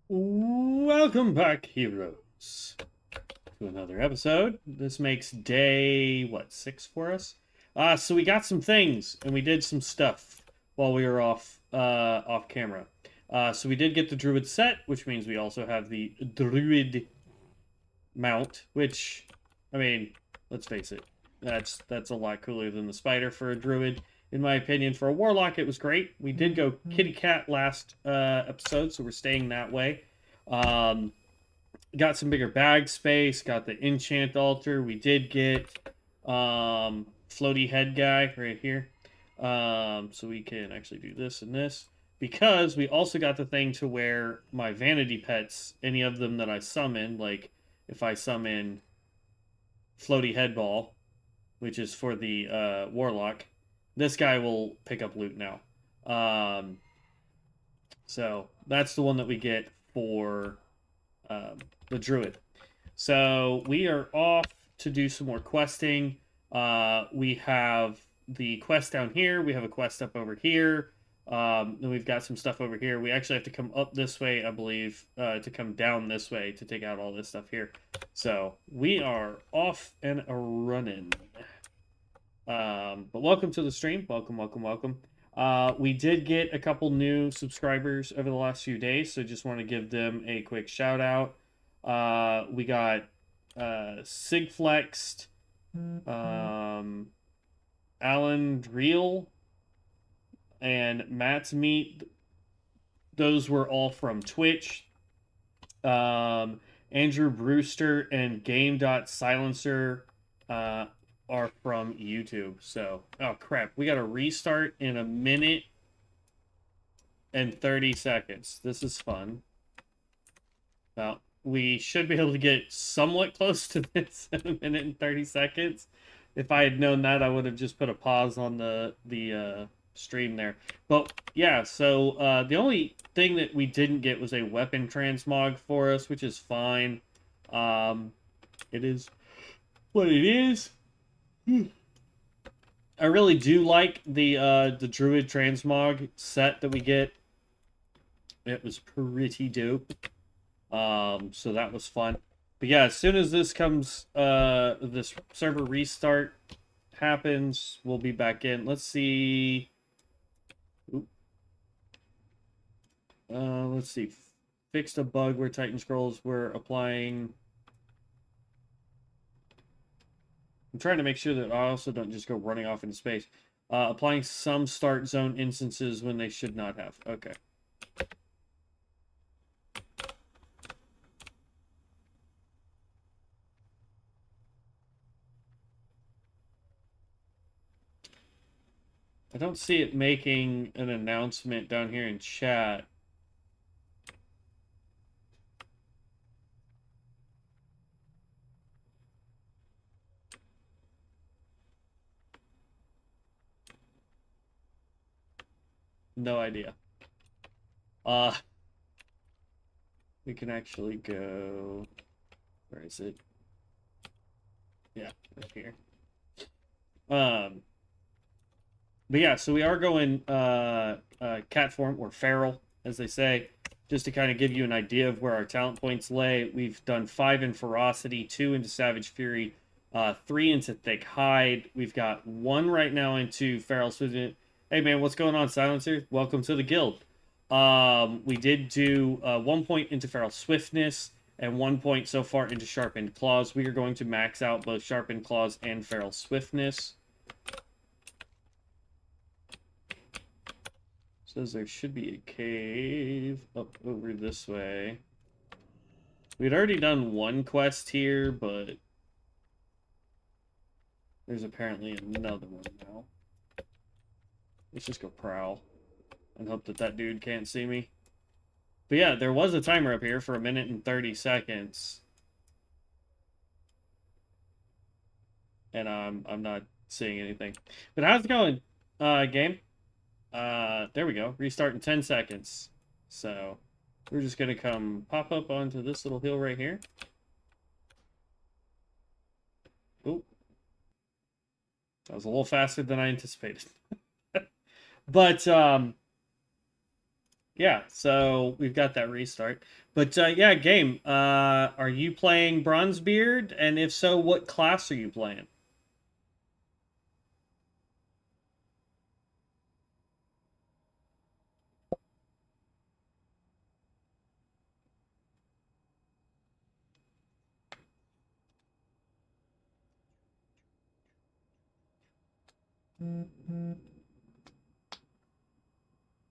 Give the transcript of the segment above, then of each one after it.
Welcome back, heroes, to another episode. This makes day, what, 6 for us? So we got some things, and we did some stuff while we were off camera. So we did get the Druid set, which means we also have the Druid mount, which, I mean, let's face it, that's a lot cooler than the Spider for a Druid. In my opinion, for a Warlock, it was great. We did go kitty cat last episode, so we're staying that way. Um, got some bigger bag space, got the enchant altar. We did get floaty head guy right here. So we can actually do this and this. Because we also got the thing to where my vanity pets, any of them that I summon, like if I summon floaty head ball, which is for the warlock, this guy will pick up loot now. So that's the one that we get for the druid. So we are off to do some more questing. We have the quest down here. We have a quest up over here. Then we've got some stuff over here. We actually have to come up this way, I believe, to come down this way to take out all this stuff here. So we are off and running. But welcome to the stream. Welcome, welcome, welcome. We did get a couple new subscribers over the last few days, so just want to give them a quick shout out. We got Sigflexed, Alan Dreel, and Matt's Meat. Those were all from Twitch. Andrew Brewster and Game.Silencer are from YouTube. So, oh crap, we got to restart in a minute and 30 seconds. This is fun. Well, we should be able to get somewhat close to this in a minute and 30 seconds. If I had known that, I would have just put a pause on the stream there. But yeah, so the only thing that we didn't get was a weapon transmog for us, which is fine. It is what it is. I really do like the Druid transmog set that we get. It was pretty dope. So that was fun. But yeah, as soon as this comes, this server restart happens, we'll be back in. Let's see. Let's see. Fixed a bug where Titan Scrolls were applying. I'm trying to make sure that I also don't just go running off into space. Applying some start zone instances when they should not have. Okay. I don't see it making an announcement down here in chat. No idea. We can actually go. Where is it? Yeah, right here. But yeah, so we are going cat form or feral, as they say, just to kind of give you an idea of where our talent points lay. We've done 5 in ferocity, 2 into savage fury, 3 into thick hide. We've got 1 right now into feral swiftness. Hey man, what's going on, Silencer? Welcome to the guild. We did do 1 point into feral swiftness and 1 point so far into sharpened claws. We are going to max out both sharpened claws and feral swiftness. Says there should be a cave up over this way. We'd already done 1 quest here, but there's apparently another one now. Let's just go prowl and hope that that dude can't see me. But yeah, there was a timer up here for a minute and 30 seconds. And I'm not seeing anything. But how's it going, game? There we go. Restart in 10 seconds. So we're just gonna come pop up onto this little hill right here. Oop. That was a little faster than I anticipated. But Yeah, so we've got that restart. But yeah, game. Are you playing Bronzebeard? And if so, what class are you playing?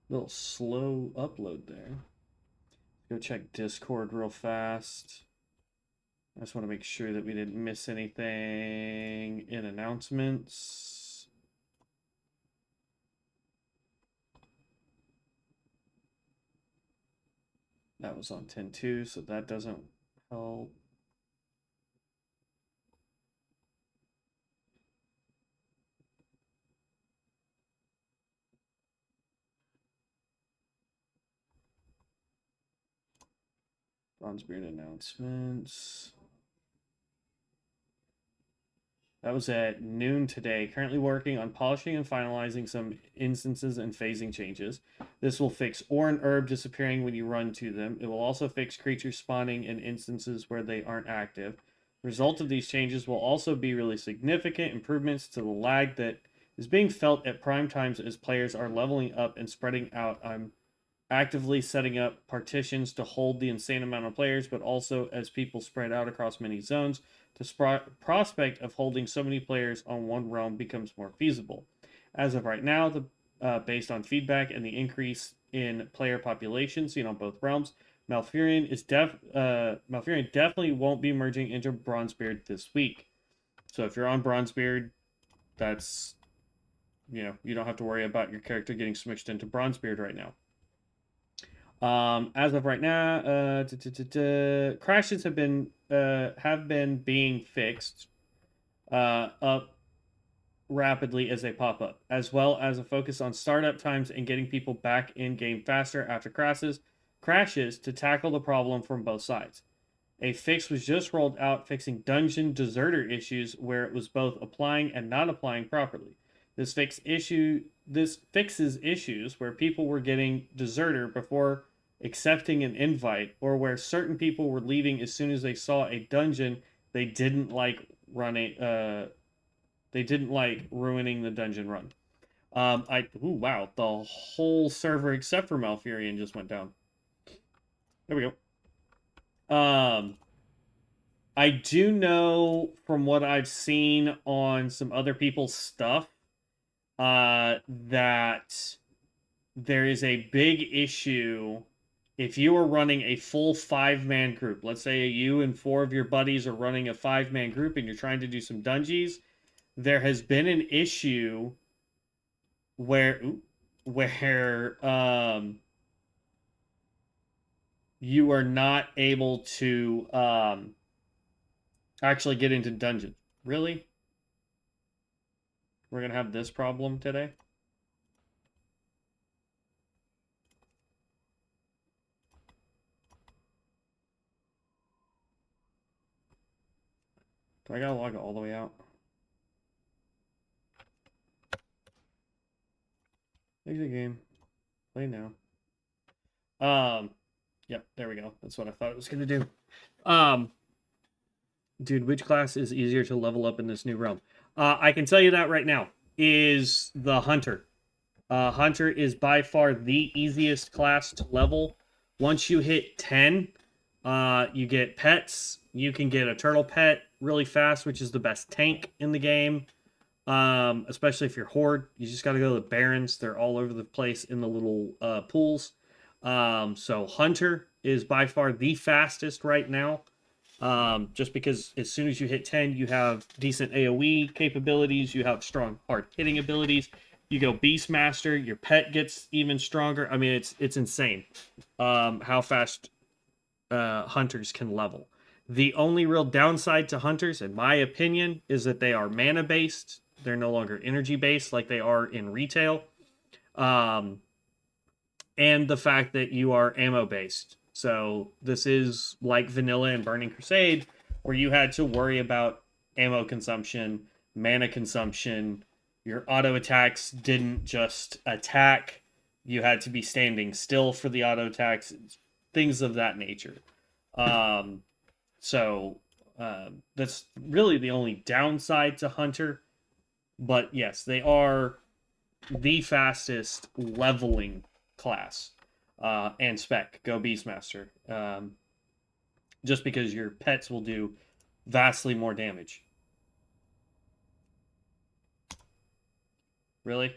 Little slow upload there. Go check Discord real fast. I just want to make sure that we didn't miss anything in announcements. That was on 10.2, so that doesn't help. Bronzebeard announcements. That was at noon today. Currently working on polishing and finalizing some instances and phasing changes. This will fix ore and herb disappearing when you run to them. It will also fix creatures spawning in instances where they aren't active. The result of these changes will also be really significant improvements to the lag that is being felt at prime times as players are leveling up and spreading out. I'm actively setting up partitions to hold the insane amount of players, but also as people spread out across many zones, the prospect of holding so many players on one realm becomes more feasible. As of right now, based on feedback and the increase in player population seen on both realms, Malfurion definitely won't be merging into Bronzebeard this week. So if you're on Bronzebeard, that's you don't have to worry about your character getting switched into Bronzebeard right now. As of right now, crashes have been being fixed up rapidly as they pop up, as well as a focus on startup times and getting people back in game faster after crashes to tackle the problem from both sides. A fix was just rolled out fixing dungeon deserter issues where it was both applying and not applying properly. This fixes issues where people were getting deserter before accepting an invite, or where certain people were leaving as soon as they saw a dungeon they didn't like ruining the dungeon run. Wow, the whole server except for Malfurion just went down. There we go. I do know from what I've seen on some other people's stuff that there is a big issue if you are running a full 5-man group. Let's say you and 4 of your buddies are running a 5-man group and you're trying to do some dungeons. There has been an issue where you are not able to actually get into dungeons. Really? We're gonna have this problem today? Do I gotta log it all the way out? Exit game. Play now. Yep, there we go. That's what I thought it was gonna do. Dude, which class is easier to level up in this new realm? I can tell you that right now is the Hunter. Hunter is by far the easiest class to level. Once you hit 10, you get pets. You can get a turtle pet really fast, which is the best tank in the game. Especially if you're Horde. You just got to go to the Barons. They're all over the place in the little pools. So Hunter is by far the fastest right now. Just because as soon as you hit 10, you have decent AoE capabilities. You have strong hard hitting abilities. You go Beastmaster, your pet gets even stronger. I mean, it's insane how fast hunters can level. The only real downside to hunters, in my opinion, is that they are mana based. They're no longer energy based like they are in retail, and the fact that you are ammo based. So this is like Vanilla and Burning Crusade, where you had to worry about ammo consumption, mana consumption. Your auto attacks didn't just attack, you had to be standing still for the auto attacks, things of that nature. So that's really the only downside to Hunter. But yes, they are the fastest leveling class. And spec, go Beastmaster. Just because your pets will do vastly more damage. Really?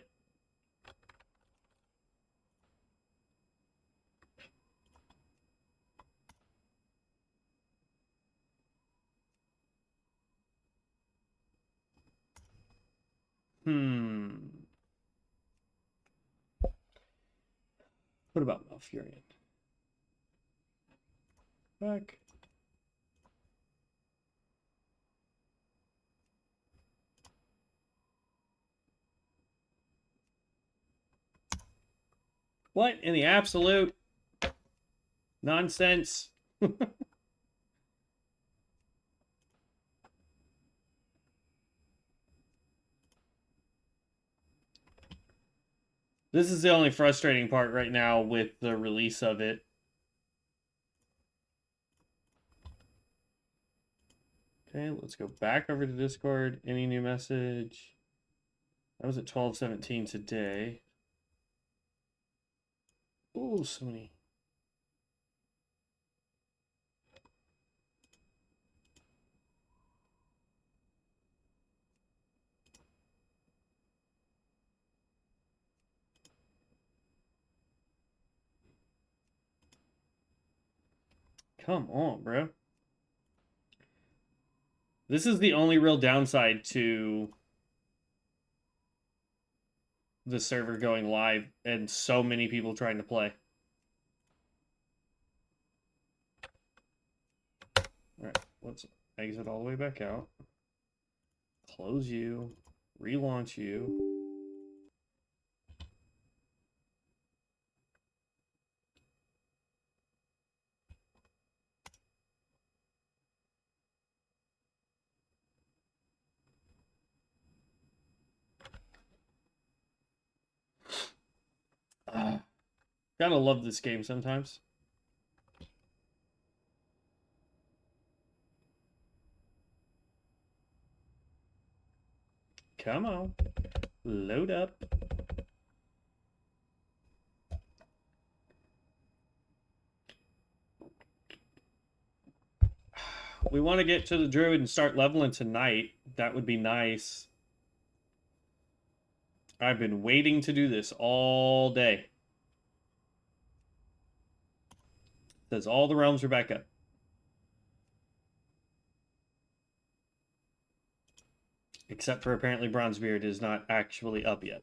What about Malfurion? Back. What in the absolute nonsense? This is the only frustrating part right now with the release of it. Okay, let's go back over to Discord. Any new message? I was at 12:17 today. Ooh, so many. Come on, bro. This is the only real downside to the server going live and so many people trying to play. Alright, let's exit all the way back out. Close you. Relaunch you. Gotta love this game sometimes. Come on. Load up. We want to get to the druid and start leveling tonight. That would be nice. I've been waiting to do this all day. Says all the realms are back up. Except for apparently Bronzebeard is not actually up yet.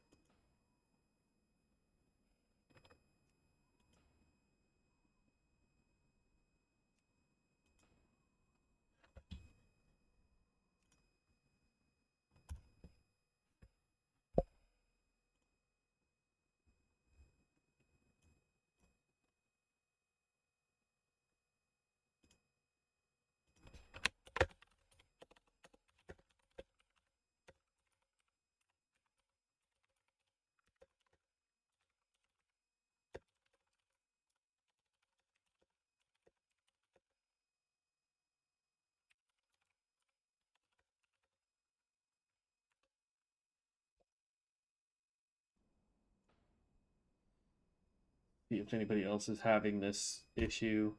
See if anybody else is having this issue.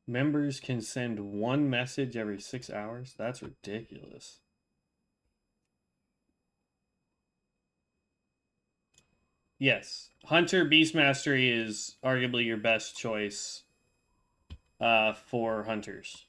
Members can send one message every 6 hours? That's ridiculous. Yes. Hunter Beast Mastery is arguably your best choice for hunters.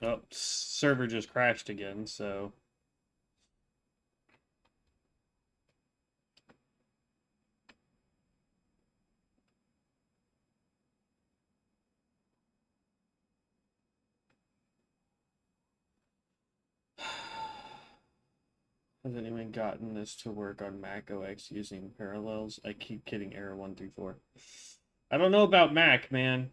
Oh, server just crashed again, so... Has anyone gotten this to work on Mac OS using Parallels? I keep getting error 134. I don't know about Mac, man.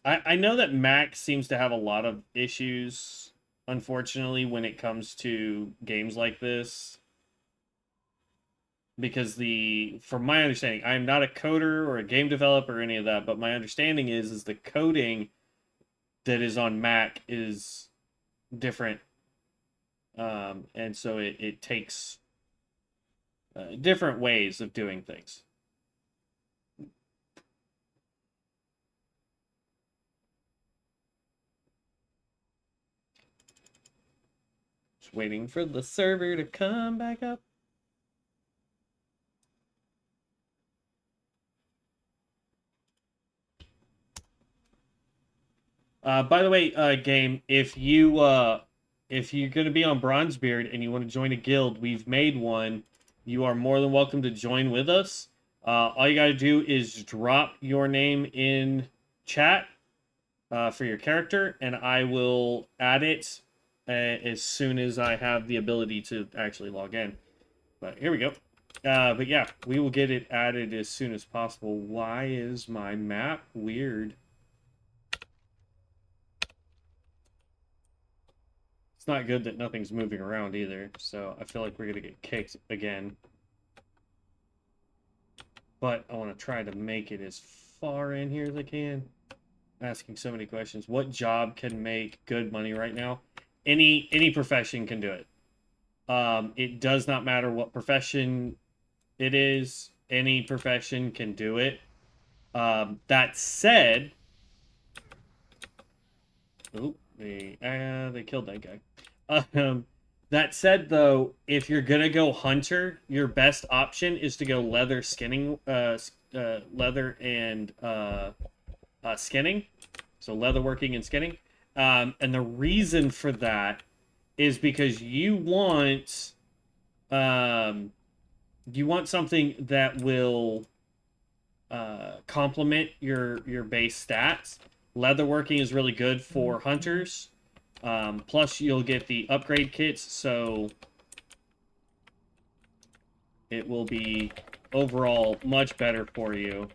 I know that Mac seems to have a lot of issues, unfortunately, when it comes to games like this. Because from my understanding, I am not a coder or a game developer or any of that, but my understanding is the coding that is on Mac is different. And so it takes different ways of doing things. Just waiting for the server to come back up. By the way, game, if you're gonna be on Bronzebeard and you want to join a guild, we've made one. You are more than welcome to join with us. All you gotta do is drop your name in chat for your character, and I will add it as soon as I have the ability to actually log in. But here we go. But yeah, we will get it added as soon as possible. Why is my map weird? It's not good that nothing's moving around either, so I feel like we're gonna get kicked again. But I want to try to make it as far in here as I can. Asking so many questions. What job can make good money right now? Any profession can do it. It does not matter what profession it is. Any profession can do it. That said, oh, they killed that guy. That said, though, if you're gonna go hunter, your best option is to go leather skinning, leather and skinning, so leatherworking and skinning. And the reason for that is because you want something that will complement your base stats. Leatherworking is really good for hunters. Plus, you'll get the upgrade kits, so it will be overall much better for you.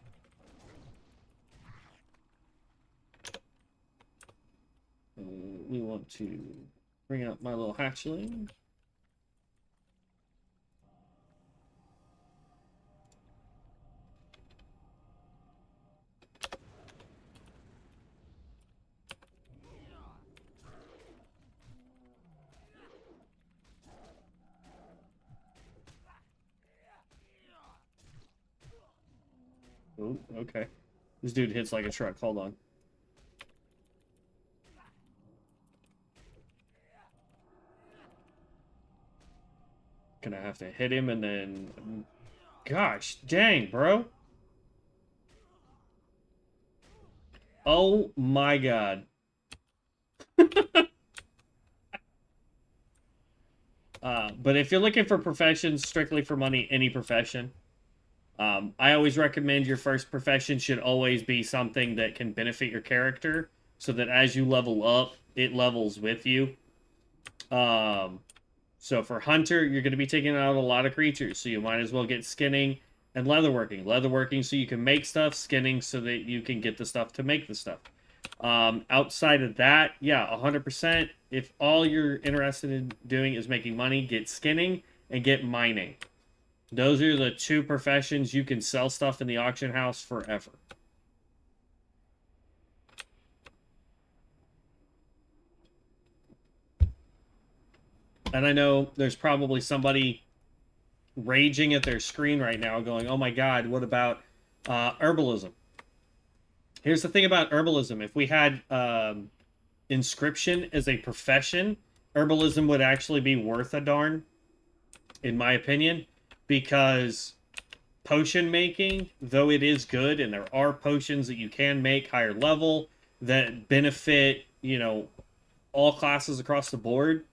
We want to bring out my little hatchling. Oh, okay. This dude hits like a truck. Hold on. Gonna have to hit him and then... Gosh, dang, bro. Oh my god. But if you're looking for professions strictly for money, any profession. I always recommend your first profession should always be something that can benefit your character, so that as you level up, it levels with you. So for hunter, you're going to be taking out a lot of creatures, so you might as well get skinning and leatherworking. Leatherworking so you can make stuff, skinning so that you can get the stuff to make the stuff. Outside of that, yeah, 100%. If all you're interested in doing is making money, get skinning and get mining. Those are the two professions you can sell stuff in the auction house forever. And I know there's probably somebody raging at their screen right now going, oh my god, what about herbalism? Here's the thing about herbalism. If we had inscription as a profession, herbalism would actually be worth a darn, in my opinion, because potion making, though it is good, and there are potions that you can make higher level that benefit, you know, all classes across the board,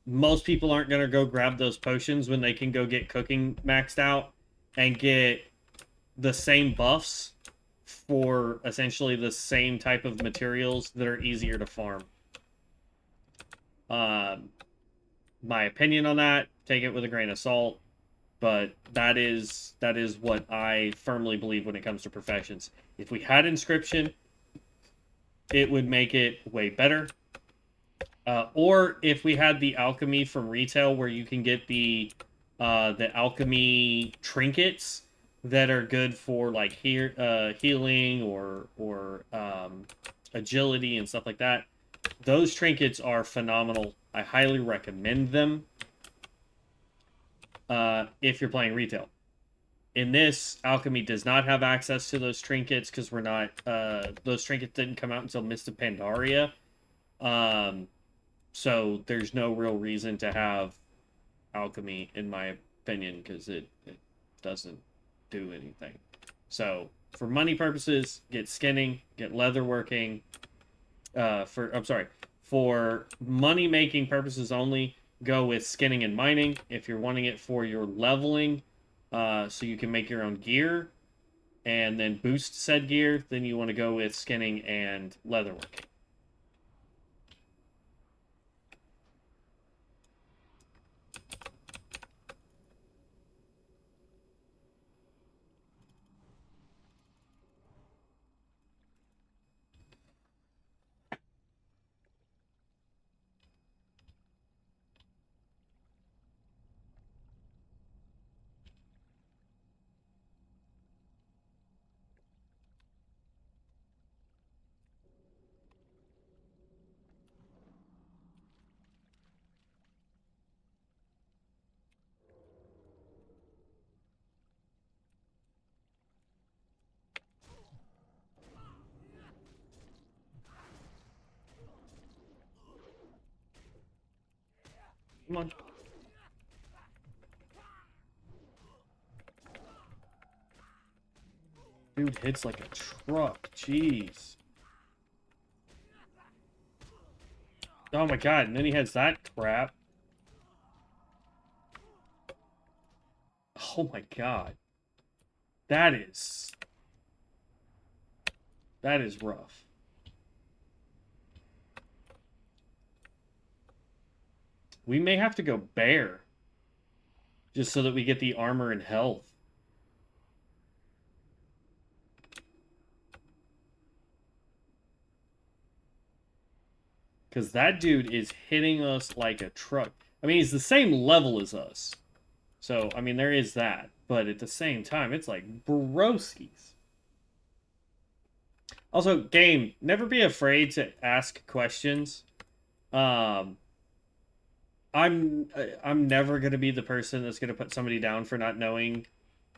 most people aren't going to go grab those potions when they can go get cooking maxed out and get the same buffs for essentially the same type of materials that are easier to farm. My opinion on that, take it with a grain of salt, but that is what I firmly believe when it comes to professions. If we had inscription, it would make it way better. Or if we had the alchemy from retail, where you can get the alchemy trinkets that are good for like healing or agility and stuff like that. Those trinkets are phenomenal. I highly recommend them if you're playing retail. In this, alchemy does not have access to those trinkets because we're not. Those trinkets didn't come out until Mist of Pandaria. So there's no real reason to have alchemy, in my opinion, because it doesn't do anything. So for money purposes, get skinning, get leatherworking. For money making purposes only, go with skinning and mining. If you're wanting it for your leveling, so you can make your own gear and then boost said gear, then you want to go with skinning and leatherworking. Come on. Dude hits like a truck. Jeez. Oh my god, and then he has that crap. Oh my god. That is rough. We may have to go bear. Just so that we get the armor and health. Because that dude is hitting us like a truck. I mean, he's the same level as us. So, I mean, there is that. But at the same time, it's like broskies. Also, game, never be afraid to ask questions. I'm never gonna be the person that's gonna put somebody down for not knowing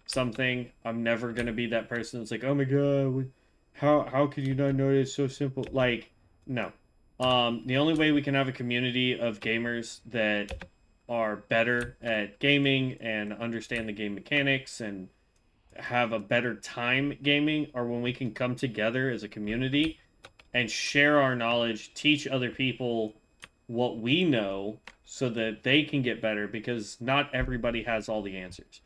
something. I'm never gonna be that person that's like, oh my god, how could you not know it's so simple? Like, no. The only way we can have a community of gamers that are better at gaming and understand the game mechanics and have a better time gaming are when we can come together as a community and share our knowledge, teach other people what we know so that they can get better, because not everybody has all the answers.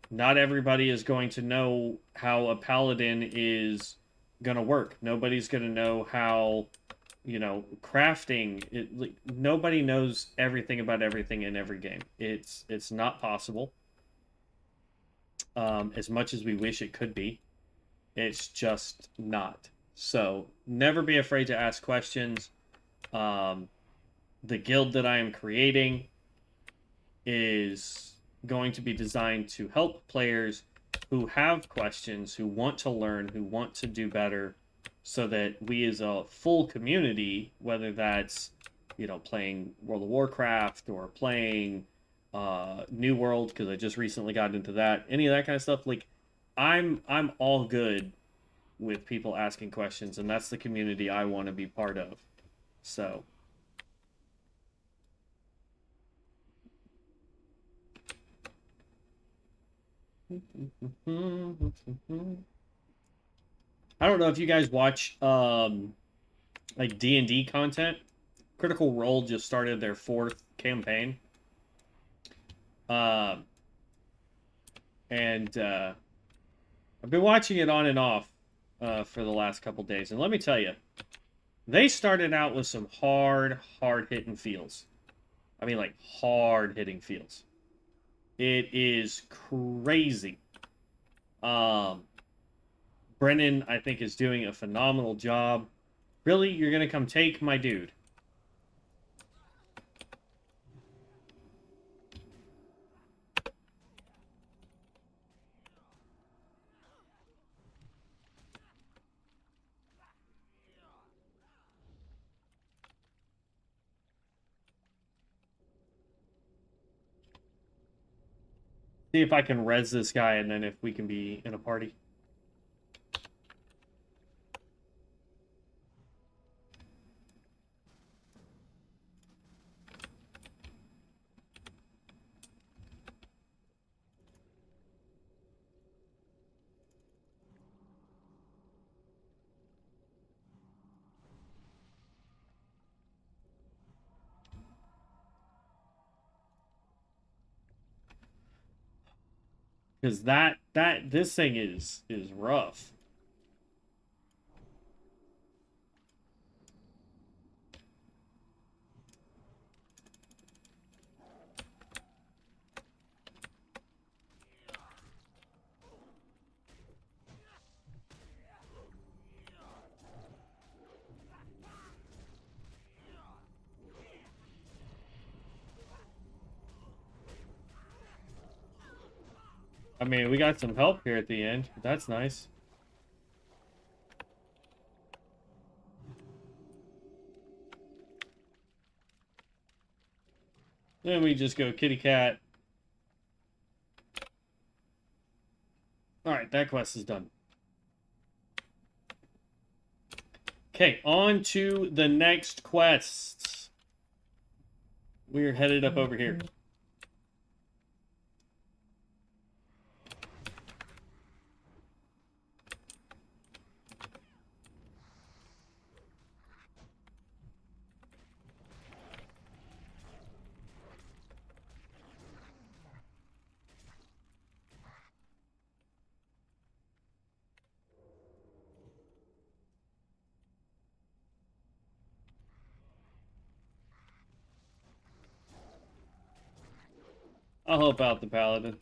Not everybody is going to know how a paladin is going to work. Nobody's going to know how, you know, crafting. Nobody knows everything about everything in every game. It's not possible. As much as we wish it could be, it's just not. So never be afraid to ask questions. The guild that I am creating is going to be designed to help players who have questions, who want to learn, who want to do better, so that we as a full community, whether that's, you know, playing World of Warcraft or playing New World, because I just recently got into that, any of that kind of stuff, like I'm all good with people asking questions, and that's the community I want to be part of. So I don't know if you guys watch like D&D content. Critical Role just started their 4th campaign. And I've been watching it on and off for the last couple days. And let me tell you, they started out with some hard-hitting fields. I mean, like, hard-hitting fields. It is crazy. Brennan, I think, is doing a phenomenal job. Really? You're going to come take my dude? See if I can res this guy, and then if we can be in a party. Because this thing is rough. I mean, we got some help here at the end. That's nice. Then we just go kitty cat. Alright, that quest is done. Okay, on to the next quests. We're headed up over here. I'll help out the paladin.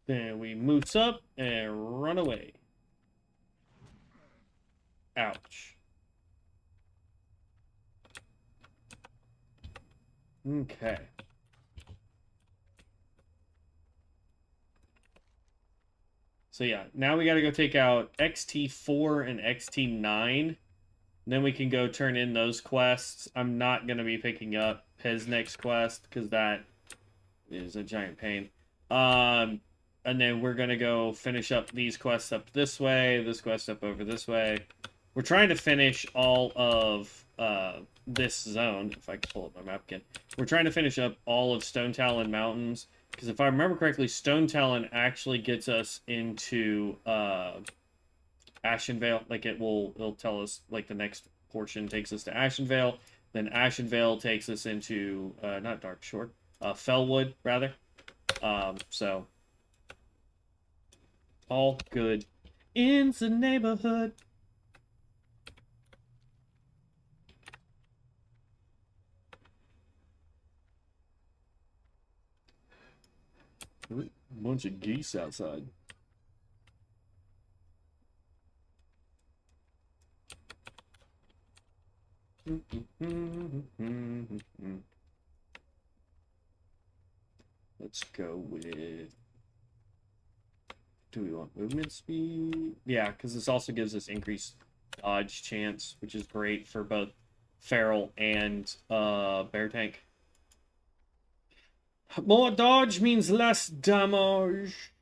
Then we moose up and run away. Ouch. Okay. So yeah, now we got to go take out XT4 and XT9. Then we can go turn in those quests. I'm not going to be picking up his next quest because that is a giant pain. And then we're going to go finish up these quests up this way, this quest up over this way. We're trying to finish all of this zone. If I can pull up my map again. We're trying to finish up all of Stone Talon Mountains. Because if I remember correctly, Stone Talon actually gets us into Ashenvale. Like it'll tell us like the next portion takes us to Ashenvale. Then Ashenvale takes us into not Darkshore, Fellwood rather. So all good in the neighborhood. Bunch of geese outside. Let's go with... Do we want movement speed? Yeah, because this also gives us increased dodge chance, which is great for both feral and bear tank. More dodge means less damage.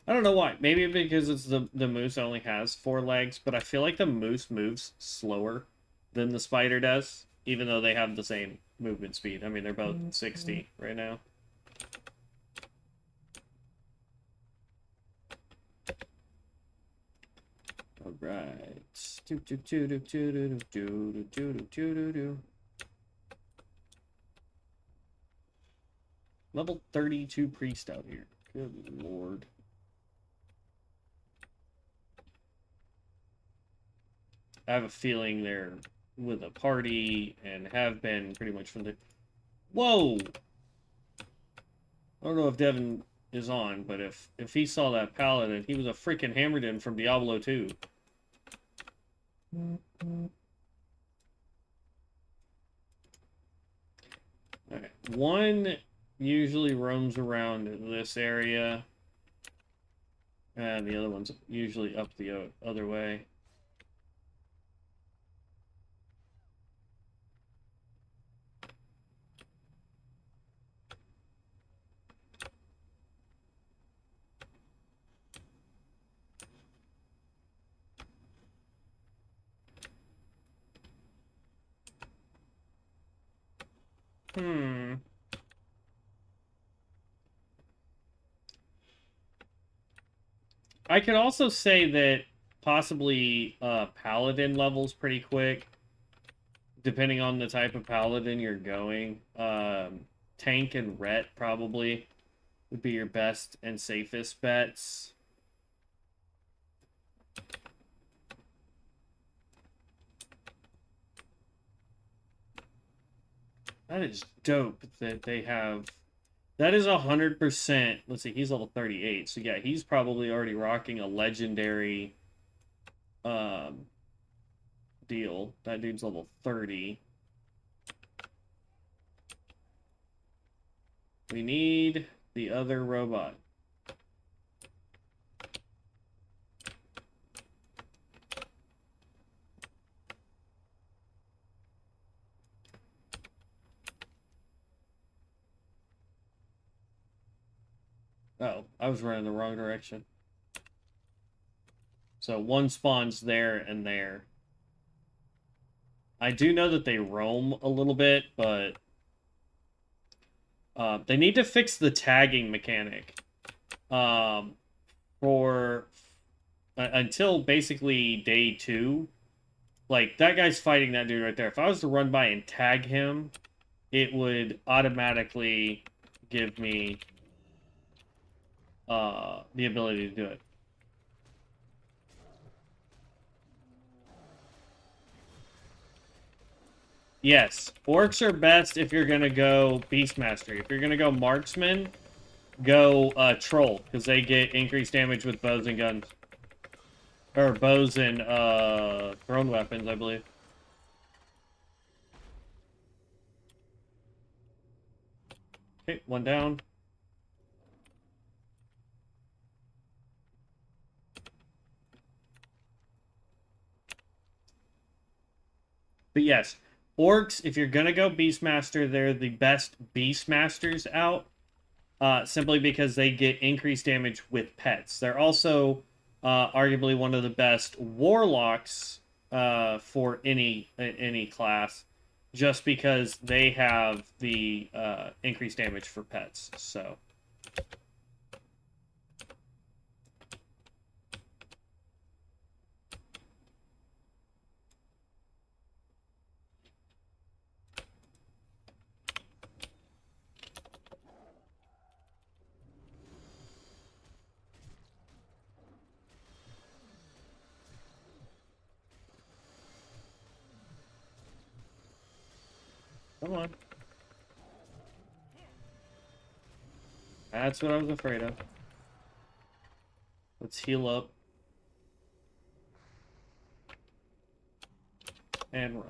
I don't know why. Maybe because it's the moose only has 4 legs, but I feel like the moose moves slower than the spider does, even though they have the same movement speed. I mean, they're both 60 right now. All right. Level 32 priest out here. Good lord. I have a feeling they're with a party and have been pretty much from the... Whoa! I don't know if Devin is on, but if he saw that paladin, he was a freaking Hammerden from Diablo 2. Okay. One usually roams around this area, and the other one's usually up the other way. I could also say that possibly paladin levels pretty quick, depending on the type of paladin you're going. Tank and ret probably would be your best and safest bets. That is dope that they have. That is 100%. Let's see, he's level 38. So yeah, he's probably already rocking a legendary deal. That dude's level 30. We need the other robot. Oh, I was running the wrong direction. So one spawns there and there. I do know that they roam a little bit, but they need to fix the tagging mechanic. For until basically day 2. Like, that guy's fighting that dude right there. If I was to run by and tag him, it would automatically give me the ability to do it. Yes, orcs are best if you're gonna go Beastmaster. If you're gonna go Marksman, go Troll, because they get increased damage with bows and guns. Or bows and thrown weapons, I believe. Okay, one down. But yes, orcs, if you're gonna go Beastmaster, they're the best Beastmasters out. Simply because they get increased damage with pets. They're also arguably one of the best warlocks for any class, just because they have the increased damage for pets. So. Come on. That's what I was afraid of. Let's heal up. And run.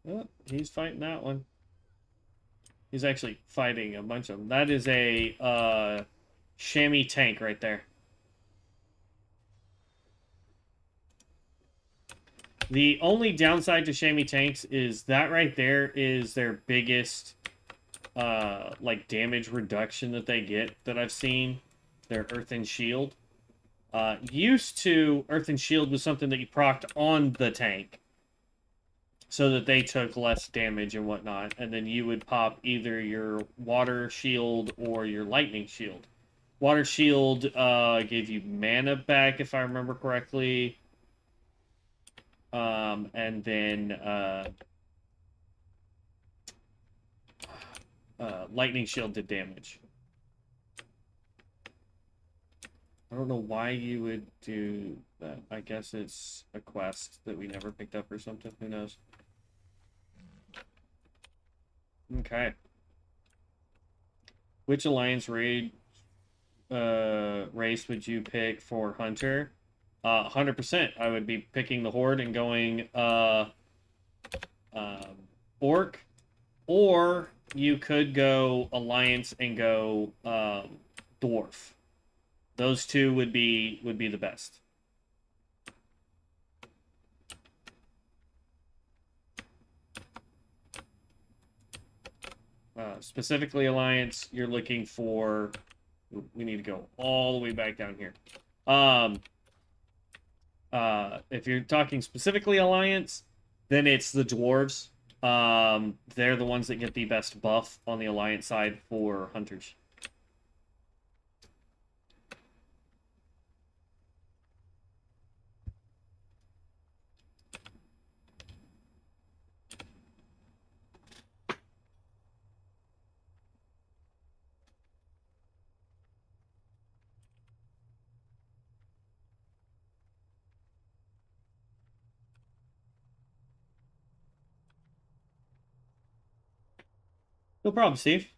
Oh, he's fighting that one. He's actually fighting a bunch of them. That is a chamois tank right there. The only downside to Shamey tanks is that right there is their biggest, like, damage reduction that they get that I've seen. Their Earth and Shield. Used to, Earth and Shield was something that you procced on the tank, so that they took less damage and whatnot, and then you would pop either your Water Shield or your Lightning Shield. Water Shield gave you mana back, if I remember correctly. And then Lightning Shield did damage. I don't know why you would do that. I guess it's a quest that we never picked up or something. Who knows? Okay. Which Alliance raid race would you pick for Hunter? 100%. I would be picking the Horde and going Orc. Or you could go Alliance and go Dwarf. Those two would be the best. Specifically Alliance, you're looking for... We need to go all the way back down here. If you're talking specifically Alliance, then it's the Dwarves. They're the ones that get the best buff on the Alliance side for Hunters. No problem, Steve.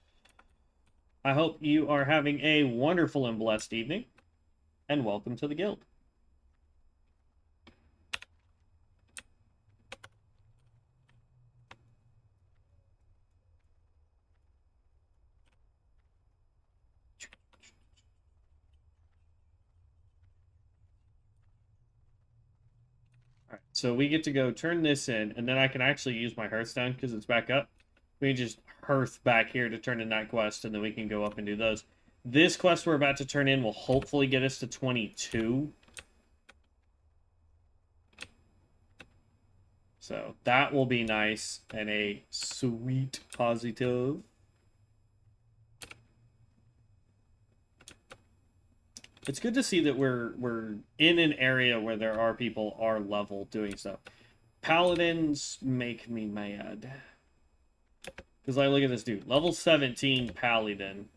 I hope you are having a wonderful and blessed evening, and welcome to the guild. All right, so we get to go turn this in, and then I can actually use my Hearthstone because it's back up. We can just Hearth back here to turn in that quest, and then we can go up and do those. This quest we're about to turn in will hopefully get us to 22. So that will be nice and a sweet positive. It's good to see that we're in an area where there are people our level doing stuff. Paladins make me mad. Because I look at this dude. Level 17 Paladin.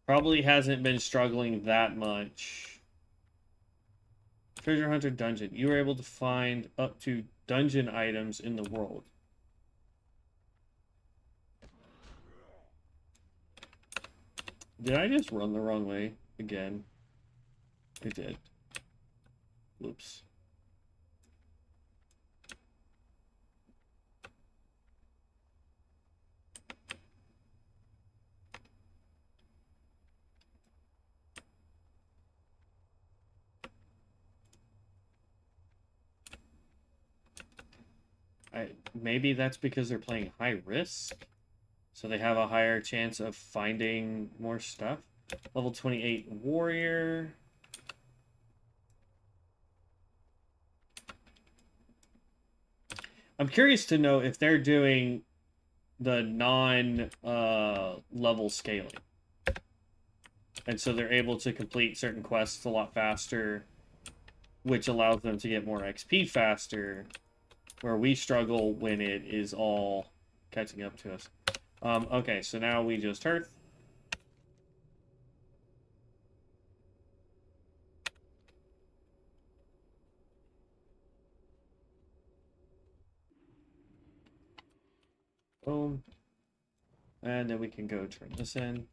Probably hasn't been struggling that much. Treasure Hunter Dungeon. You were able to find up to dungeon items in the world. Did I just run the wrong way again? I did. Whoops. Maybe that's because they're playing high risk, so they have a higher chance of finding more stuff. Level 28 warrior. I'm curious to know if they're doing the non-level scaling. And so they're able to complete certain quests a lot faster, which allows them to get more XP faster, where we struggle when it is all catching up to us. Okay, so now we just Hearth. Boom. And then we can go turn this in.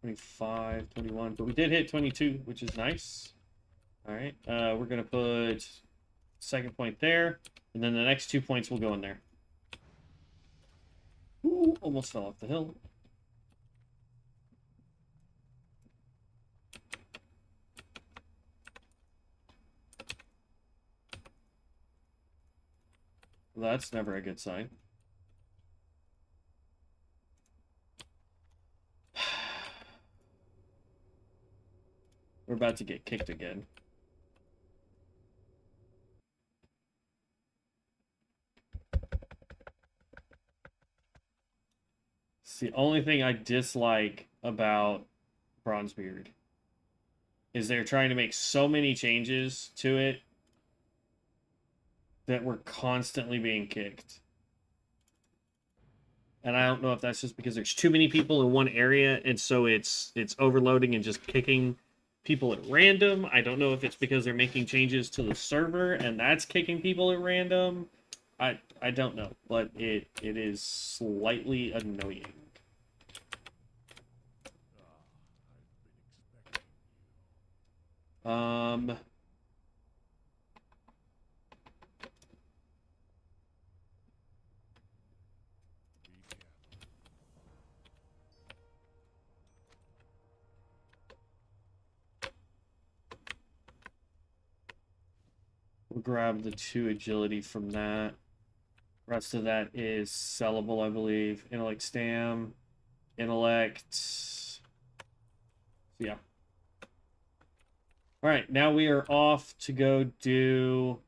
$25, $21, but we did hit 22, which is nice. All right, we're gonna put second point there, and then the next 2 points will go in there. Ooh, almost fell off the hill. Well, that's never a good sign. We're about to get kicked again. It's the only thing I dislike about Bronzebeard is they're trying to make so many changes to it that we're constantly being kicked. And I don't know if that's just because there's too many people in one area, and so it's overloading and just kicking people at random. I don't know if it's because they're making changes to the server and that's kicking people at random. I don't know, but it is slightly annoying. We'll grab the 2 agility from that. Rest of that is sellable, I believe. Intellect stam, intellect. Yeah. All right, now we are off to go do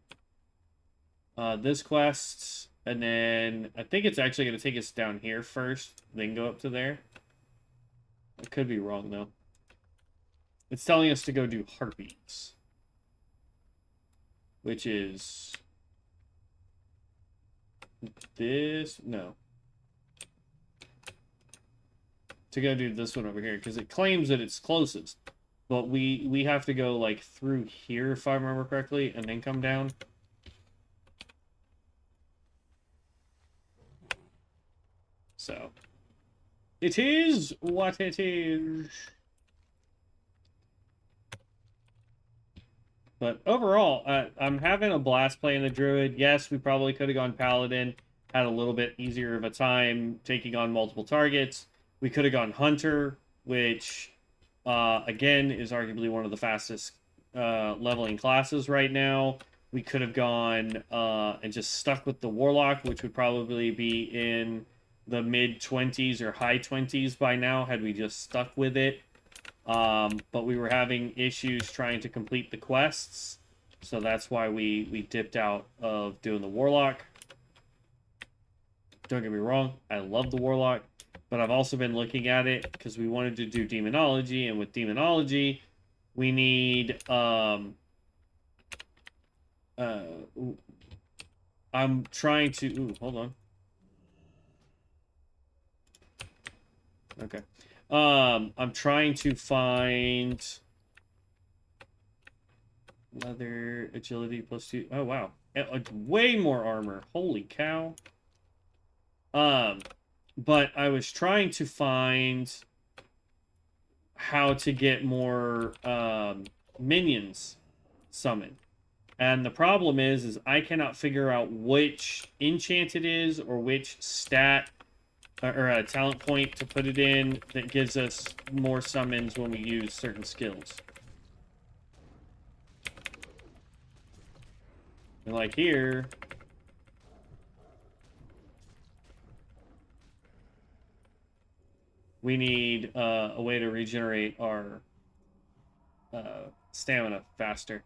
this quest, and then I think it's actually going to take us down here first, then go up to there. I could be wrong, though. It's telling us to go do Harpies, which is this. No. To go do this one over here, because it claims that it's closest. But we have to go, like, through here, if I remember correctly, and then come down. So, it is what it is. But overall, I'm having a blast playing the Druid. Yes, we probably could have gone Paladin, had a little bit easier of a time taking on multiple targets. We could have gone Hunter, which, again, is arguably one of the fastest leveling classes right now. We could have gone and just stuck with the Warlock, which would probably be in the mid-20s or high 20s by now, had we just stuck with it. But we were having issues trying to complete the quests, so that's why we dipped out of doing the Warlock. Don't get me wrong, I love the Warlock, but I've also been looking at it because we wanted to do Demonology, and with Demonology, we need, I'm trying to, ooh, hold on. Okay. I'm trying to find leather agility +2. Oh wow, way more armor. Holy cow. But I was trying to find how to get more minions summoned. And the problem is I cannot figure out which enchant it is or which stat or a talent point to put it in that gives us more summons when we use certain skills. And like here, we need a way to regenerate our stamina faster.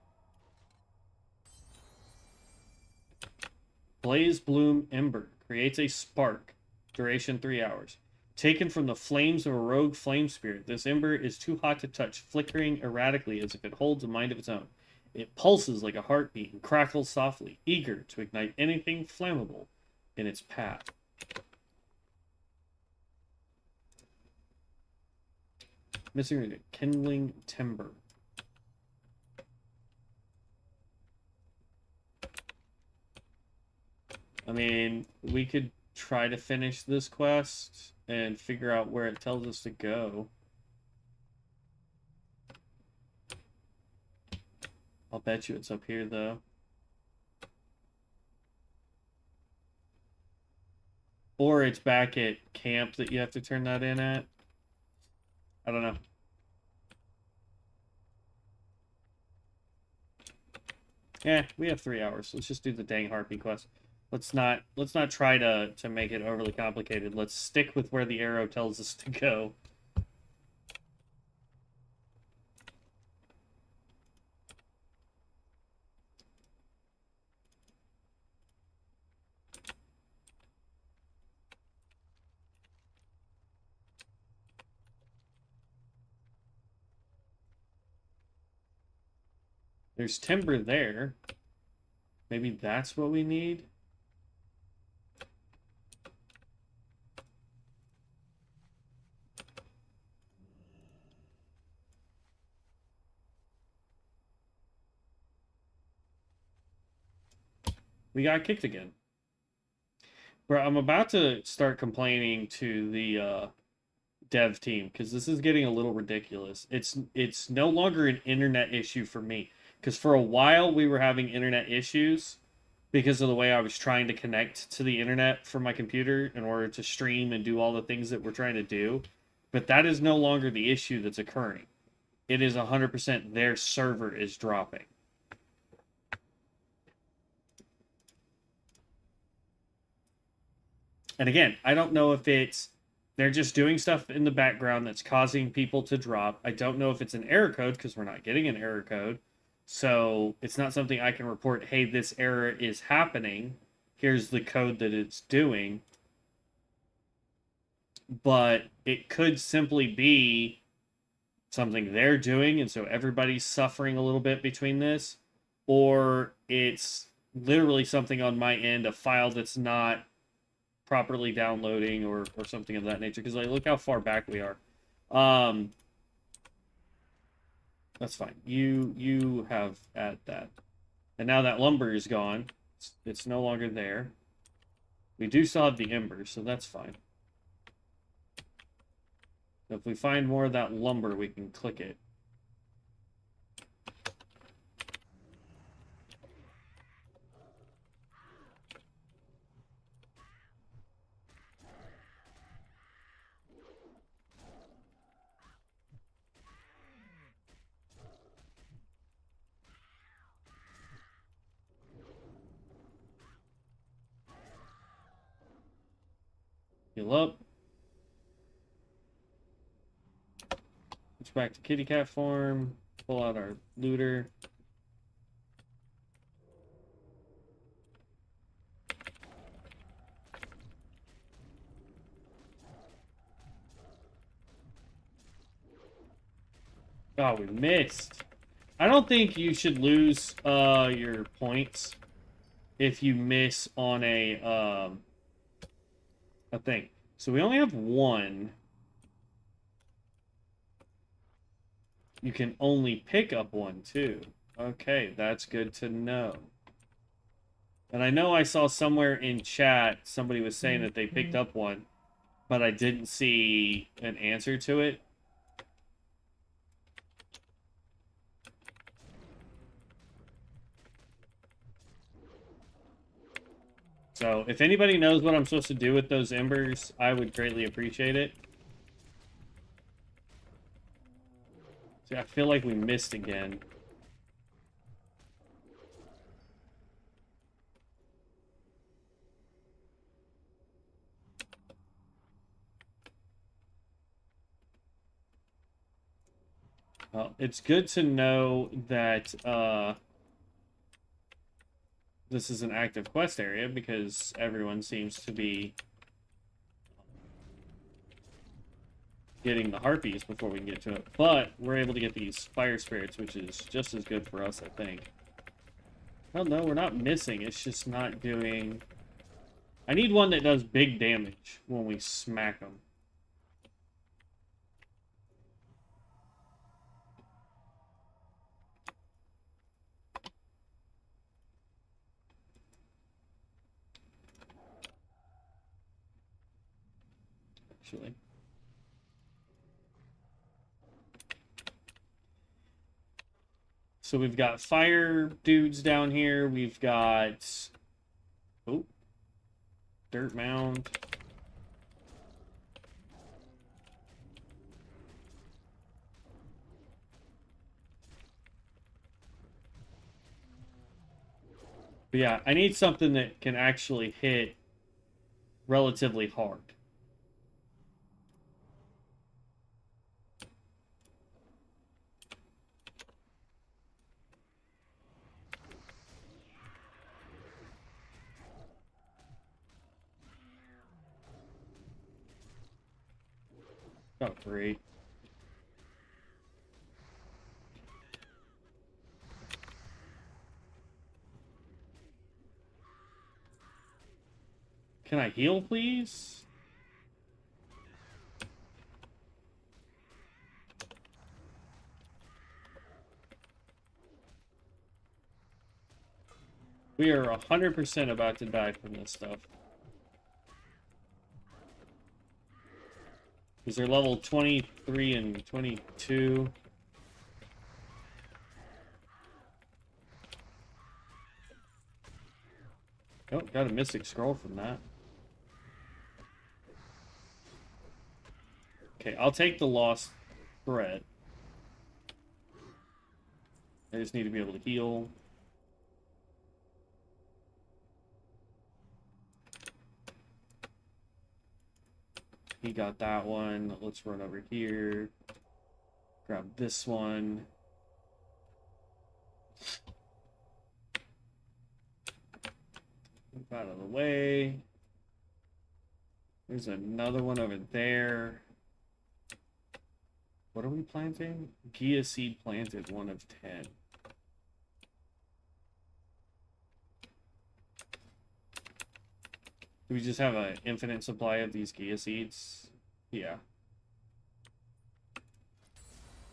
Blaze Bloom Ember creates a spark. Duration 3 hours. Taken from the flames of a rogue flame spirit, this ember is too hot to touch, flickering erratically as if it holds a mind of its own. It pulses like a heartbeat and crackles softly, eager to ignite anything flammable in its path. Missing kindling timber. I mean, we could try to finish this quest and figure out where it tells us to go. I'll bet you it's up here, though. Or it's back at camp that you have to turn that in at. I don't know. Yeah, we have 3 hours. Let's just do the dang harpy quest. Let's not try to make it overly complicated. Let's stick with where the arrow tells us to go. There's timber there. Maybe that's what we need. We got kicked again. Bro, I'm about to start complaining to the dev team because this is getting a little ridiculous. It's no longer an internet issue for me because for a while we were having internet issues because of the way I was trying to connect to the internet from my computer in order to stream and do all the things that we're trying to do. But that is no longer the issue that's occurring. It is 100% their server is dropping. And again, I don't know if it's they're just doing stuff in the background that's causing people to drop. I don't know if it's an error code because we're not getting an error code. So it's not something I can report, hey, this error is happening. Here's the code that it's doing. But it could simply be something they're doing, and so everybody's suffering a little bit between this. Or it's literally something on my end, a file that's not properly downloading or something of that nature. Because like, look how far back we are. That's fine. You have at that. And now that lumber is gone. It's no longer there. We do still have the embers, so that's fine. So if we find more of that lumber, we can click it. Heal up. Switch back to kitty cat form. Pull out our looter. Oh, we missed. I don't think you should lose your points if you miss on a thing. So we only have one. You can only pick up one, too. Okay, that's good to know. And I know I saw somewhere in chat somebody was saying that they picked up one, but I didn't see an answer to it. So if anybody knows what I'm supposed to do with those embers, I would greatly appreciate it. See, I feel like we missed again. Well, it's good to know that this is an active quest area because everyone seems to be getting the harpies before we can get to it. But we're able to get these fire spirits, which is just as good for us, I think. Well, no, we're not missing. It's just not doing... I need one that does big damage when we smack them. Actually. So we've got fire dudes down here. We've got... Oh. Dirt mound. But yeah, I need something that can actually hit relatively hard. Oh, great. Can I heal, please? We are 100% about to die from this stuff. Because they're level 23 and 22. Oh, got a mystic scroll from that. Okay, I'll take the lost threat. I just need to be able to heal. He got that one. Let's run over here. Grab this one. Move out of the way. There's another one over there. What are we planting? Gia seed planted, 1 of 10. Do we just have an infinite supply of these Gia seeds? Yeah.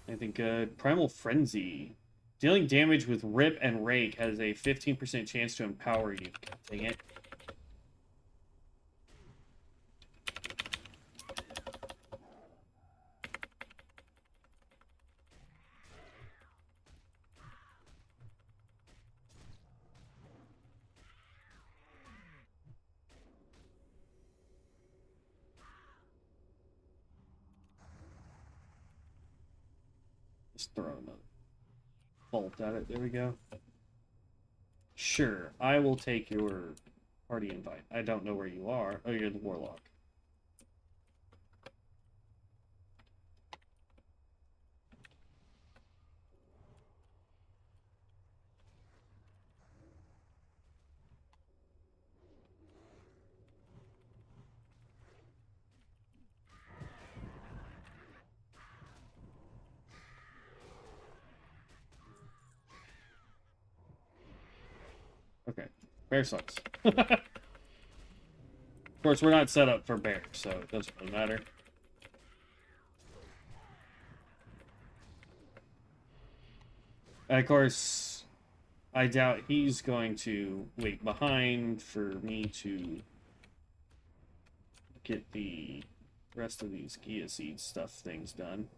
Anything good? Primal Frenzy. Dealing damage with Rip and Rake has a 15% chance to empower you. Dang it. Just throw another bolt at it. There we go. Sure, I will take your party invite. I don't know where you are. Oh, you're the warlock. Okay, bear sucks. Of course, we're not set up for bear, so it doesn't really matter. And of course, I doubt he's going to wait behind for me to get the rest of these Gia seed stuff things done.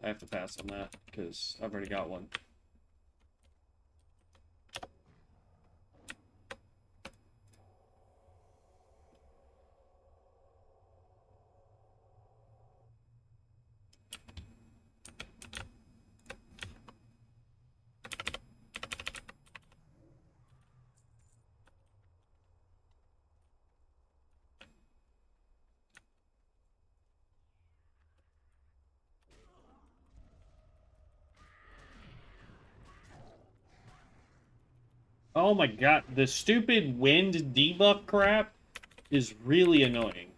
I have to pass on that because I've already got one. Oh my god, the stupid wind debuff crap is really annoying.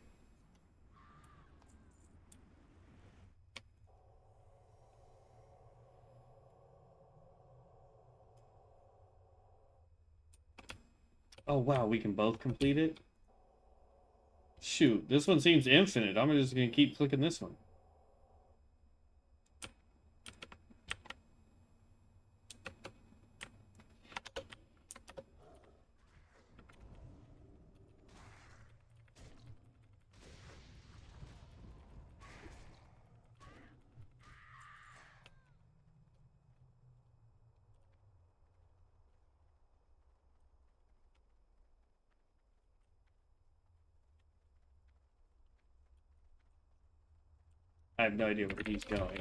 Oh wow, we can both complete it? Shoot, this one seems infinite. I'm just gonna keep clicking this one. I have no idea where he's going.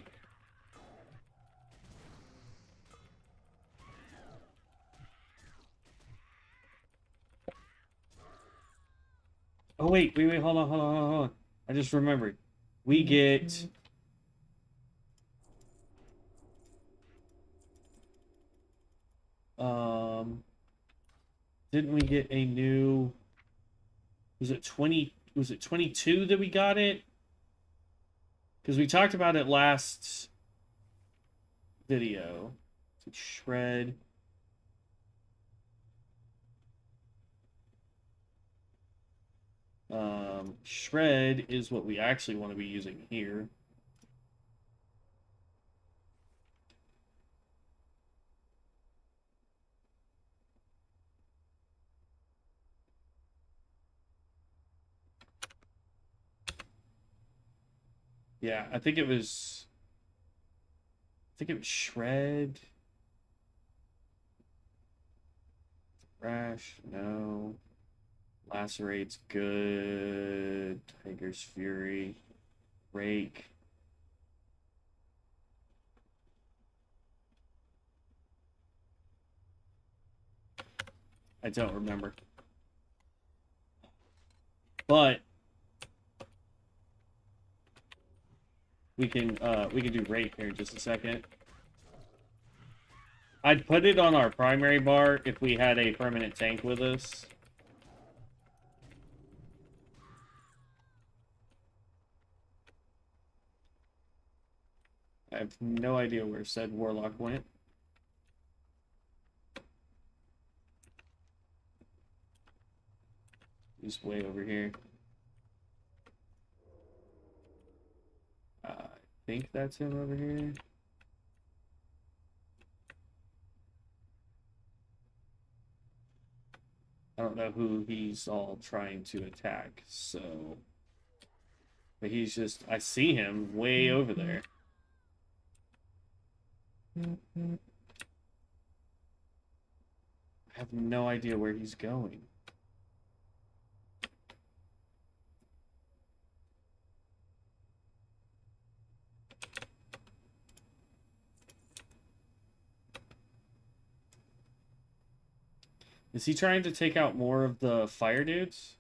Oh, wait, hold on, hold on, hold on. I just remembered. We get... Didn't we get a new... Was it 20... Was it 22 that we got it? Because we talked about it last video. Shred. Shred is what we actually want to be using here. Yeah, I think it was Shred. Thrash, no. Lacerate's good. Tiger's Fury. Rake. I don't remember. But we can do Rake here in just a second. I'd put it on our primary bar if we had a permanent tank with us. I have no idea where said Warlock went. He's way over here. I think that's him over here. I don't know who he's all trying to attack, so... But he's just... I see him way over there. I have no idea where he's going. Is he trying to take out more of the fire dudes?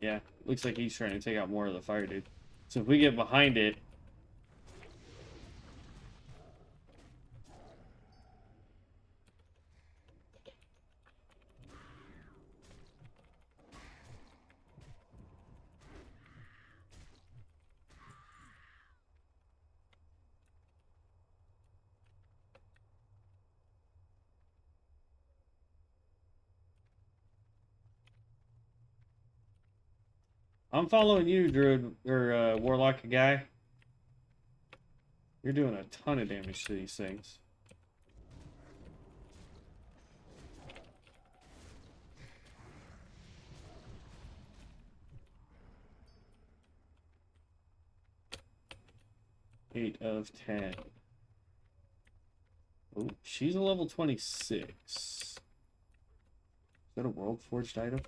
Yeah, looks like he's trying to take out more of the fire dude. So if we get behind it... I'm following you, Druid, or Warlock guy. You're doing a ton of damage to these things. Eight of 10. Oh, she's a level 26. Is that a World Forged item?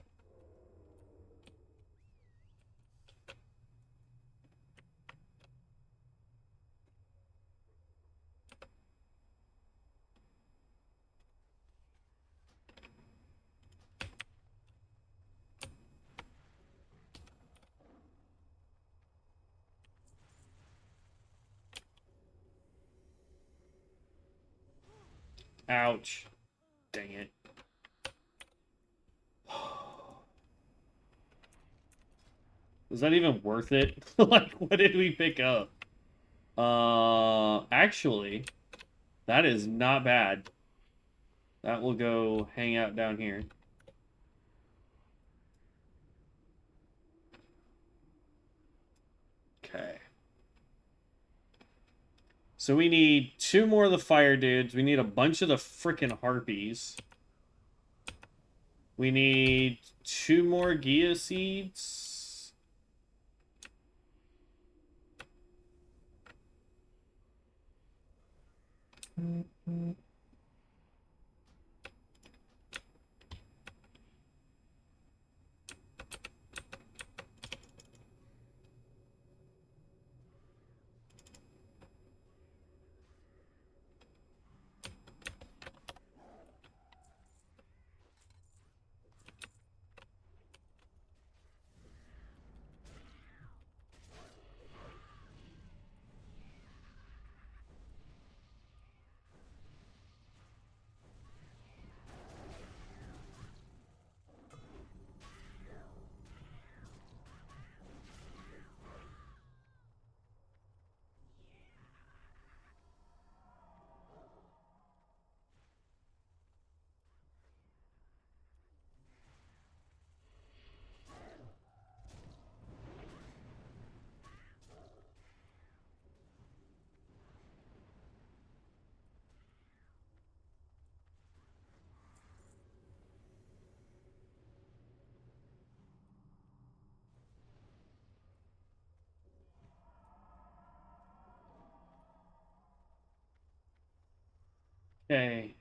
Ouch. Dang it. Was that even worth it? Like, what did we pick up? Actually, that is not bad. That will go hang out down here. Okay. So we need 2 more of the fire dudes. We need a bunch of the frickin' harpies. We need 2 more Gia seeds. Okay.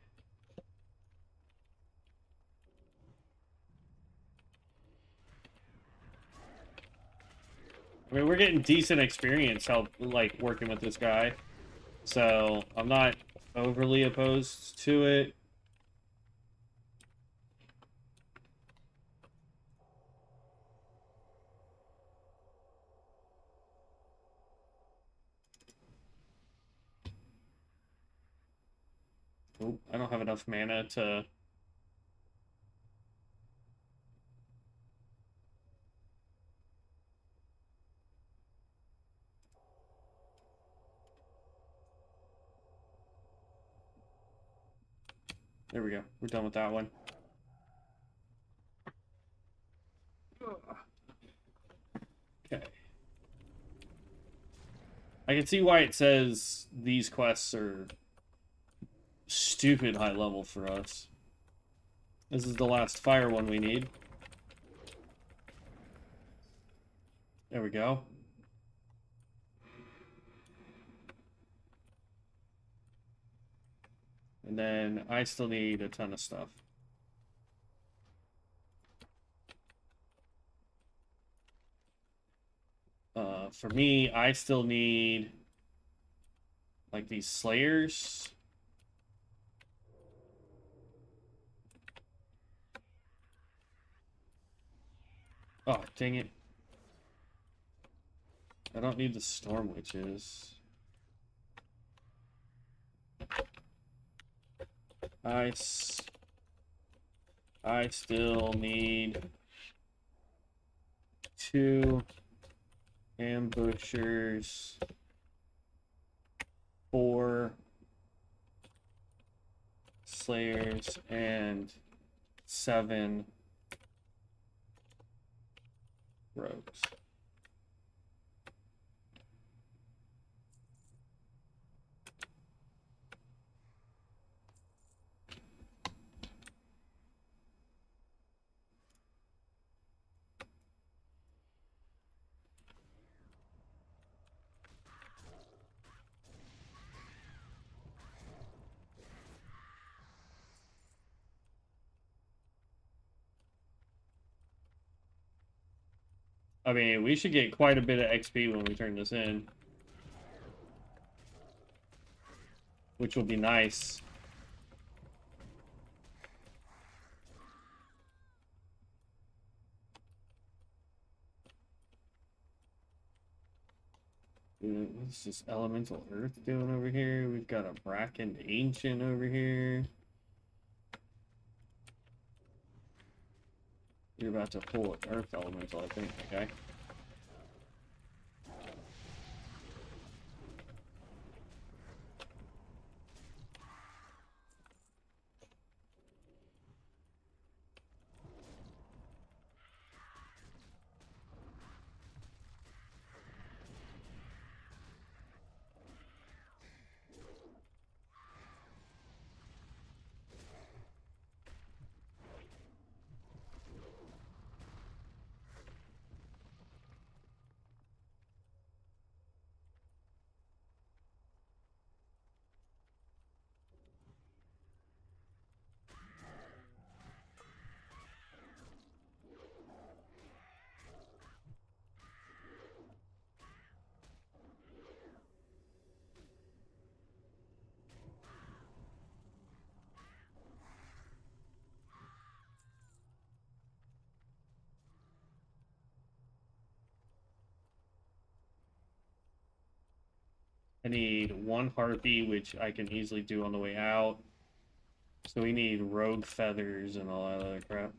I mean, we're getting decent experience like working with this guy. So I'm not overly opposed to it. Oh, I don't have enough mana to... There we go. We're done with that one. Okay. I can see why it says these quests are stupid high level for us. This is the last fire one we need. There we go. And then I still need a ton of stuff. For me, I still need like these slayers. Oh, dang it. I don't need the storm witches. I still need 2 ambushers, 4 slayers, and 7 rogues. I mean, we should get quite a bit of XP when we turn this in. Which will be nice. What's this elemental earth doing over here? We've got a brackened ancient over here. You're about to pull an earth elemental, I think, okay? I need one harpy, which I can easily do on the way out. So we need rogue feathers and all that other crap.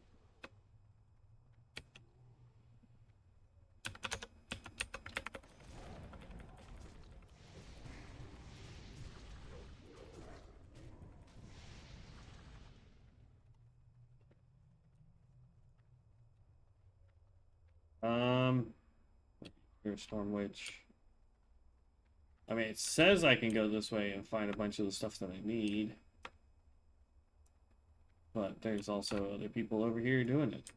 Here's Storm Witch. I mean, it says I can go this way and find a bunch of the stuff that I need. But there's also other people over here doing it.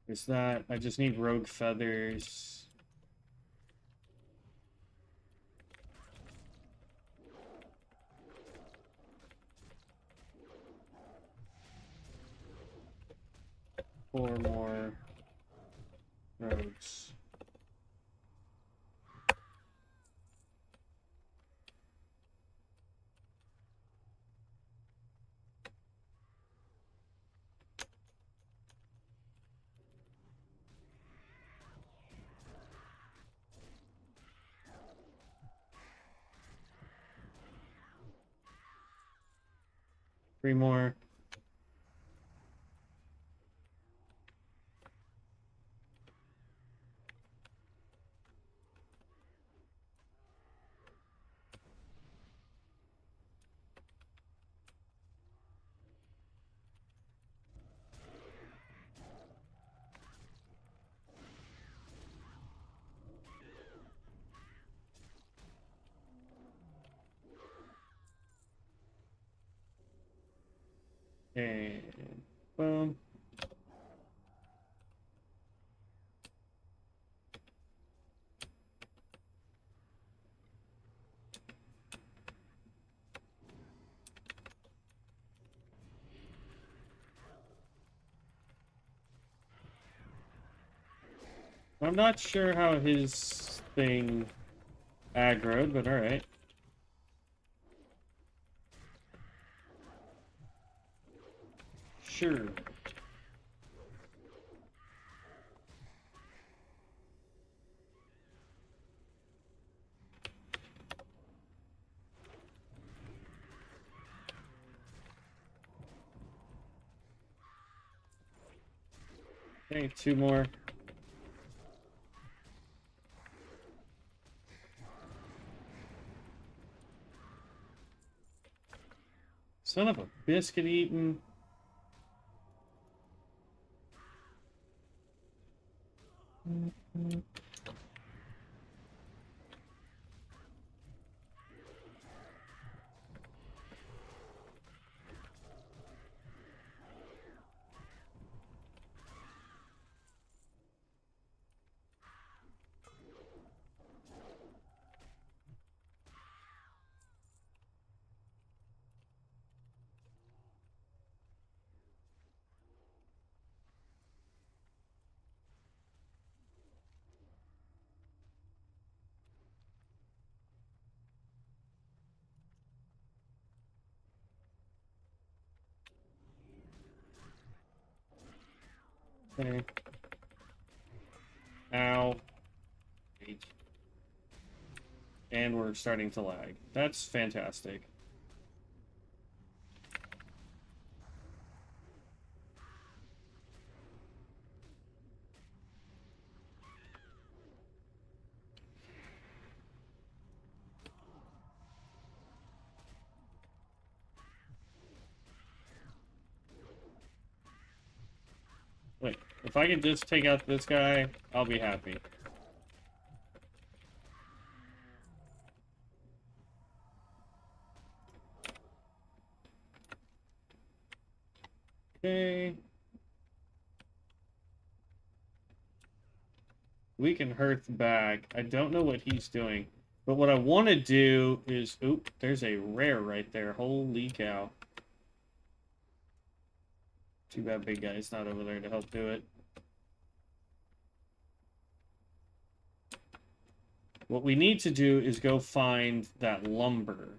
Is that I just need rogue feathers. Four more rogues. Three more. And boom. I'm not sure how his thing aggroed, but alright. Sure. Okay, two more. Son of a biscuit eating. Okay. Ow. And we're starting to lag. That's fantastic. Wait, if I can just take out this guy, I'll be happy. Okay. We can hearth back. I don't know what he's doing. But what I want to do is... Oop, there's a rare right there. Holy cow. Too bad big guy's not over there to help do it. What we need to do is go find that lumber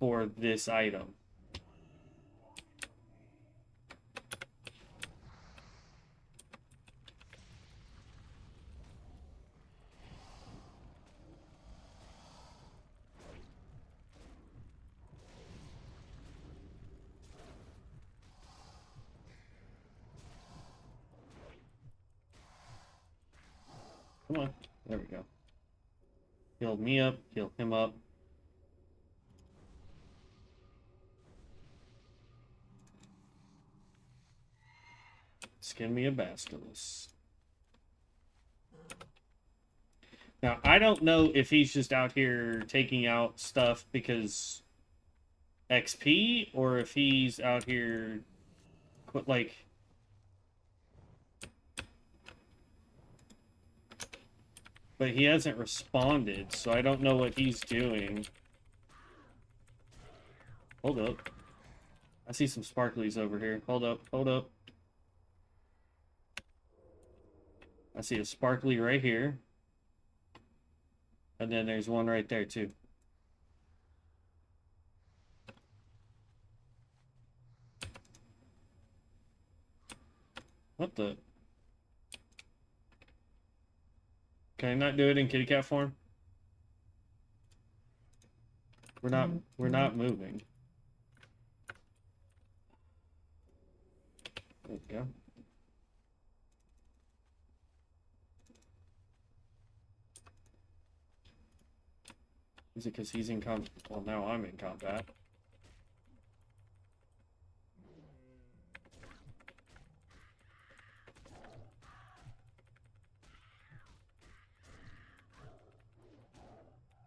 for this item. Come on. There we go. Heal me up. Heal him up. Skin me a basilisk. Now, I don't know if he's just out here taking out stuff because XP, or if he's out here, like... But he hasn't responded, so I don't know what he's doing. Hold up. I see some sparklies over here. Hold up, hold up. I see a sparkly right here. And then there's one right there, too. What the... Can I not do it in kitty cat form? We're not moving. There we go. Is it because he's in combat? Well, now I'm in combat.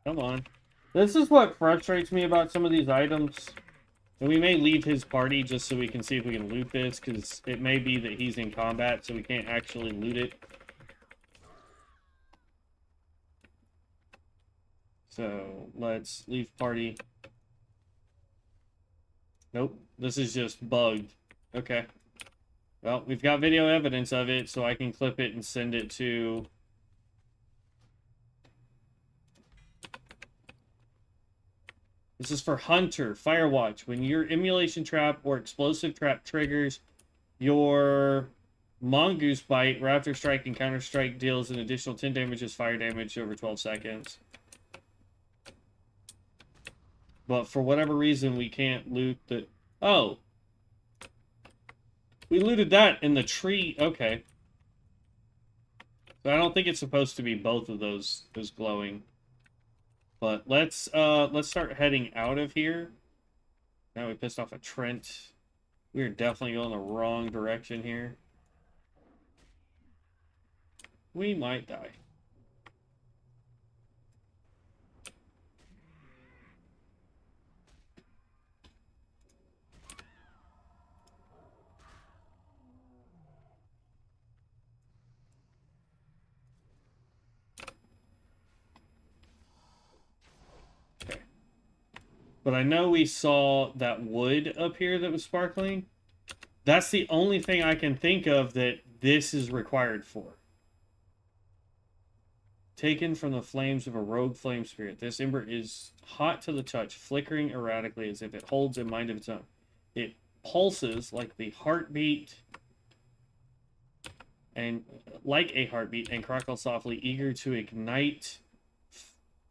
Come on. This is what frustrates me about some of these items. And we may leave his party just so we can see if we can loot this, because it may be that he's in combat, so we can't actually loot it. So, let's leave party. Nope, this is just bugged. Okay. Well, we've got video evidence of it, so I can clip it and send it to... This is for Hunter, Firewatch. When your emulation trap or explosive trap triggers, your Mongoose Bite, Raptor Strike, and Counter Strike deals an additional 10 damage as fire damage over 12 seconds. But for whatever reason, we can't loot the... Oh! We looted that in the tree. Okay. So I don't think it's supposed to be both of those glowing. But let's start heading out of here. Now we pissed off a Trent. We're definitely going the wrong direction here. We might die. But I know we saw that wood up here that was sparkling. That's the only thing I can think of that this is required for. Taken from the flames of a rogue flame spirit. This ember is hot to the touch, flickering erratically as if it holds a mind of its own. It pulses like the heartbeat and like a heartbeat and crackles softly, eager to ignite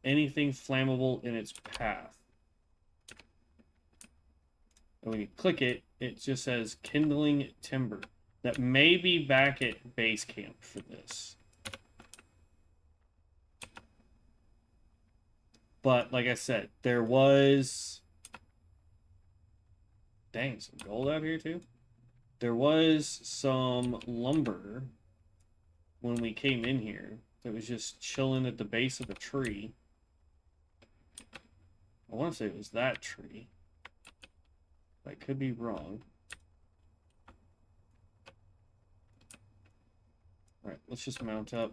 anything flammable in its path. And when you click it, it just says kindling timber. That may be back at base camp for this. But like I said, there was... Dang, some gold out here too? There was some lumber when we came in here that was just chilling at the base of a tree. I want to say it was that tree. I could be wrong. Alright, let's just mount up.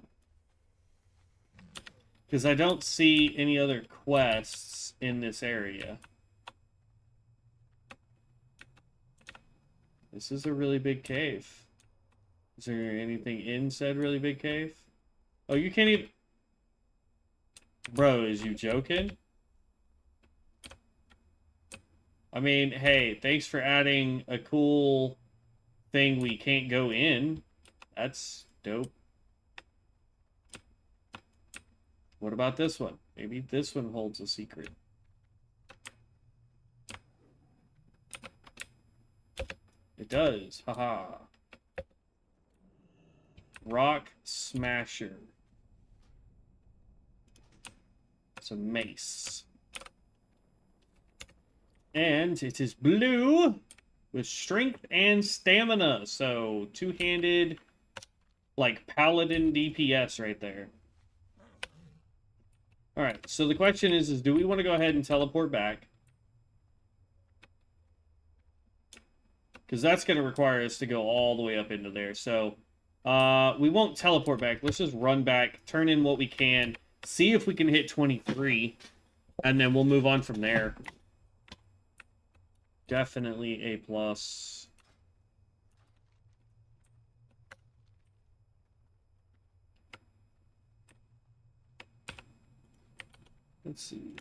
Because I don't see any other quests in this area. This is a really big cave. Is there anything in said really big cave? Oh, you can't even... Bro, is you joking? I mean, hey, thanks for adding a cool thing we can't go in. That's dope. What about this one? Maybe this one holds a secret. It does. Haha. Rock Smasher. It's a mace. And it is blue with strength and stamina. So, two-handed, like, paladin DPS right there. Alright, so the question is do we want to go ahead and teleport back? Because that's going to require us to go all the way up into there. So, we won't teleport back. Let's just run back, turn in what we can, see if we can hit 23, and then we'll move on from there. Definitely A+. Let's see.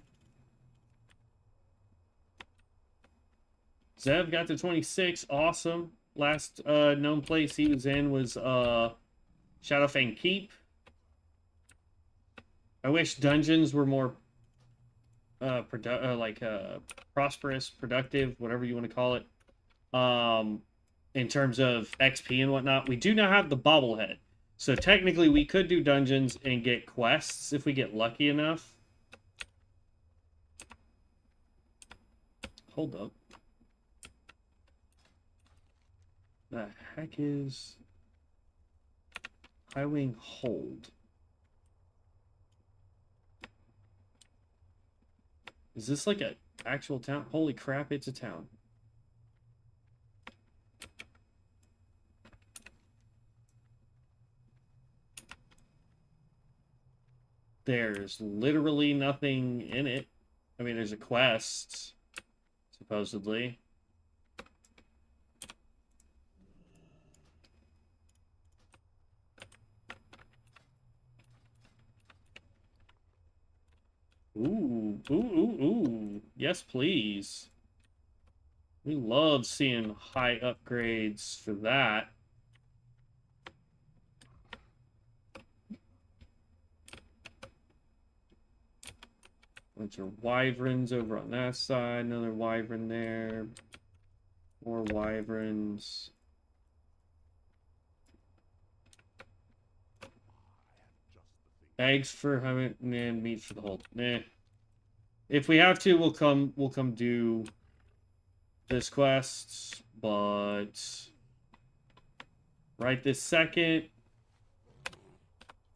Zev got to 26. Awesome. Last known place he was in was Shadowfang Keep. I wish dungeons were more prosperous, productive, whatever you want to call it. In terms of XP and whatnot. We do now have the bobblehead. So technically we could do dungeons and get quests if we get lucky enough. Hold up. The heck is Highwing Hold? Is this like a actual town? Holy crap, it's a town. There's literally nothing in it. I mean, there's a quest, supposedly. Ooh, ooh, ooh, ooh. Yes, please. We love seeing high upgrades for that. Bunch of wyverns over on that side. Another wyvern there. More wyverns. Eggs for having and meat for the whole. Nah. If we have to, we'll come do this quest, but right this second,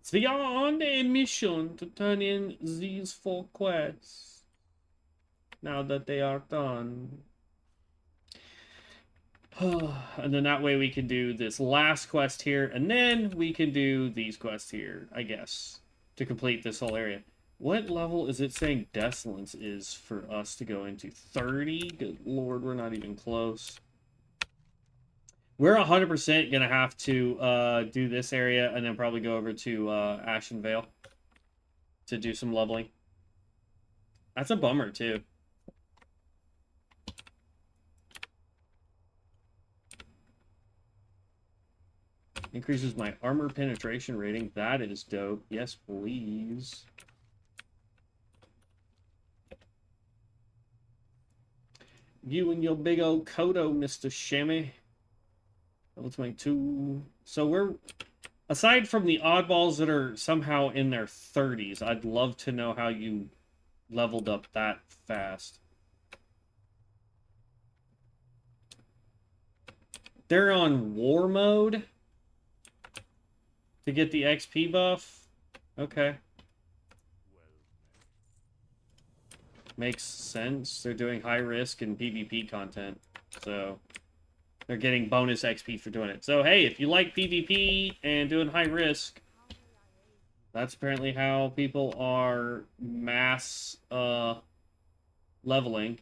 it's beyond a mission to turn in these 4 quests. Now that they are done. And then that way we can do this last quest here, and then we can do these quests here, I guess, to complete this whole area. What level is it saying Desolence is for us to go into? 30? Good lord, we're not even close. We're 100% going to have to do this area and then probably go over to Ashen Vale to do some leveling. That's a bummer, too. Increases my armor penetration rating. That is dope. Yes, please. You and your big old Kodo, Mr. Shimmy. Level 22. So we're... Aside from the oddballs that are somehow in their 30s, I'd love to know how you leveled up that fast. They're on war mode to get the XP buff. Okay. Makes sense. They're doing high risk and PvP content. So They're getting bonus XP for doing it. So, hey, if you like PvP and doing high risk, that's apparently how people are mass leveling.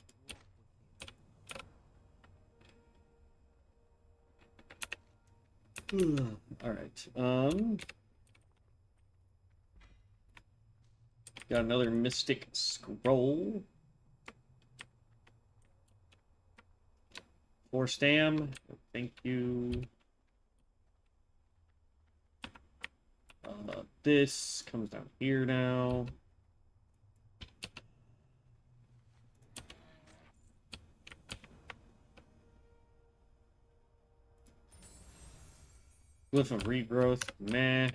All right. Got another mystic scroll. 4 stam. Thank you. This comes down here now. Glyph of regrowth. Meh.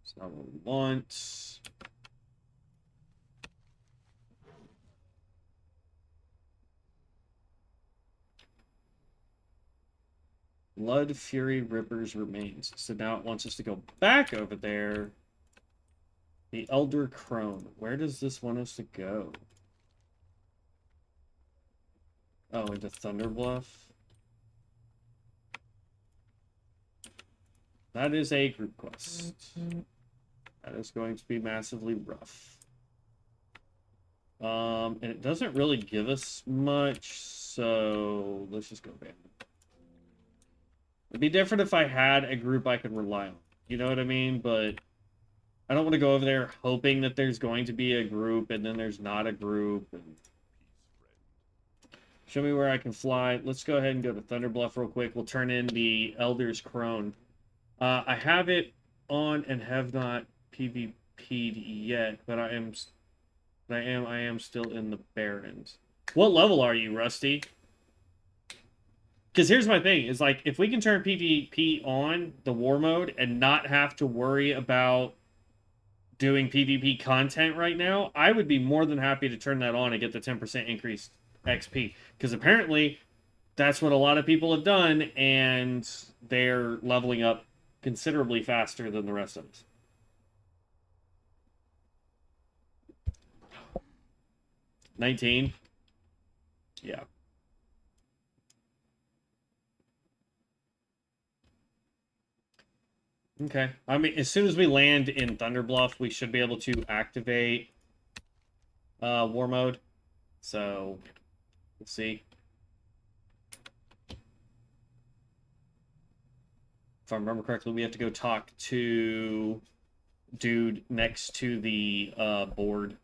It's not what we want. Blood Fury Ripper's remains. So now it wants us to go back over there. The Elder Crone. Where does this want us to go? Oh, into Thunderbluff. That is a group quest. That is going to be massively rough. And it doesn't really give us much, so let's just go abandon. It'd be different if I had a group I could rely on. You know what I mean? But I don't want to go over there hoping that there's going to be a group and then there's not a group. And... Show me where I can fly. Let's go ahead and go to Thunderbluff real quick. We'll turn in the Elder's Crone. I have it on and have not PvP'd yet, but I am still in the Barrens. What level are you, Rusty? Because here's my thing, is like, if we can turn PvP on, the war mode, and not have to worry about doing PvP content right now, I would be more than happy to turn that on and get the 10% increased XP. Because apparently, that's what a lot of people have done, and they're leveling up considerably faster than the rest of us. $19. Yeah. Okay. I mean, as soon as we land in Thunderbluff, we should be able to activate war mode. So, we'll see. If I remember correctly, we have to go talk to dude next to the board.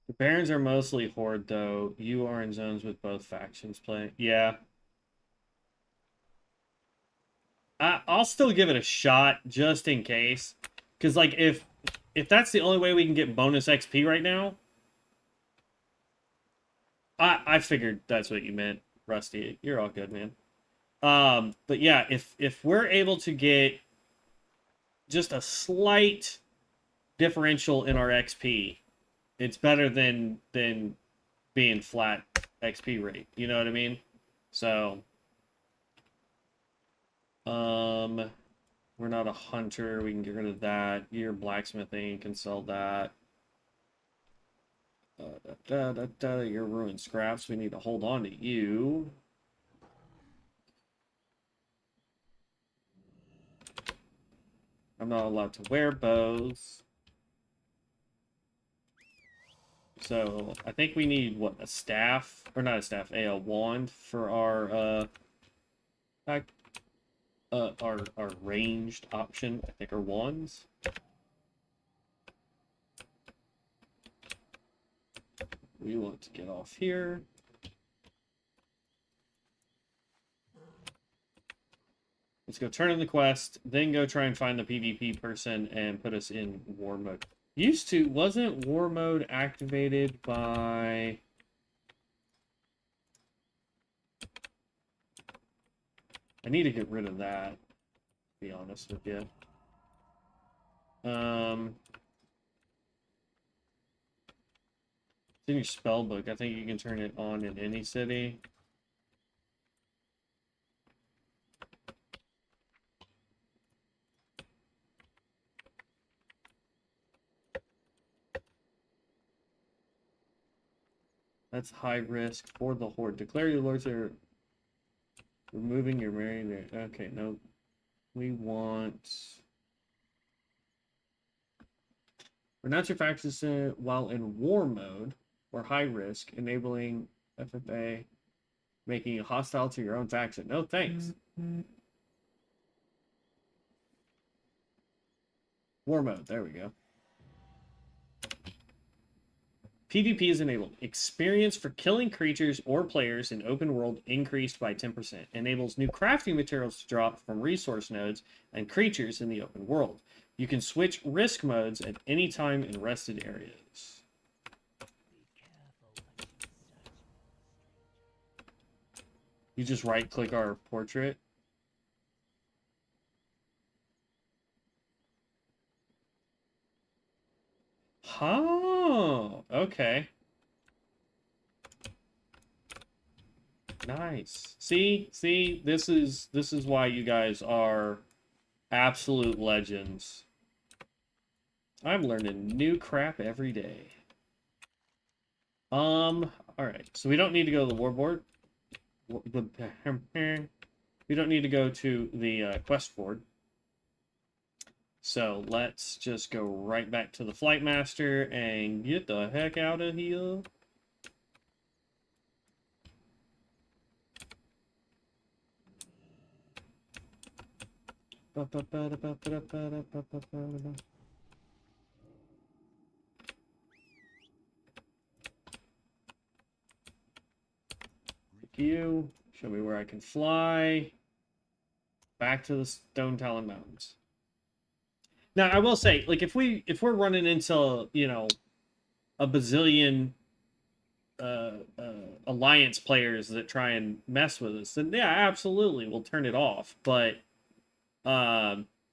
The Barons are mostly Horde, though. You are in zones with both factions playing. Yeah. I'll still give it a shot, just in case. Because, like, if that's the only way we can get bonus XP right now... I figured that's what you meant, Rusty. You're all good, man. But yeah, if we're able to get just a slight differential in our XP, it's better than being flat XP rate. You know what I mean? So, we're not a hunter. We can get rid of that. You're blacksmithing. You can sell that. You're ruined scraps. We need to hold on to you. I'm not allowed to wear bows. So, I think we need, what, a staff? Or not a staff, a wand for our ranged option. I think are wands. We want to get off here. Let's go turn in the quest, then go try and find the PvP person and put us in war mode. Wasn't war mode activated by... I need to get rid of that. be honest with you. It's in your spell book. I think you can turn it on in any city. That's high risk for the horde. Declare your lords are removing your married. Okay, no. We want. Renounce your factions while in war mode or high risk, enabling FFA, making you hostile to your own faction. No thanks. War mode. There we go. PvP is enabled. Experience for killing creatures or players in open world increased by 10%. Enables new crafting materials to drop from resource nodes and creatures in the open world. You can switch risk modes at any time in rested areas. You just right-click our portrait. Oh, okay. Nice. See, this is why you guys are absolute legends. I'm learning new crap every day. All right. So we don't need to go to the warboard. We don't need to go to the quest board. So let's just go right back to the Flight Master and get the heck out of here. You show me where I can fly back to the Stone Talon Mountains. Now I will say, like, if we're running into, you know, a bazillion alliance players that try and mess with us, then yeah, absolutely we'll turn it off. But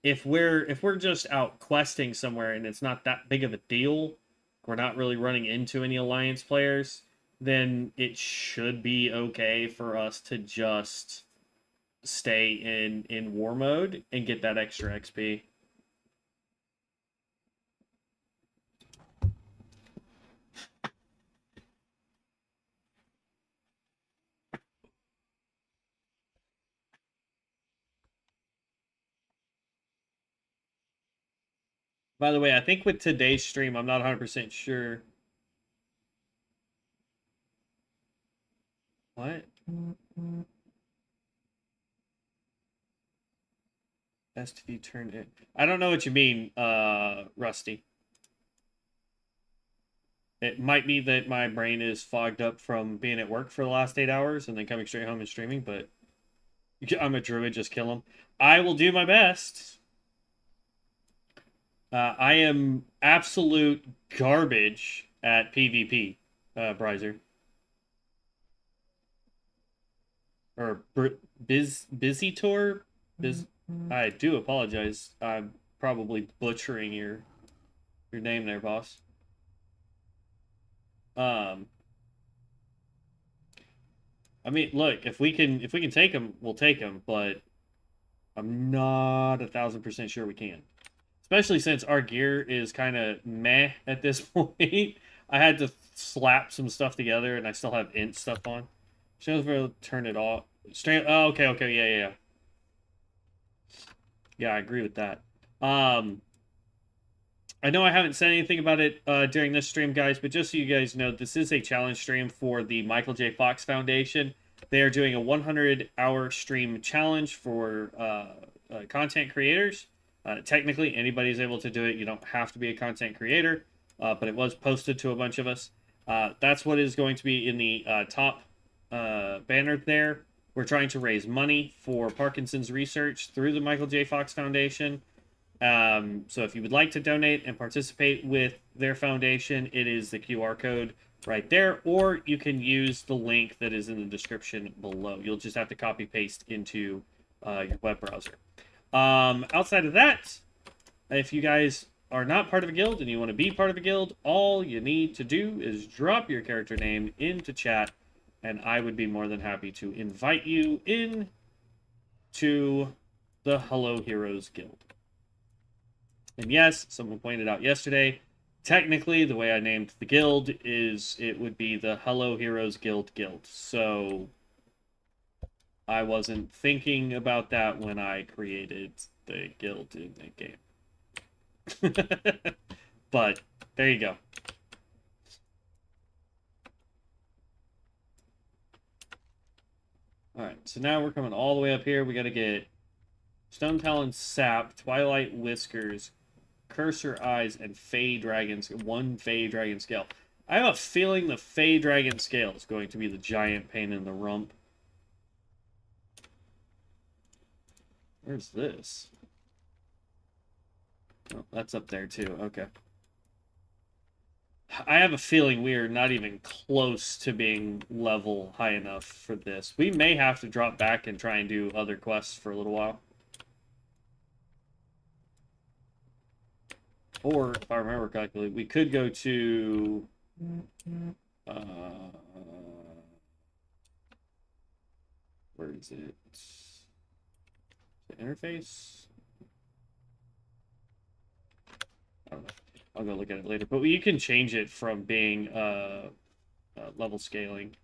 if we're just out questing somewhere and it's not that big of a deal, we're not really running into any alliance players, then it should be okay for us to just stay in war mode and get that extra XP. By the way, I think with today's stream, I'm not 100% sure. What? STD turned in. I don't know what you mean, Rusty. It might be that my brain is fogged up from being at work for the last 8 hours and then coming straight home and streaming, but I'm a druid, just kill him. I will do my best. I am absolute garbage at PvP, Bryzer. Or Busy Tour? I do apologize. I'm probably butchering your name there, boss. I mean, look, if we can take him, we'll take him, but I'm not 1,000% sure we can. Especially since our gear is kind of meh at this point. I had to slap some stuff together, and I still have int stuff on. Should turn it off. Oh, okay, yeah. Yeah, I agree with that. I know I haven't said anything about it during this stream, guys, but just so you guys know, this is a challenge stream for the Michael J. Fox Foundation. They are doing a 100-hour stream challenge for content creators. Technically, anybody's able to do it. You don't have to be a content creator, but it was posted to a bunch of us. That's what is going to be in the top banner there. We're trying to raise money for Parkinson's research through the Michael J. Fox Foundation. So if you would like to donate and participate with their foundation, it is the QR code right there, or you can use the link that is in the description below. You'll just have to copy paste into your web browser. Outside of that, if you guys are not part of a guild and you want to be part of a guild, all you need to do is drop your character name into chat, and I would be more than happy to invite you in to the Hello Heroes Guild. And yes, someone pointed out yesterday, technically the way I named the guild is it would be the Hello Heroes Guild. So I wasn't thinking about that when I created the guild in the game. But there you go. Alright, so now we're coming all the way up here. We gotta get Stone Talon Sap, Twilight Whiskers, Cursor Eyes, and Fey Dragon's one Fey Dragon Scale. I have a feeling the Fey Dragon Scale is going to be the giant pain in the rump. Where's this? Oh, that's up there too. Okay. I have a feeling we are not even close to being level high enough for this. We may have to drop back and try and do other quests for a little while. Or, if I remember correctly, we could go to... where is it? The interface? I don't know. I'll go look at it later. But you can change it from being level scaling.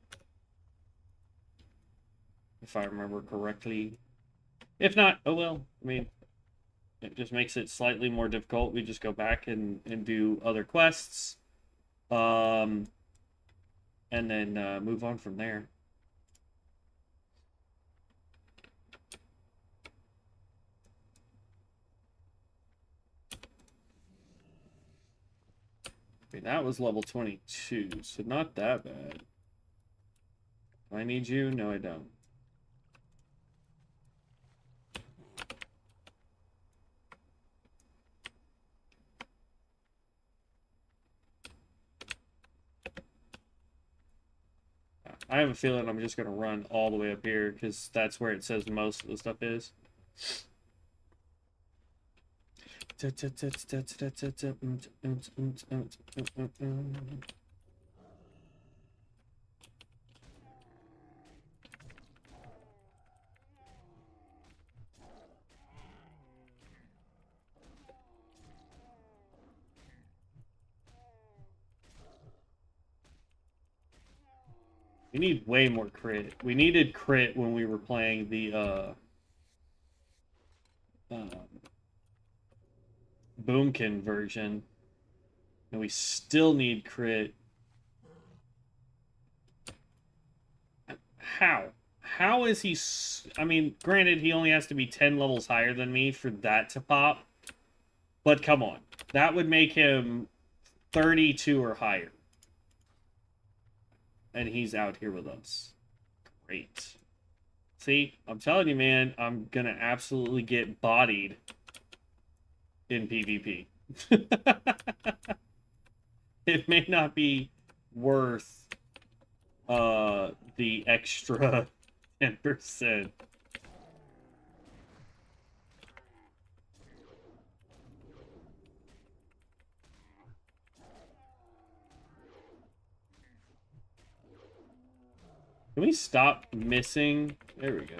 If I remember correctly. If not, oh well. I mean, it just makes it slightly more difficult. We just go back and do other quests. And then move on from there. I mean, that was level 22, so not that bad. Do I need you? No, I don't. I have a feeling I'm just going to run all the way up here, because that's where it says most of the stuff is. We need way more crit. We needed crit when we were playing the Boomkin version. And we still need crit. How? How is he... I mean, granted, he only has to be 10 levels higher than me for that to pop. But come on. That would make him 32 or higher. And he's out here with us. Great. See, I'm telling you, man, I'm gonna absolutely get bodied in PvP. It may not be worth the extra 10%. Can we stop missing? There we go.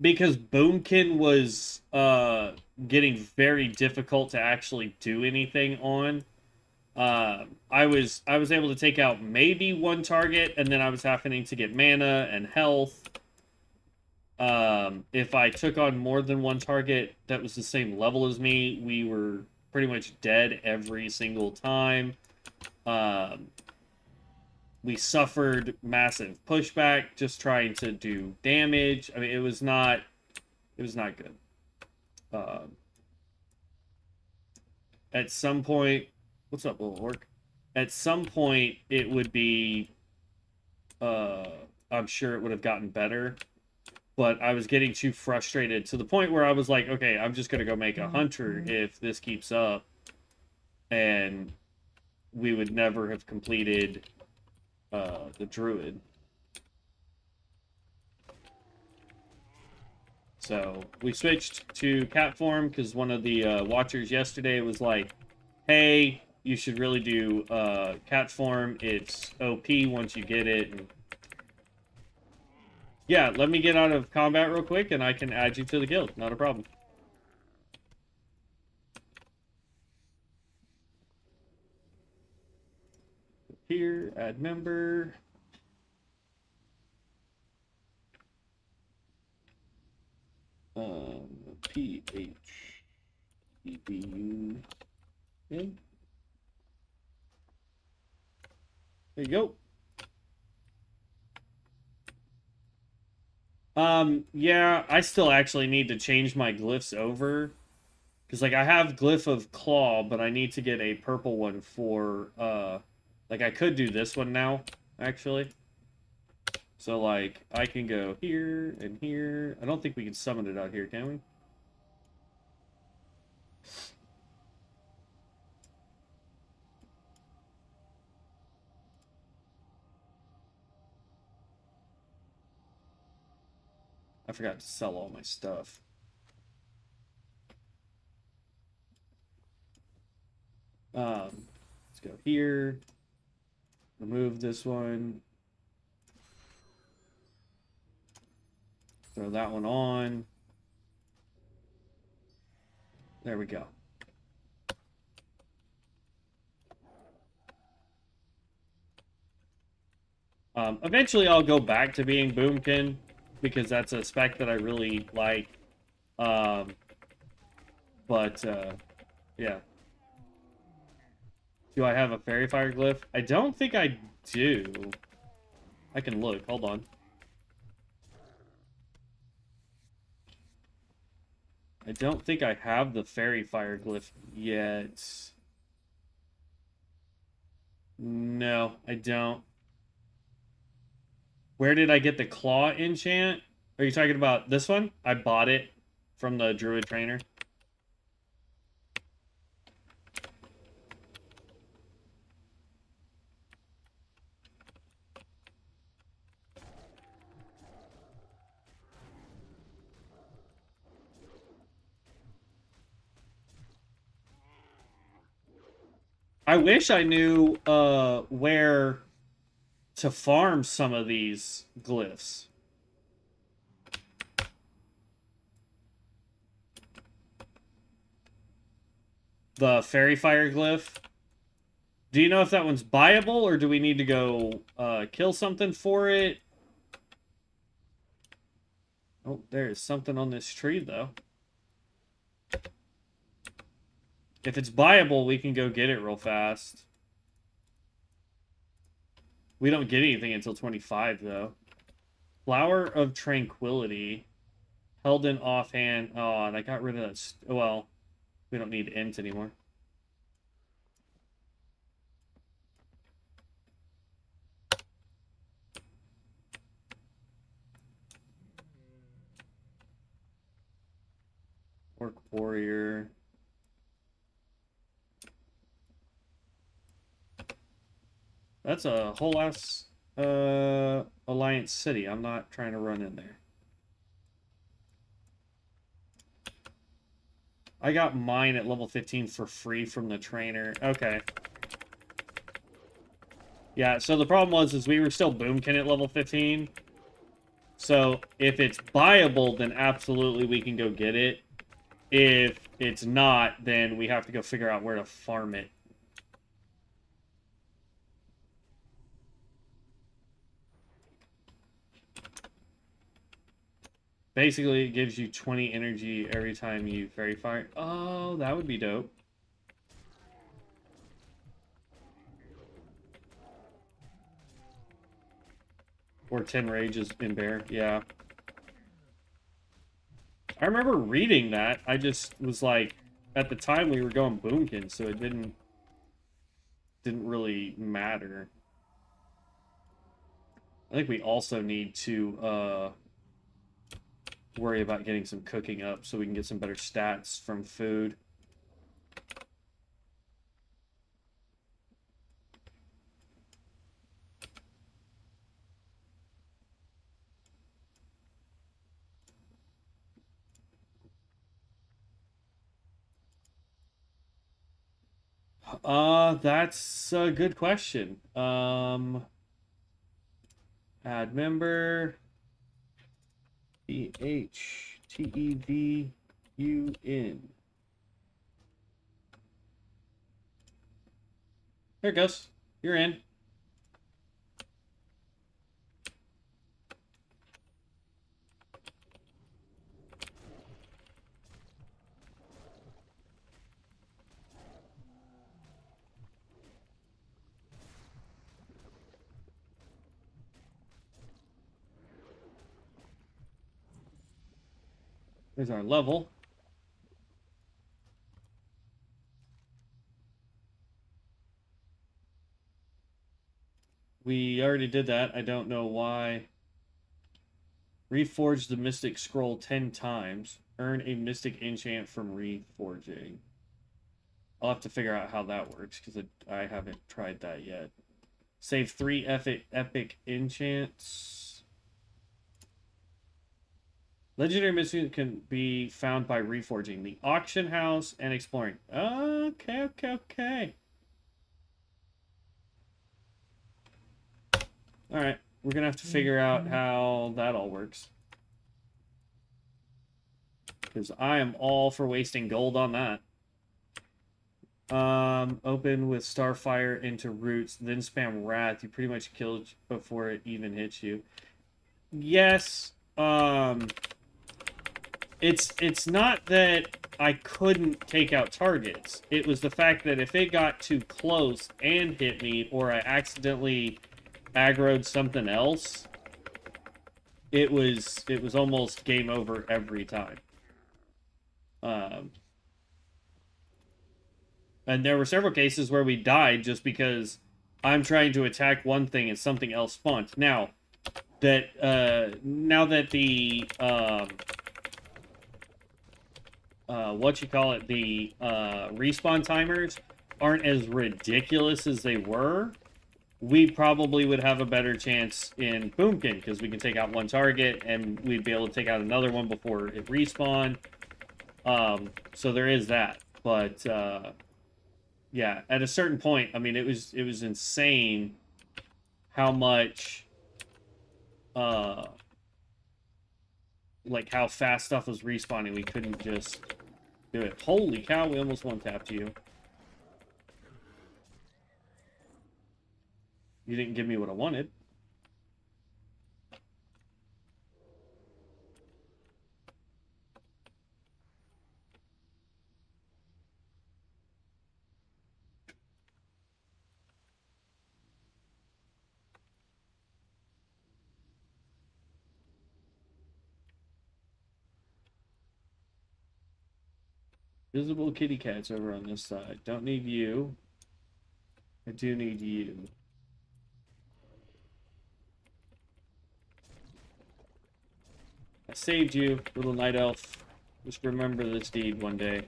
Because Boomkin was getting very difficult to actually do anything on. I was able to take out maybe one target, and then I was happening to get mana and health. If I took on more than one target that was the same level as me, we were pretty much dead every single time. We suffered massive pushback just trying to do damage. I mean, it was not good. At some point, what's up, little orc? At some point, it would be, I'm sure it would have gotten better. But I was getting too frustrated to the point where I was like, okay, I'm just going to go make a hunter if this keeps up. And we would never have completed the druid. So we switched to cat form because one of the watchers yesterday was like, hey, you should really do cat form. It's OP once you get it. And yeah, let me get out of combat real quick and I can add you to the guild. Not a problem. Here, add member. PHEBU. In. There you go. Yeah, I still actually need to change my glyphs over. Because, like, I have Glyph of Claw, but I need to get a purple one for, like, I could do this one now, actually. So, like, I can go here and here. I don't think we can summon it out here, can we? I forgot to sell all my stuff. Let's go here. Remove this one. Throw that one on. There we go. Eventually I'll go back to being Boomkin because that's a spec that I really like. Yeah. Do I have a Fairy Fire Glyph? I don't think I do. I can look. Hold on. I don't think I have the Fairy Fire Glyph yet. No, I don't. Where did I get the Claw enchant? Are you talking about this one? I bought it from the Druid trainer. I wish I knew where to farm some of these glyphs. The Fairy Fire Glyph. Do you know if that one's buyable, or do we need to go kill something for it? Oh, there's something on this tree, though. If it's buyable, we can go get it real fast. We don't get anything until 25, though. Flower of Tranquility. Held in offhand. Oh, and I got rid of that. Well, we don't need int anymore. Orc Warrior. That's a whole ass Alliance City. I'm not trying to run in there. I got mine at level 15 for free from the trainer. Okay. Yeah, so the problem was we were still Boomkin at level 15. So if it's buyable, then absolutely we can go get it. If it's not, then we have to go figure out where to farm it. Basically, it gives you 20 energy every time you Fairy Fire. Oh, that would be dope. Or 10 rages in bear, yeah. I remember reading that. I just was like, at the time we were going Boomkin, so it didn't really matter. I think we also need to worry about getting some cooking up so we can get some better stats from food. That's a good question. Add member. BHTEVUN. There it goes. You're in. There's our level. We already did that. I don't know why. Reforge the Mystic Scroll 10 times. Earn a Mystic Enchant from reforging. I'll have to figure out how that works, because I haven't tried that yet. Save 3 epic enchants. Legendary Mystic can be found by reforging the auction house and exploring. Okay. Alright, we're gonna have to figure out how that all works. Because I am all for wasting gold on that. Open with Starfire into roots, then spam Wrath. You pretty much kill it before it even hits you. Yes, it's not that I couldn't take out targets. It was the fact that if it got too close and hit me, or I accidentally aggroed something else, it was almost game over every time. And there were several cases where we died just because I'm trying to attack one thing and something else spawned. Now that the the respawn timers aren't as ridiculous as they were, we probably would have a better chance in Boomkin, because we can take out one target and we'd be able to take out another one before it respawned. So there is that. But yeah, at a certain point, I mean, it was insane how much like how fast stuff was respawning. We couldn't just do it. Holy cow, we almost one-tapped you. You didn't give me what I wanted. Visible kitty cats over on this side. Don't need you. I do need you. I saved you, little night elf. Just remember this deed one day.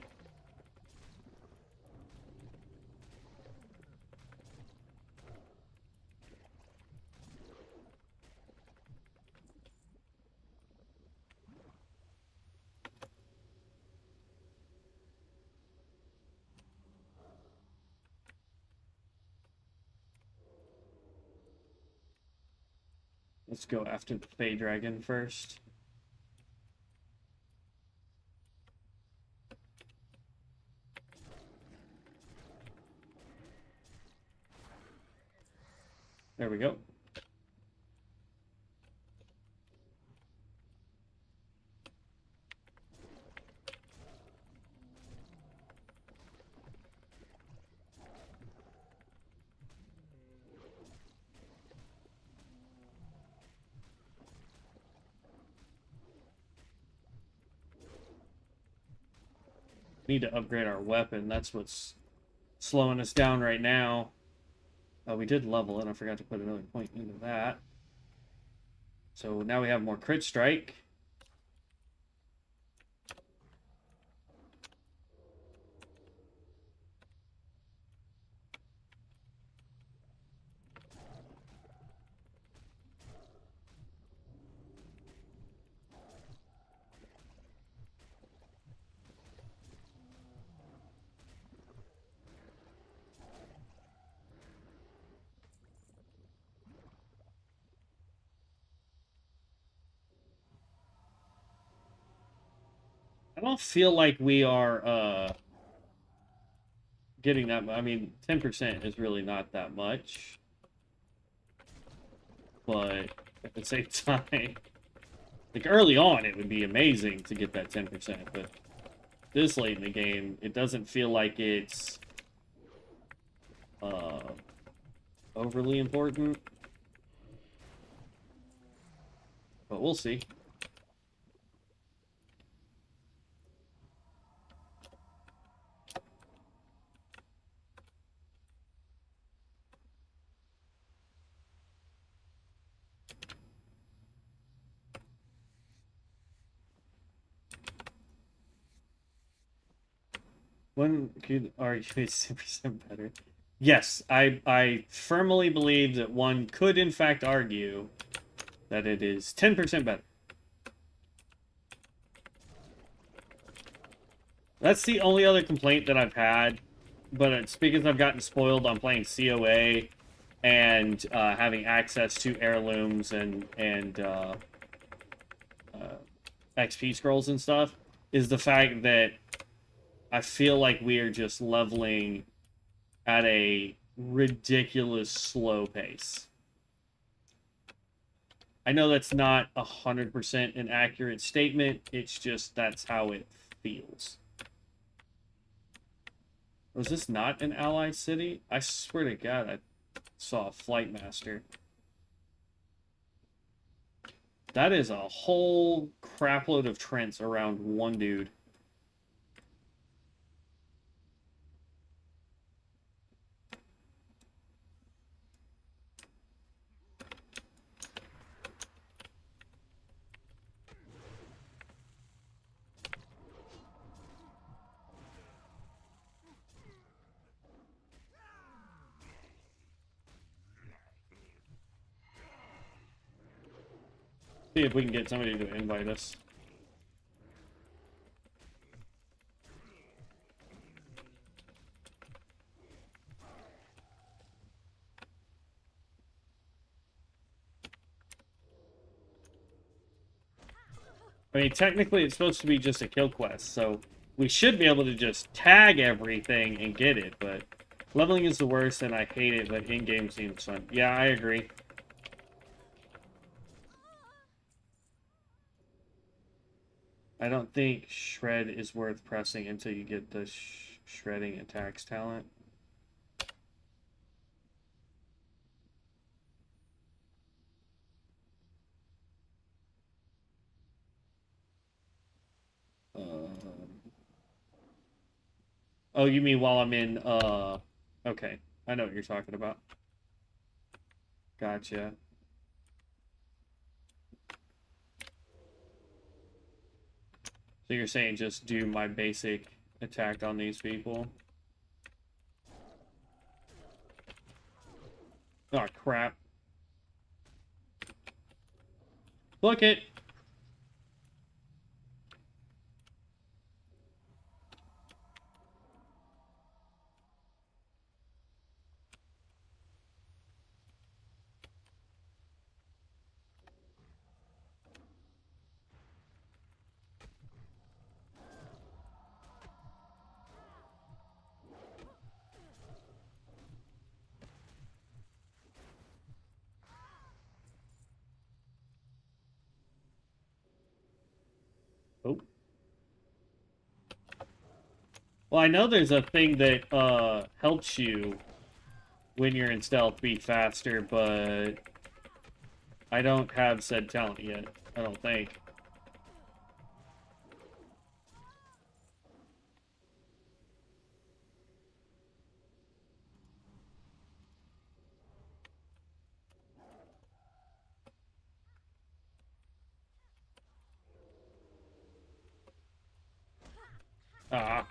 Let's go after the Fey Dragon first. There we go. Need to upgrade our weapon. That's what's slowing us down right now. We did level it. I forgot to put another point into that. So now we have more crit strike. I don't feel like we are getting that. I mean, 10% is really not that much, but at the same time, like early on, it would be amazing to get that 10%, but this late in the game, it doesn't feel like it's uh, overly important, but we'll see. When could argue it's 10% better? Yes, I firmly believe that one could in fact argue that it is 10% better. That's the only other complaint that I've had, but it's because I've gotten spoiled on playing COA and having access to heirlooms and XP scrolls and stuff, is the fact that I feel like we are just leveling at a ridiculous slow pace. I know that's not 100% an accurate statement. It's just that's how it feels. Was this not an ally city? I swear to God, I saw a flight master. That is a whole crapload of Trents around one dude. See if we can get somebody to invite us. I mean, technically it's supposed to be just a kill quest, so we should be able to just tag everything and get it, but leveling is the worst and I hate it, but in-game seems fun. Yeah, I agree. I don't think Shred is worth pressing until you get the shredding attacks talent. Oh, you mean while I'm in, okay. I know what you're talking about. Gotcha. So you're saying just do my basic attack on these people? Oh, crap. Look it! Oh. Well, I know there's a thing that helps you when you're in stealth be faster, but I don't have said talent yet. I don't think. Ah.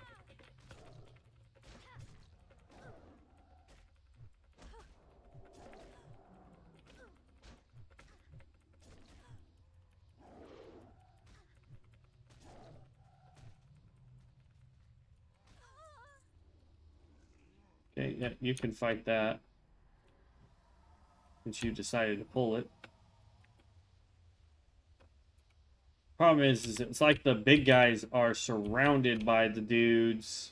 Okay, yeah, you can fight that. Since you decided to pull it. Problem is it's like the big guys are surrounded by the dudes,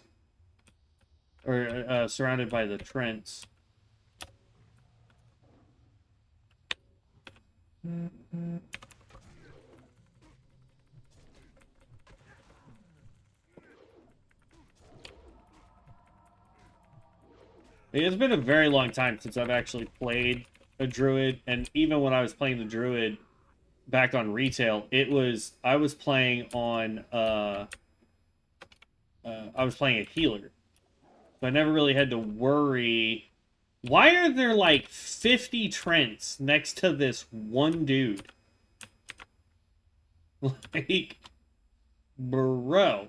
or surrounded by the Trents. It's been a very long time since I've actually played a druid, and even when I was playing the druid back on retail, I was playing on I was playing a healer. So I never really had to worry. Why are there like 50 Trents next to this one dude? Like, bro.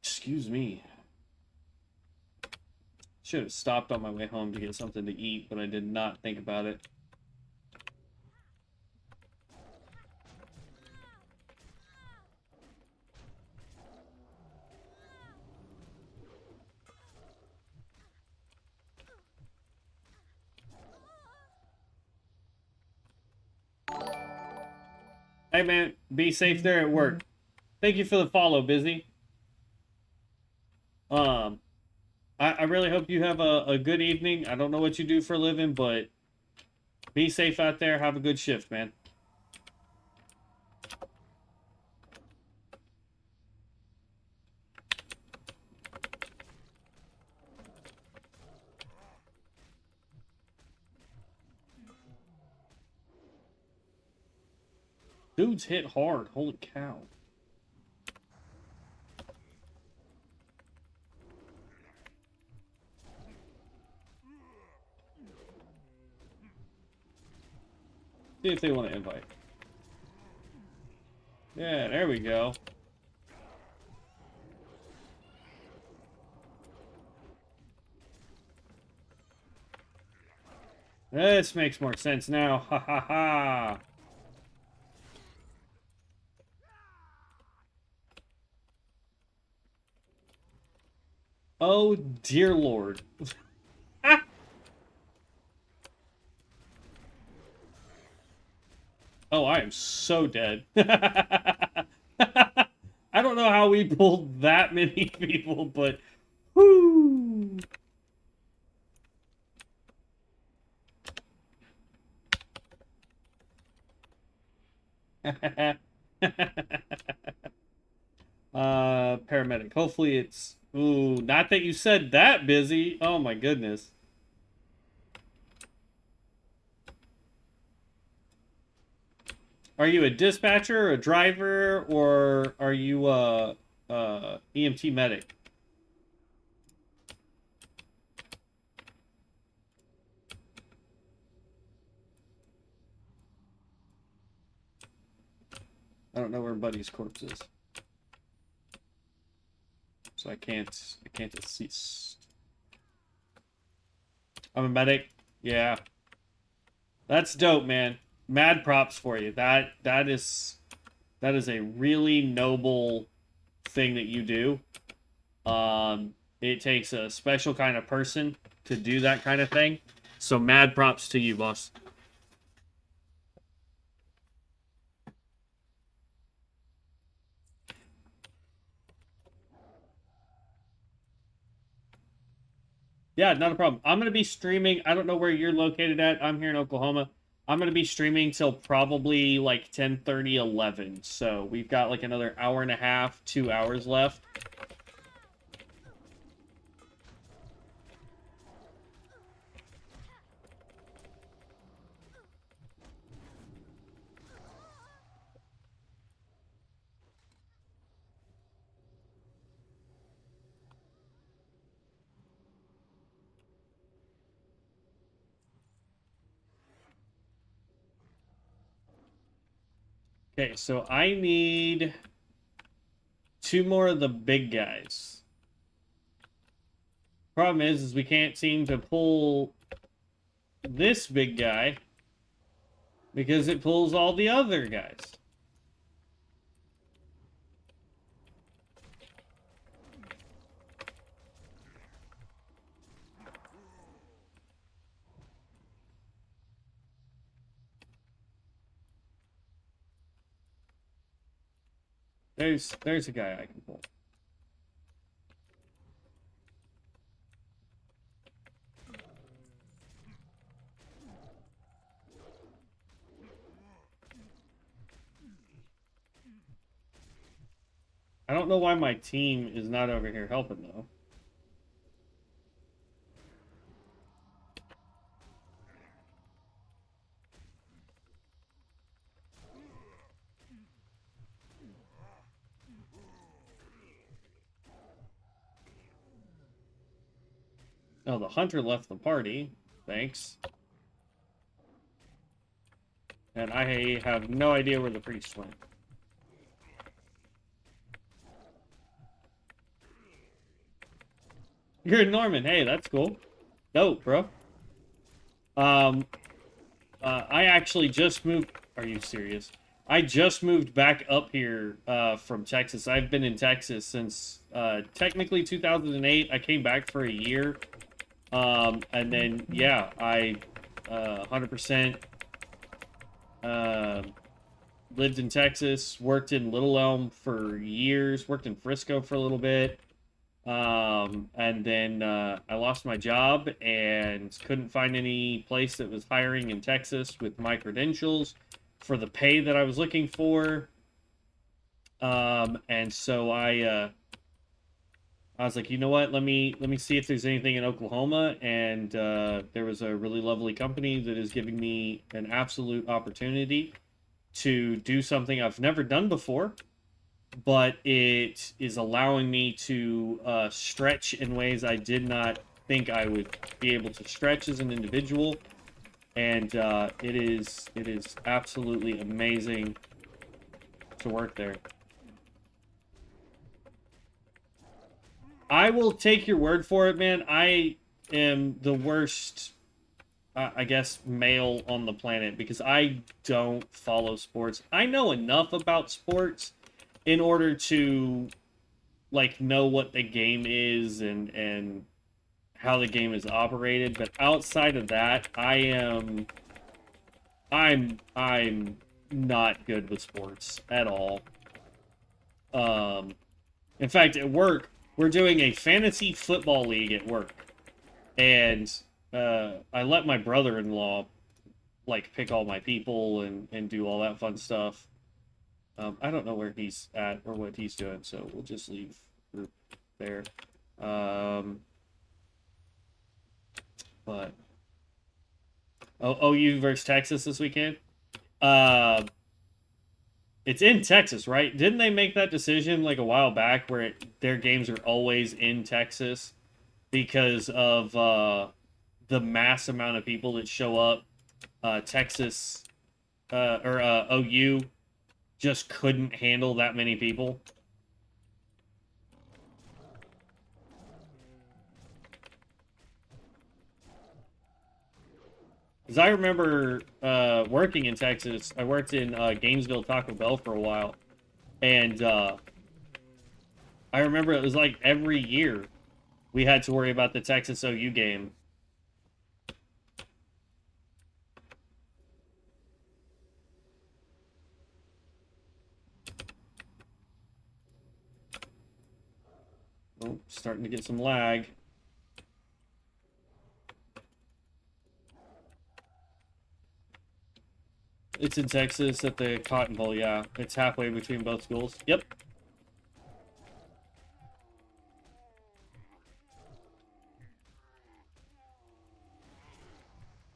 Excuse me. Should have stopped on my way home to get something to eat, but I did not think about it. Hey man, be safe there at work. Thank you for the follow, Busy. I really hope you have a good evening. I don't know what you do for a living, but be safe out there. Have a good shift, man. Dudes hit hard. Holy cow. See if they want to invite. Yeah, there we go. This makes more sense now. Ha ha ha. Oh, dear Lord. Oh, I am so dead. I don't know how we pulled that many people, but whoo. Paramedic. Hopefully it's... Ooh, not that you said that, Busy. Oh my goodness. Are you a dispatcher, a driver, or are you a EMT medic? I don't know where Buddy's corpse is. So I can't assist. I'm a medic. Yeah. That's dope, man. Mad props for you. That is a really noble thing that you do. It takes a special kind of person to do that kind of thing. So mad props to you, boss. Yeah, not a problem. I'm going to be streaming. I don't know where you're located at. I'm here in Oklahoma. I'm going to be streaming till probably like 10:30, 11. So we've got like another hour and a half, 2 hours left. Okay, so I need 2 more of the big guys. Problem is we can't seem to pull this big guy because it pulls all the other guys. There's a guy I can pull. I don't know why my team is not over here helping, though. Oh, the hunter left the party. Thanks. And I have no idea where the priest went. You're a Norman. Hey, that's cool. Dope, bro. I actually just moved. Are you serious? I just moved back up here from Texas. I've been in Texas since technically 2008. I came back for a year. And then, yeah, I 100% lived in Texas, worked in Little Elm for years, worked in Frisco for a little bit. And then I lost my job and couldn't find any place that was hiring in Texas with my credentials for the pay that I was looking for. And so I was like, you know what? Let me see if there's anything in Oklahoma. And there was a really lovely company that is giving me an absolute opportunity to do something I've never done before, but it is allowing me to stretch in ways I did not think I would be able to stretch as an individual. And it is absolutely amazing to work there. I will take your word for it, man. I am the worst, I guess, male on the planet because I don't follow sports. I know enough about sports in order to, like, know what the game is and how the game is operated. But outside of that, I'm not good with sports at all. In fact, at work, we're doing a fantasy football league at work, and I let my brother-in-law like pick all my people and do all that fun stuff. I don't know where he's at or what he's doing, so we'll just leave group there. But OU versus Texas this weekend. It's in Texas, right? Didn't they make that decision like a while back where their games are always in Texas because of the mass amount of people that show up? Texas or OU just couldn't handle that many people. Because I remember working in Texas. I worked in Gainesville Taco Bell for a while. And I remember it was like every year we had to worry about the Texas OU game. Oh, starting to get some lag. It's in Texas at the Cotton Bowl, yeah. It's halfway between both schools. Yep.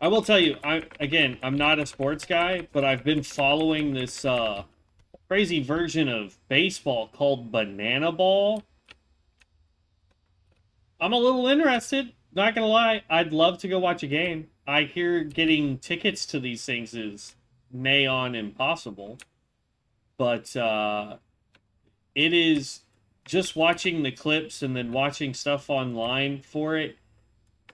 I will tell you, I'm not a sports guy, but I've been following this crazy version of baseball called Banana Ball. I'm a little interested, not gonna lie. I'd love to go watch a game. I hear getting tickets to these things is nigh on impossible. But it is just watching the clips and then watching stuff online for it.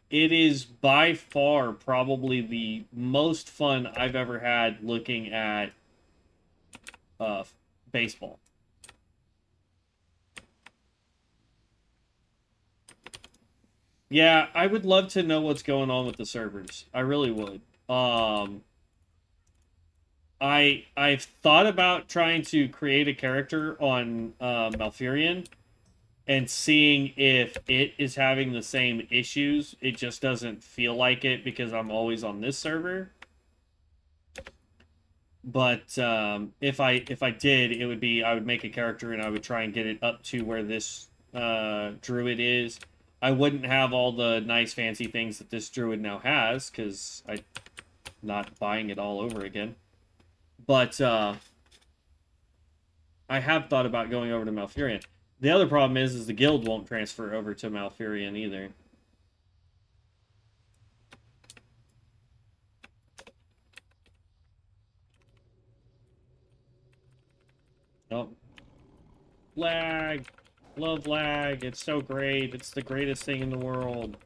It is by far probably the most fun I've ever had looking at baseball. Yeah, I would love to know what's going on with the servers. I really would. I've thought about trying to create a character on Malfurion and seeing if it is having the same issues. It just doesn't feel like it because I'm always on this server. But if I did, it would be I would make a character and I would try and get it up to where this druid is. I wouldn't have all the nice fancy things that this druid now has because I'm not buying it all over again. But I have thought about going over to Malfurion. The other problem is the guild won't transfer over to Malfurion either. Oh, lag. Love lag. It's so great. It's the greatest thing in the world.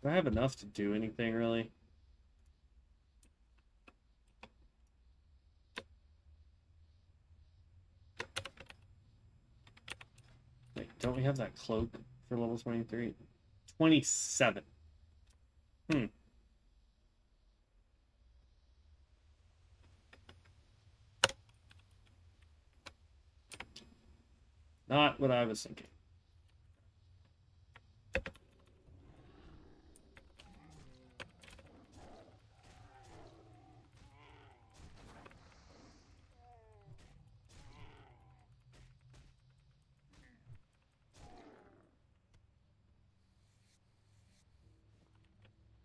Do I have enough to do anything, really? Wait, don't we have that cloak for level 23? 27. Hmm. Not what I was thinking.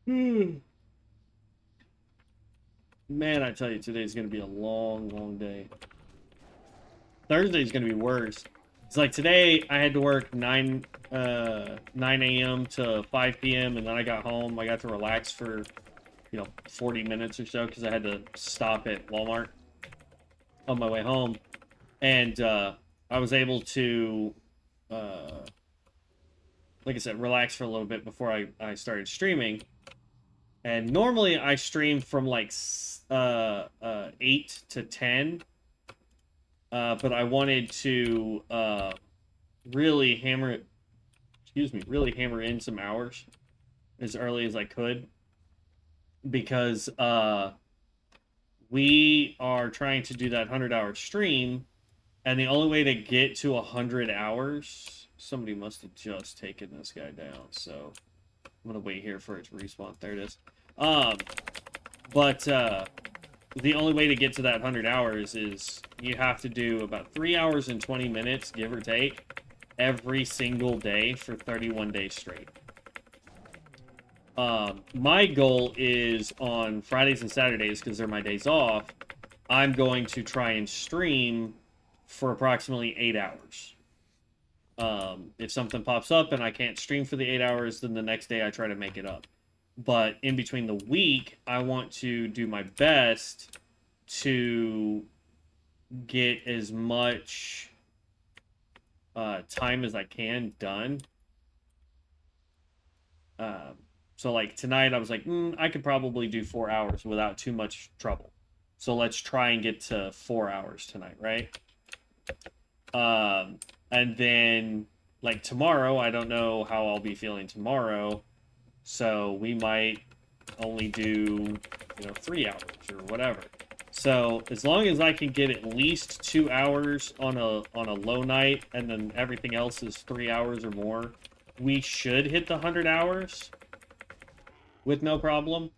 Hmm. Man, I tell you, today's going to be a long, long day. Thursday's going to be worse. It's like today I had to work 9 a.m. to 5 p.m. and then I got home. I got to relax for, 40 minutes or so because I had to stop at Walmart on my way home. And I was able to, like I said, relax for a little bit before I started streaming. And normally I stream from like 8 to 10. But I wanted to really really hammer in some hours as early as I could because we are trying to do that 100-hour stream, and the only way to get to 100 hours, somebody must have just taken this guy down, so I'm gonna wait here for it to respawn. There it is. But the only way to get to that 100 hours is you have to do about 3 hours and 20 minutes, give or take, every single day for 31 days straight. My goal is on Fridays and Saturdays, because they're my days off, I'm going to try and stream for approximately 8 hours. If something pops up and I can't stream for the 8 hours, then the next day I try to make it up. But in between the week, I want to do my best to get as much time as I can done. So like tonight, I was like, I could probably do 4 hours without too much trouble. So let's try and get to 4 hours tonight, right? And then like tomorrow, I don't know how I'll be feeling tomorrow. So we might only do, 3 hours or whatever. So as long as I can get at least 2 hours on a low night, and then everything else is 3 hours or more, we should hit the 100 hours with no problem.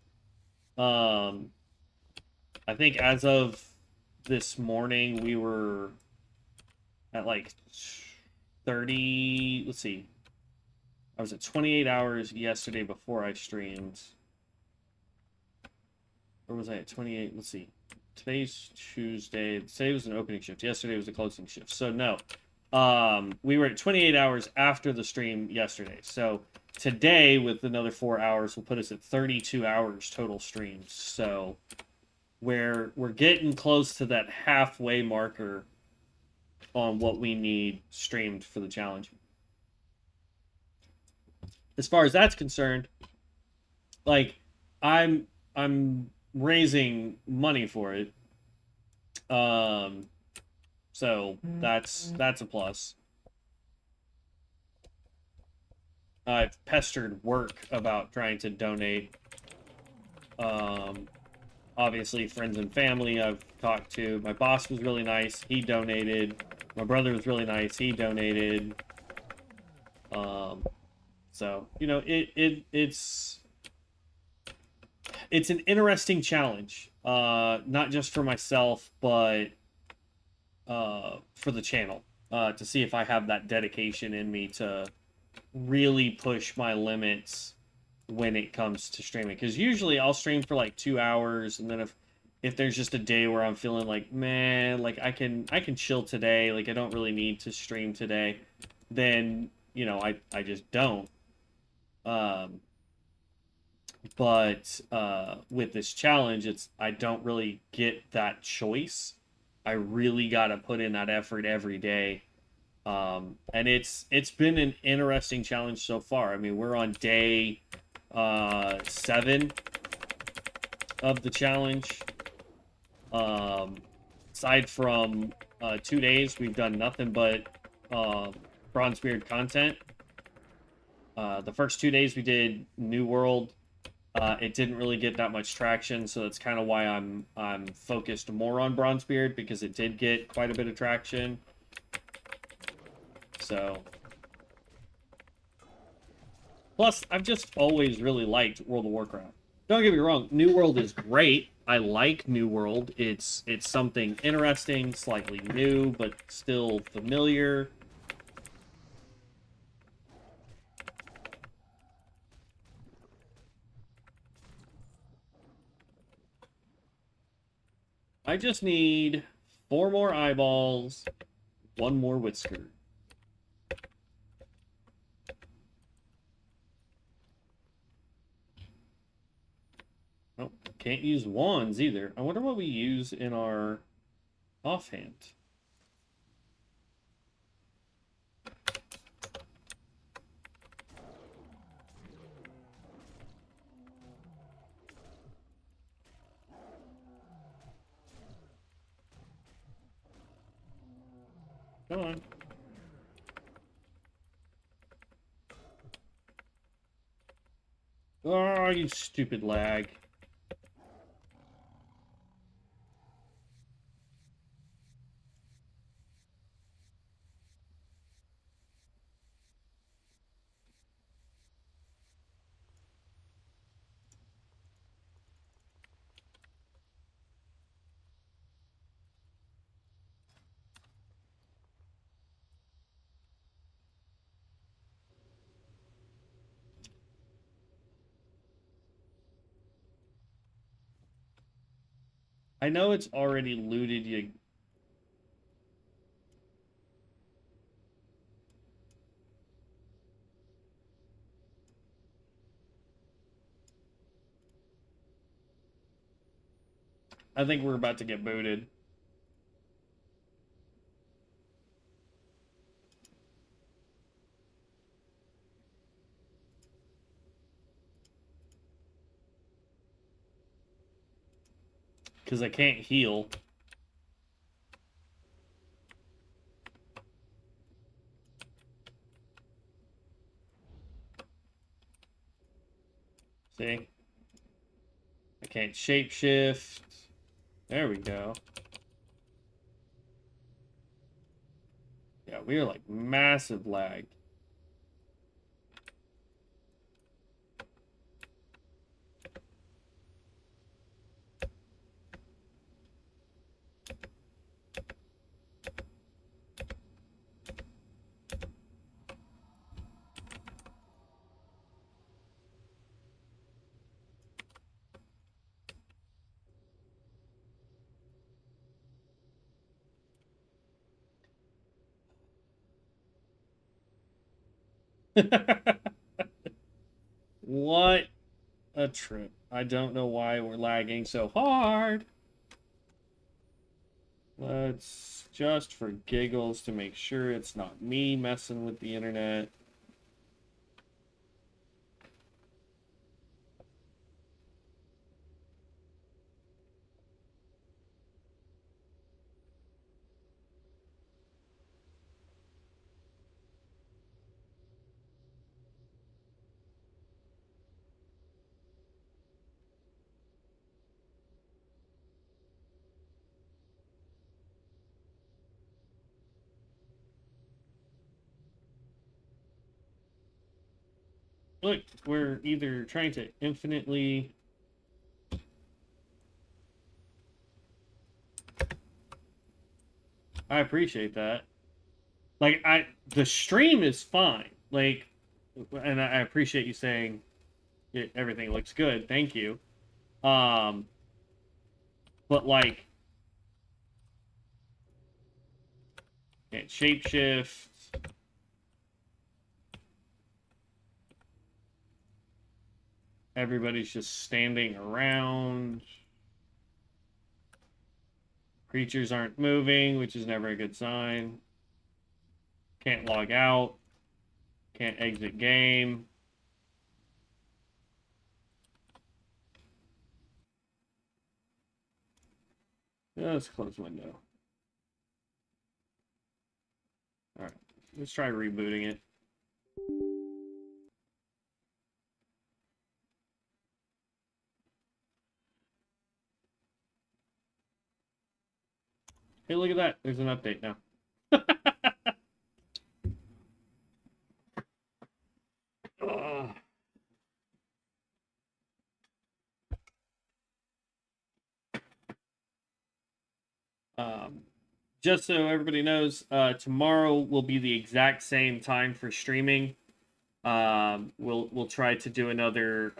I think as of this morning, we were at like 30. Let's see. I was at 28 hours yesterday before I streamed. Or was I at 28? Let's see. Today's Tuesday. Today was an opening shift. Yesterday was a closing shift. So no. We were at 28 hours after the stream yesterday. So today, with another 4 hours, will put us at 32 hours total streams. So where we're getting close to that halfway marker on what we need streamed for the challenge. As far as that's concerned, like I'm raising money for it. So that's a plus. I've pestered work about trying to donate. Obviously, friends and family I've talked to. My boss was really nice. He donated. My brother was really nice. He donated. So, you know, it's an interesting challenge. Not just for myself, but for the channel. To see if I have that dedication in me to really push my limits when it comes to streaming, because usually I'll stream for like 2 hours, and then if there's just a day where I'm feeling like, man, like I can chill today, like I don't really need to stream today, then you know I just don't. But with this challenge, I don't really get that choice. I really got to put in that effort every day. And it's been an interesting challenge so far. I mean, we're on day 7 of the challenge. Aside from 2 days, we've done nothing but Bronzebeard content. The first 2 days we did New World. It didn't really get that much traction, so that's kind of why I'm focused more on Bronzebeard, because it did get quite a bit of traction. So, plus I've just always really liked World of Warcraft. Don't get me wrong, New World is great. I like New World. It's something interesting, slightly new, but still familiar. I just need 4 more eyeballs, 1 more whisker. Oh, can't use wands either. I wonder what we use in our offhand. Come on. Oh, you stupid lag. I know it's already looted you. I think we're about to get booted. Because I can't heal. See? I can't shapeshift. There we go. Yeah, we are like massive lag. What a trip. I don't know why we're lagging so hard. Let's just for giggles to make sure it's not me messing with the internet. Look, we're either trying to infinitely... I appreciate that. Like, the stream is fine. Like, and I appreciate you saying everything looks good. Thank you. But like, can't shapeshift. Everybody's just standing around. Creatures aren't moving, which is never a good sign. Can't log out. Can't exit game. Let's close window. Alright, let's try rebooting it. Hey, look at that. There's an update now. um, just so everybody knows, tomorrow will be the exact same time for streaming. We'll try to do another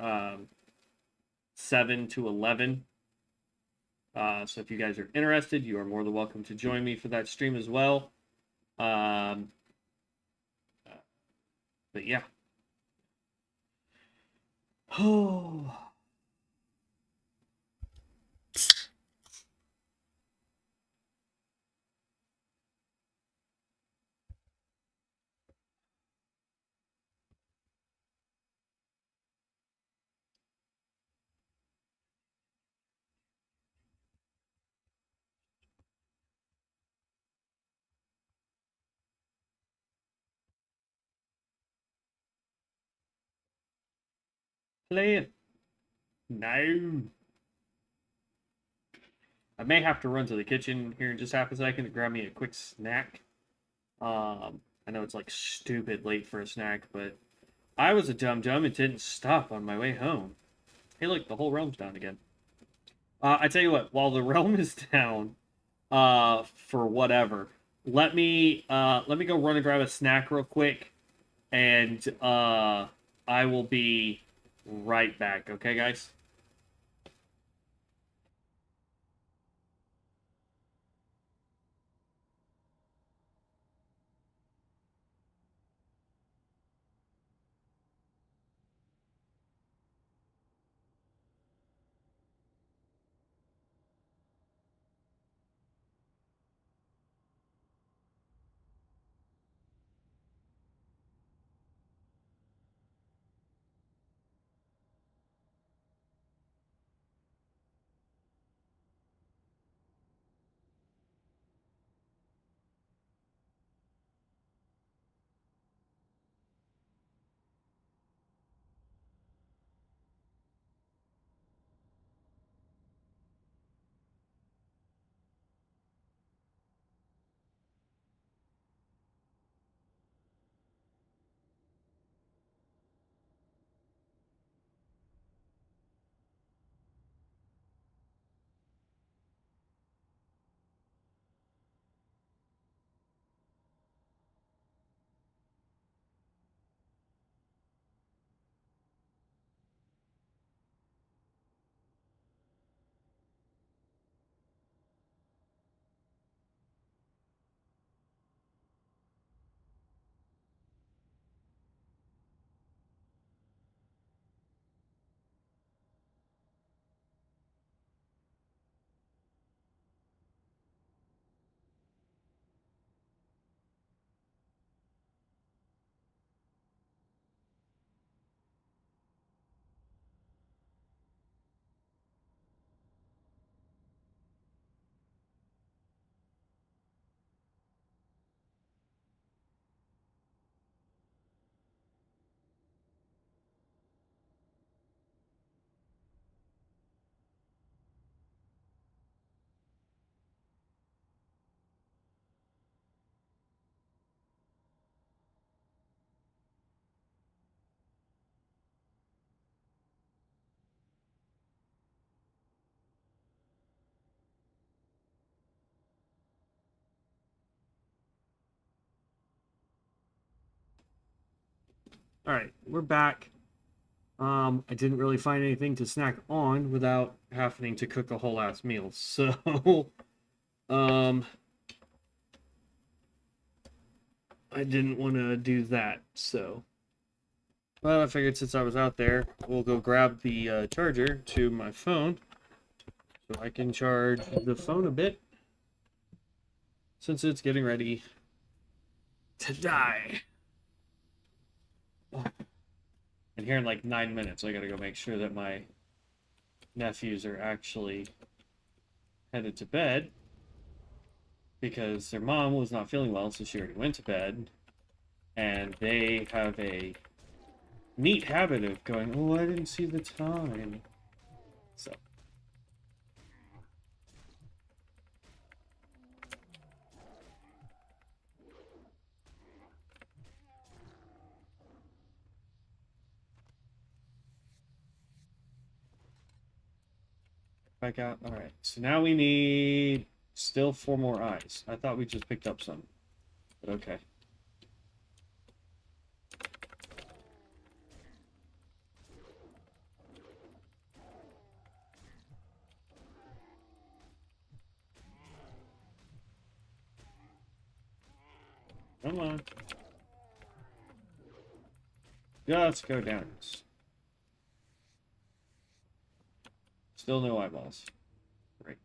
7 to 11. So if you guys are interested, you are more than welcome to join me for that stream as well. But yeah. Oh. Play it. No. I may have to run to the kitchen here in just half a second to grab me a quick snack. I know it's like stupid late for a snack, but I was a dum-dum and didn't stop on my way home. Hey, look, the whole realm's down again. I tell you what, while the realm is down, for whatever, let me go run and grab a snack real quick, and I will be right back. Okay, guys? Alright, we're back. I didn't really find anything to snack on without having to cook a whole ass meal. So, um, I didn't want to do that. So, well, I figured since I was out there, we'll go grab the charger to my phone so I can charge the phone a bit since it's getting ready to die. And here in like 9 minutes, I gotta go make sure that my nephews are actually headed to bed because their mom was not feeling well, so she already went to bed. And they have a neat habit of going, "Oh, I didn't see the time." So, back out. All right. So now we need still 4 more eyes. I thought we just picked up some, but okay. Come on. Yeah, let's go down. Still no eyeballs. Great.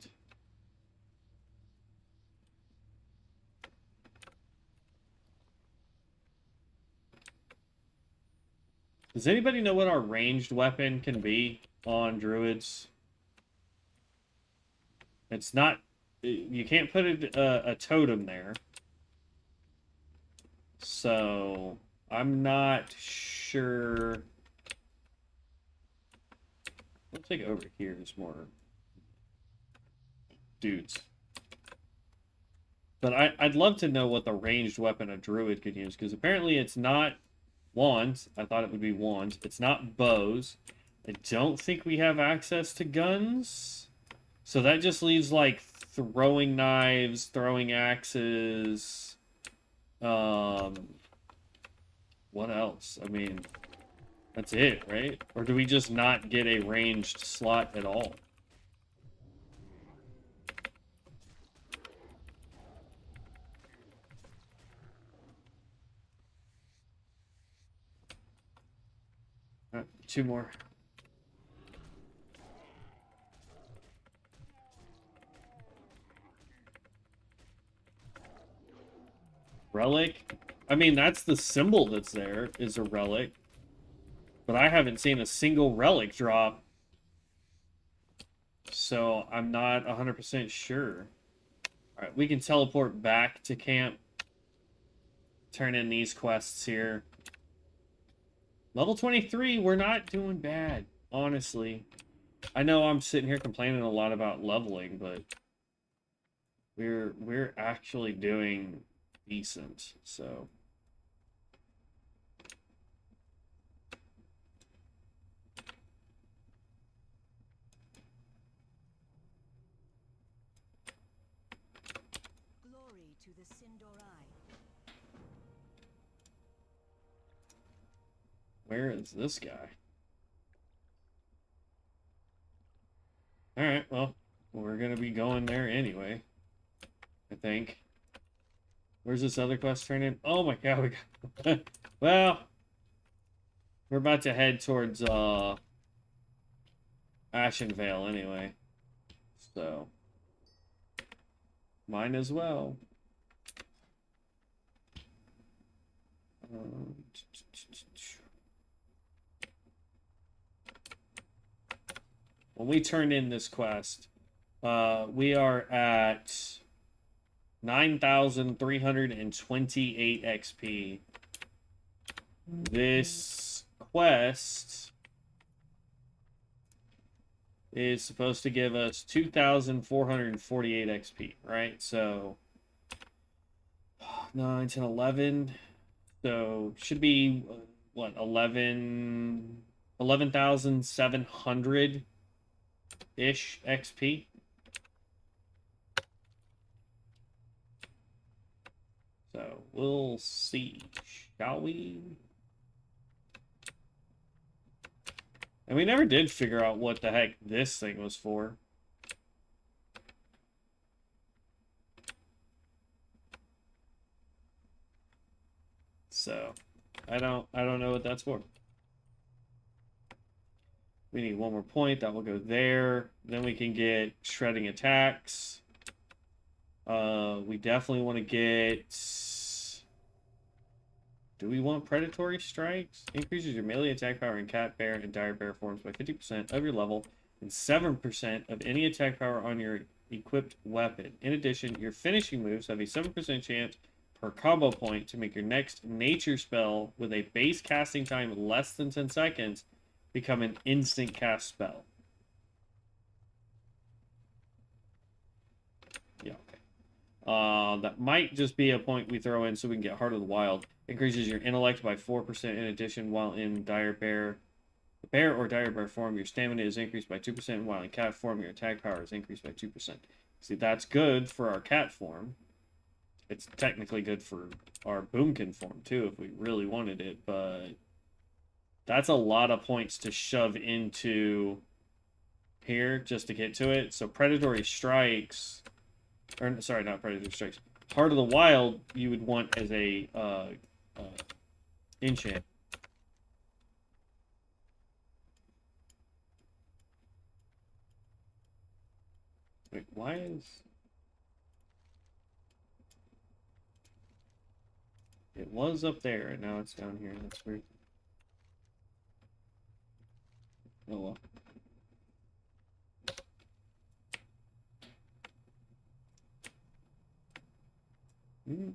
Does anybody know what our ranged weapon can be on druids? It's not... You can't put a totem there. So, I'm not sure... I'll take over here. There's more dudes. But I'd love to know what the ranged weapon a druid could use, because apparently it's not wands. I thought it would be wands. It's not bows. I don't think we have access to guns. So that just leaves, like, throwing knives, throwing axes. What else? I mean, that's it, right? Or do we just not get a ranged slot at all? All right, 2 more. Relic? I mean, that's the symbol that's there, is a relic. But I haven't seen a single relic drop. So I'm not 100% sure. Alright, we can teleport back to camp. Turn in these quests here. Level 23, we're not doing bad, honestly. I know I'm sitting here complaining a lot about leveling, but we're actually doing decent, so... Where is this guy? Alright, well, we're gonna be going there anyway. I think. Where's this other quest turn in? Oh my god, we got... Well, we're about to head towards, Ashenvale anyway. So, might as well. When we turn in this quest, we are at 9,328 XP. This quest is supposed to give us 2,448 XP, right? So 9, 10, 11. So should be what, 11,700 ish XP. So we'll see, shall we? And we never did figure out what the heck this thing was for. So, I don't know what that's for. We need one more point. That will go there. Then we can get shredding attacks. We definitely want to get... Do we want predatory strikes? Increases your melee attack power in cat, bear, and dire bear forms by 50% of your level and 7% of any attack power on your equipped weapon. In addition, your finishing moves have a 7% chance per combo point to make your next nature spell with a base casting time less than 10 seconds become an instant cast spell. Yeah, okay. That might just be a point we throw in so we can get Heart of the Wild. Increases your intellect by 4% in addition while in bear or dire bear form. Your stamina is increased by 2%, while in cat form, your attack power is increased by 2%. See, that's good for our cat form. It's technically good for our boomkin form, too, if we really wanted it, but that's a lot of points to shove into here just to get to it. So predatory strikes, or sorry, not predatory strikes. Heart of the Wild you would want as a enchant. Wait, why is... It was up there, and now it's down here. That's weird. Oh well.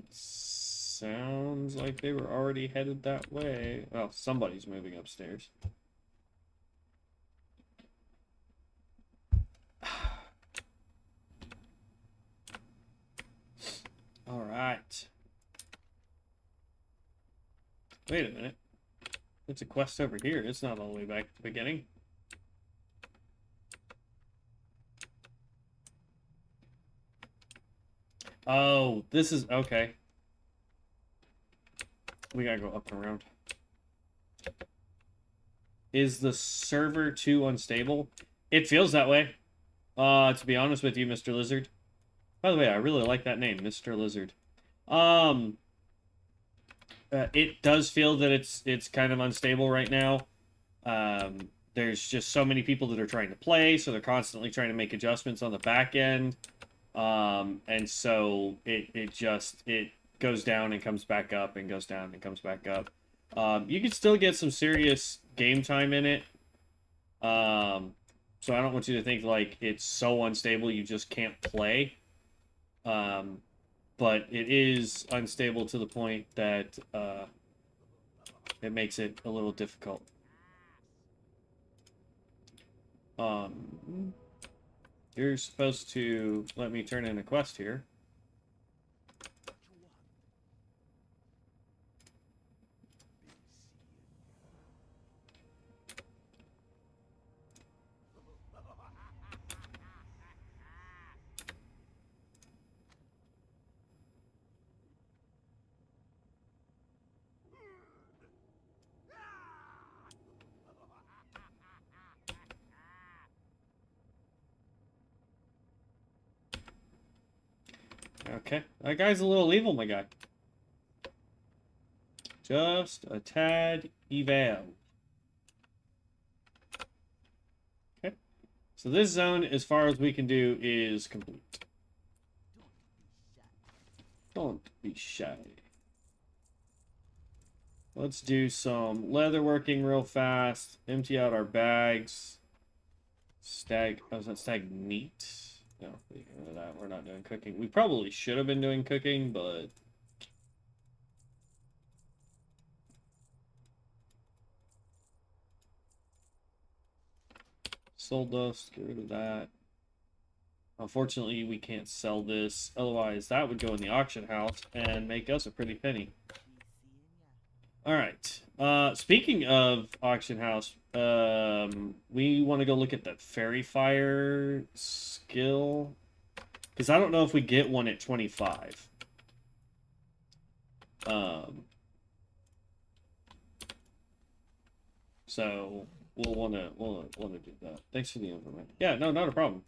Sounds like they were already headed that way. Well, somebody's moving upstairs. All right. Wait a minute. It's a quest over here. It's not all the way back at the beginning. Oh, this is... Okay. We gotta go up and around. Is the server too unstable? It feels that way. To be honest with you, Mr. Lizard. By the way, I really like that name, Mr. Lizard. It does feel that it's kind of unstable right now. There's just so many people that are trying to play, so they're constantly trying to make adjustments on the back end. And so it goes down and comes back up and goes down and comes back up. You can still get some serious game time in it. So I don't want you to think like it's so unstable you just can't play. But it is unstable to the point that it makes it a little difficult. You're supposed to let me turn in a quest here. Okay, that guy's a little evil, my guy. Just a tad evil. Okay, so this zone, as far as we can do, is complete. Don't be shy. Let's do some leatherworking real fast. Empty out our bags. Stag... Oh, is that stag meat? No, we get rid of that. We're not doing cooking. We probably should have been doing cooking, but... Soul dust, get rid of that. Unfortunately, we can't sell this. Otherwise, that would go in the auction house and make us a pretty penny. Alright. Speaking of auction house, we want to go look at that fairy fire skill. Because I don't know if we get one at 25. So we'll wanna do that. Thanks for the information. Yeah, no, not a problem.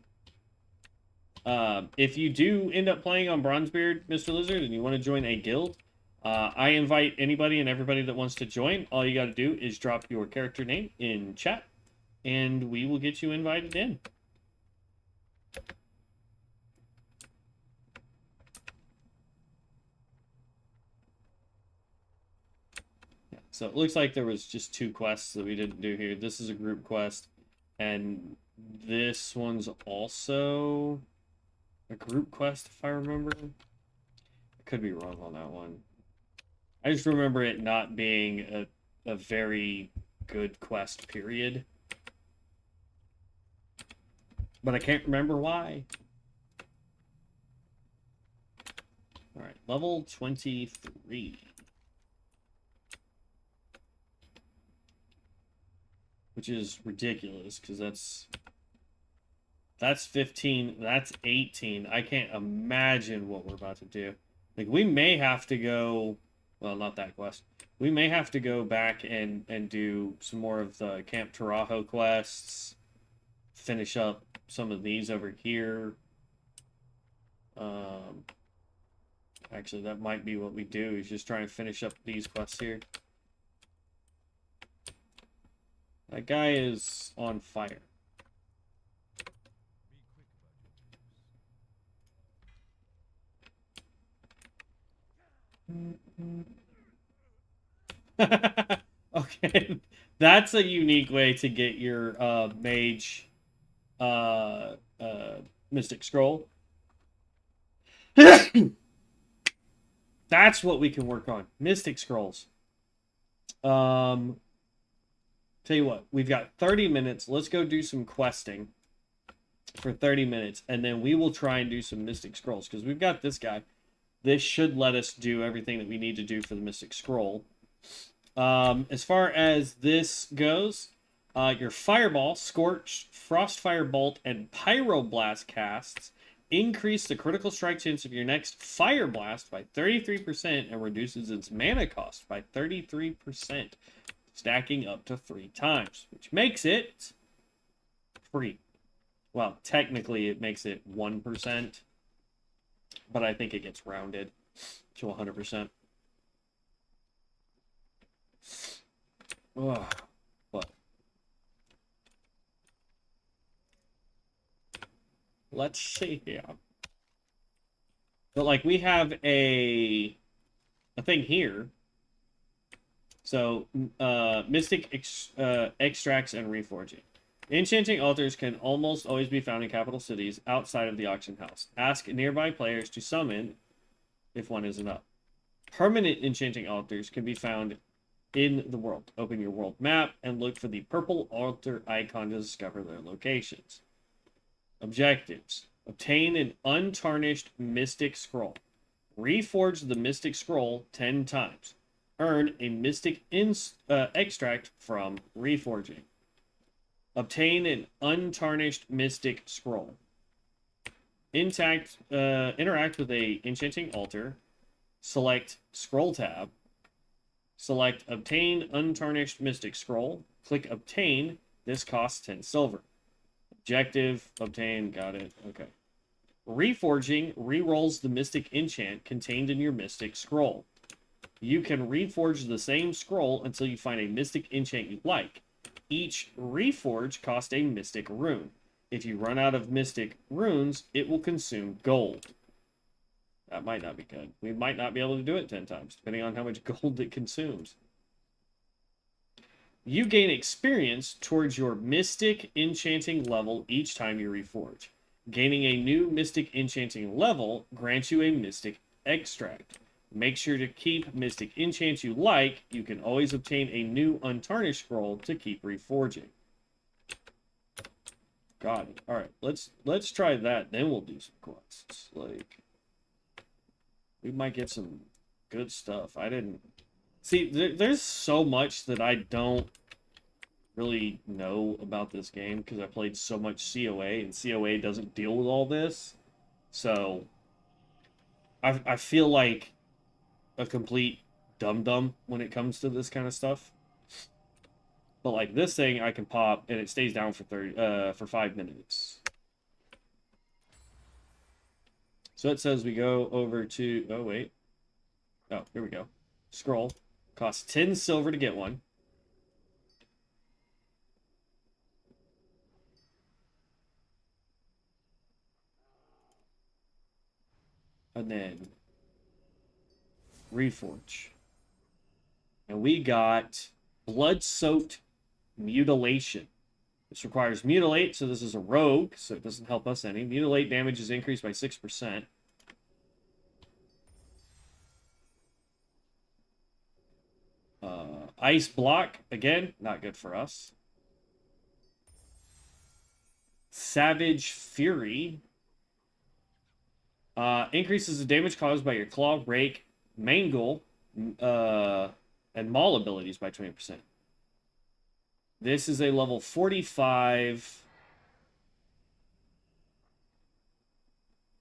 If you do end up playing on Bronzebeard, Mr. Lizard, and you want to join a guild, I invite anybody and everybody that wants to join. All you got to do is drop your character name in chat, and we will get you invited in. So it looks like there was just 2 quests that we didn't do here. This is a group quest, and this one's also a group quest, if I remember. I could be wrong on that one. I just remember it not being a very good quest, period. But I can't remember why. Alright, level 23. Which is ridiculous, because that's 15, that's 18. I can't imagine what we're about to do. Like, we may have to go, well, not that quest. We may have to go back and do some more of the Camp Tarajo quests. Finish up some of these over here. Actually, that might be what we do, is just try and finish up these quests here. That guy is on fire. Okay, that's a unique way to get your mage mystic scroll. That's what we can work on. Mystic scrolls. Tell you what, we've got 30 minutes. Let's go do some questing for 30 minutes, and then we will try and do some mystic scrolls, because we've got this guy. This should let us do everything that we need to do for the mystic scroll. As far as this goes, your Fireball, Scorch, Frostfire Bolt, and Pyroblast casts increase the critical strike chance of your next Fire Blast by 33% and reduces its mana cost by 33%, stacking up to 3 times, which makes it free. Well, technically it makes it 1%, but I think it gets rounded to 100%. Ugh, but let's see here. But like, we have a thing here. So mystic extracts and reforging. Enchanting altars can almost always be found in capital cities outside of the auction house. Ask nearby players to summon if one isn't up. Permanent enchanting altars can be found in the world. Open your world map and look for the purple altar icon to discover their locations. Objectives. Obtain an untarnished mystic scroll. Reforge the mystic scroll 10 times. Earn a mystic extract from reforging. Obtain an untarnished mystic scroll. Interact with a enchanting altar. Select scroll tab. Select obtain untarnished mystic scroll. Click obtain. This costs 10 silver. Objective, obtain, got it. Okay. Reforging rerolls the mystic enchant contained in your mystic scroll. You can reforge the same scroll until you find a mystic enchant you like. Each reforge costs a mystic rune. If you run out of mystic runes, it will consume gold. That might not be good. We might not be able to do it 10 times, depending on how much gold it consumes. You gain experience towards your mystic enchanting level each time you reforge. Gaining a new mystic enchanting level grants you a mystic extract. Make sure to keep mystic enchants you like. You can always obtain a new untarnished scroll to keep reforging. Got it. All right, let's try that. Then we'll do some quests. Like, we might get some good stuff. I didn't see. There's so much that I don't really know about this game because I played so much COA, and COA doesn't deal with all this. So I feel like a complete dum-dum when it comes to this kind of stuff. But like this thing, I can pop and it stays down for 5 minutes. So it says we go over to, oh wait. Oh, here we go. Scroll. Costs 10 silver to get one. And then Reforge. And we got blood-soaked mutilation. This requires mutilate, so this is a rogue, so it doesn't help us any. Mutilate damage is increased by 6%. Ice block, again, not good for us. Savage Fury. Increases the damage caused by your claw, rake, mangle, and maul abilities by 20%. This is a level 45.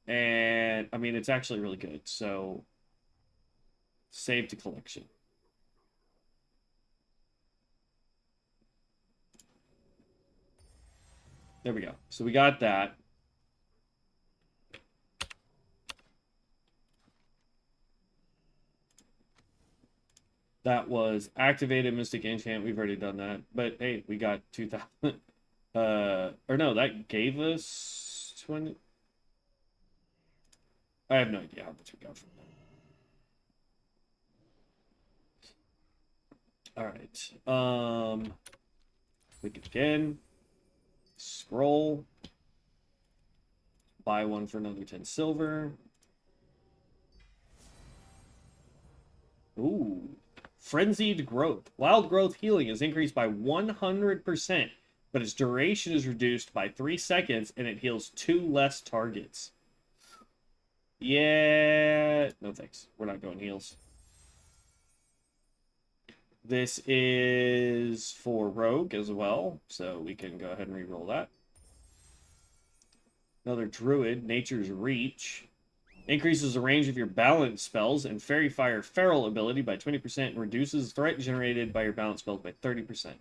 And, I mean, it's actually really good. So, save to collection. There we go. So we got that. That was activated Mystic Enchant. We've already done that. But hey, we got 2,000. Or no, that gave us 20. I have no idea how much we got from that. All right. Click it again. Scroll. Buy one for another 10 silver. Ooh. Frenzied Growth. Wild Growth healing is increased by 100%, but its duration is reduced by 3 seconds, and it heals 2 less targets. Yeah. No thanks. We're not going heals. This is for Rogue as well, so we can go ahead and re-roll that. Another Druid, Nature's Reach. Increases the range of your balance spells and Fairy Fire Feral ability by 20% and reduces threat generated by your balance spells by 30%.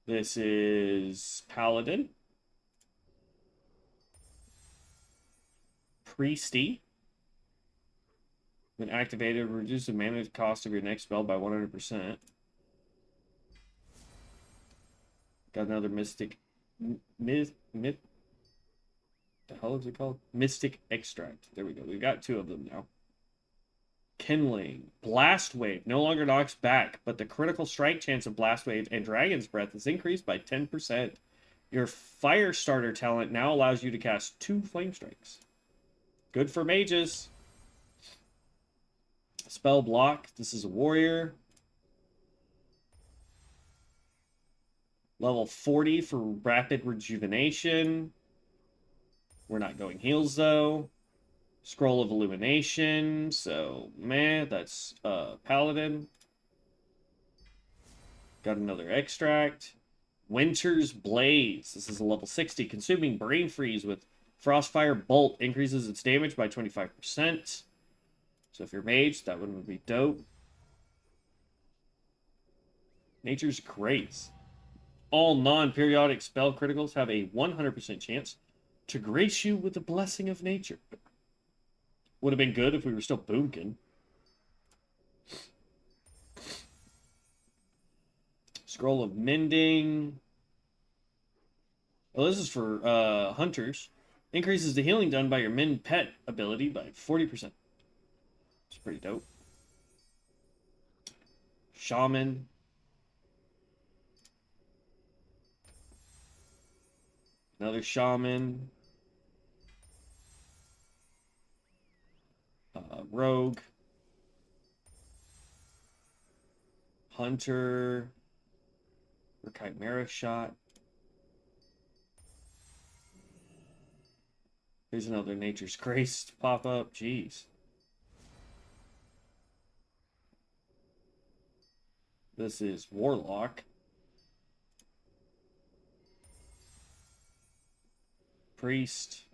This is Paladin. Priesty. When activated, reduce the mana cost of your next spell by 100%. Got another Mystic... the hell is it called? Mystic Extract. There we go. We've got 2 of them now. Kindling. Blast Wave. No longer knocks back, but the critical strike chance of Blast Wave and Dragon's Breath is increased by 10%. Your Fire Starter talent now allows you to cast 2 Flame Strikes. Good for mages. Spell Block. This is a warrior. Level 40 for Rapid Rejuvenation. We're not going heals, though. Scroll of Illumination. So, man, that's Paladin. Got another Extract. Winter's Blaze. This is a level 60. Consuming Brain Freeze with Frostfire Bolt increases its damage by 25%. So if you're mage, that one would be dope. Nature's Grace. All non-periodic spell criticals have a 100% chance to grace you with the blessing of nature. Would have been good if we were still boomkin. Scroll of Mending. Well, this is for hunters. Increases the healing done by your Mend Pet ability by 40%. It's pretty dope. Shaman. Another Shaman. Rogue. Hunter. Or Chimera Shot. Here's another Nature's Grace to pop up. Jeez. This is Warlock. Priest.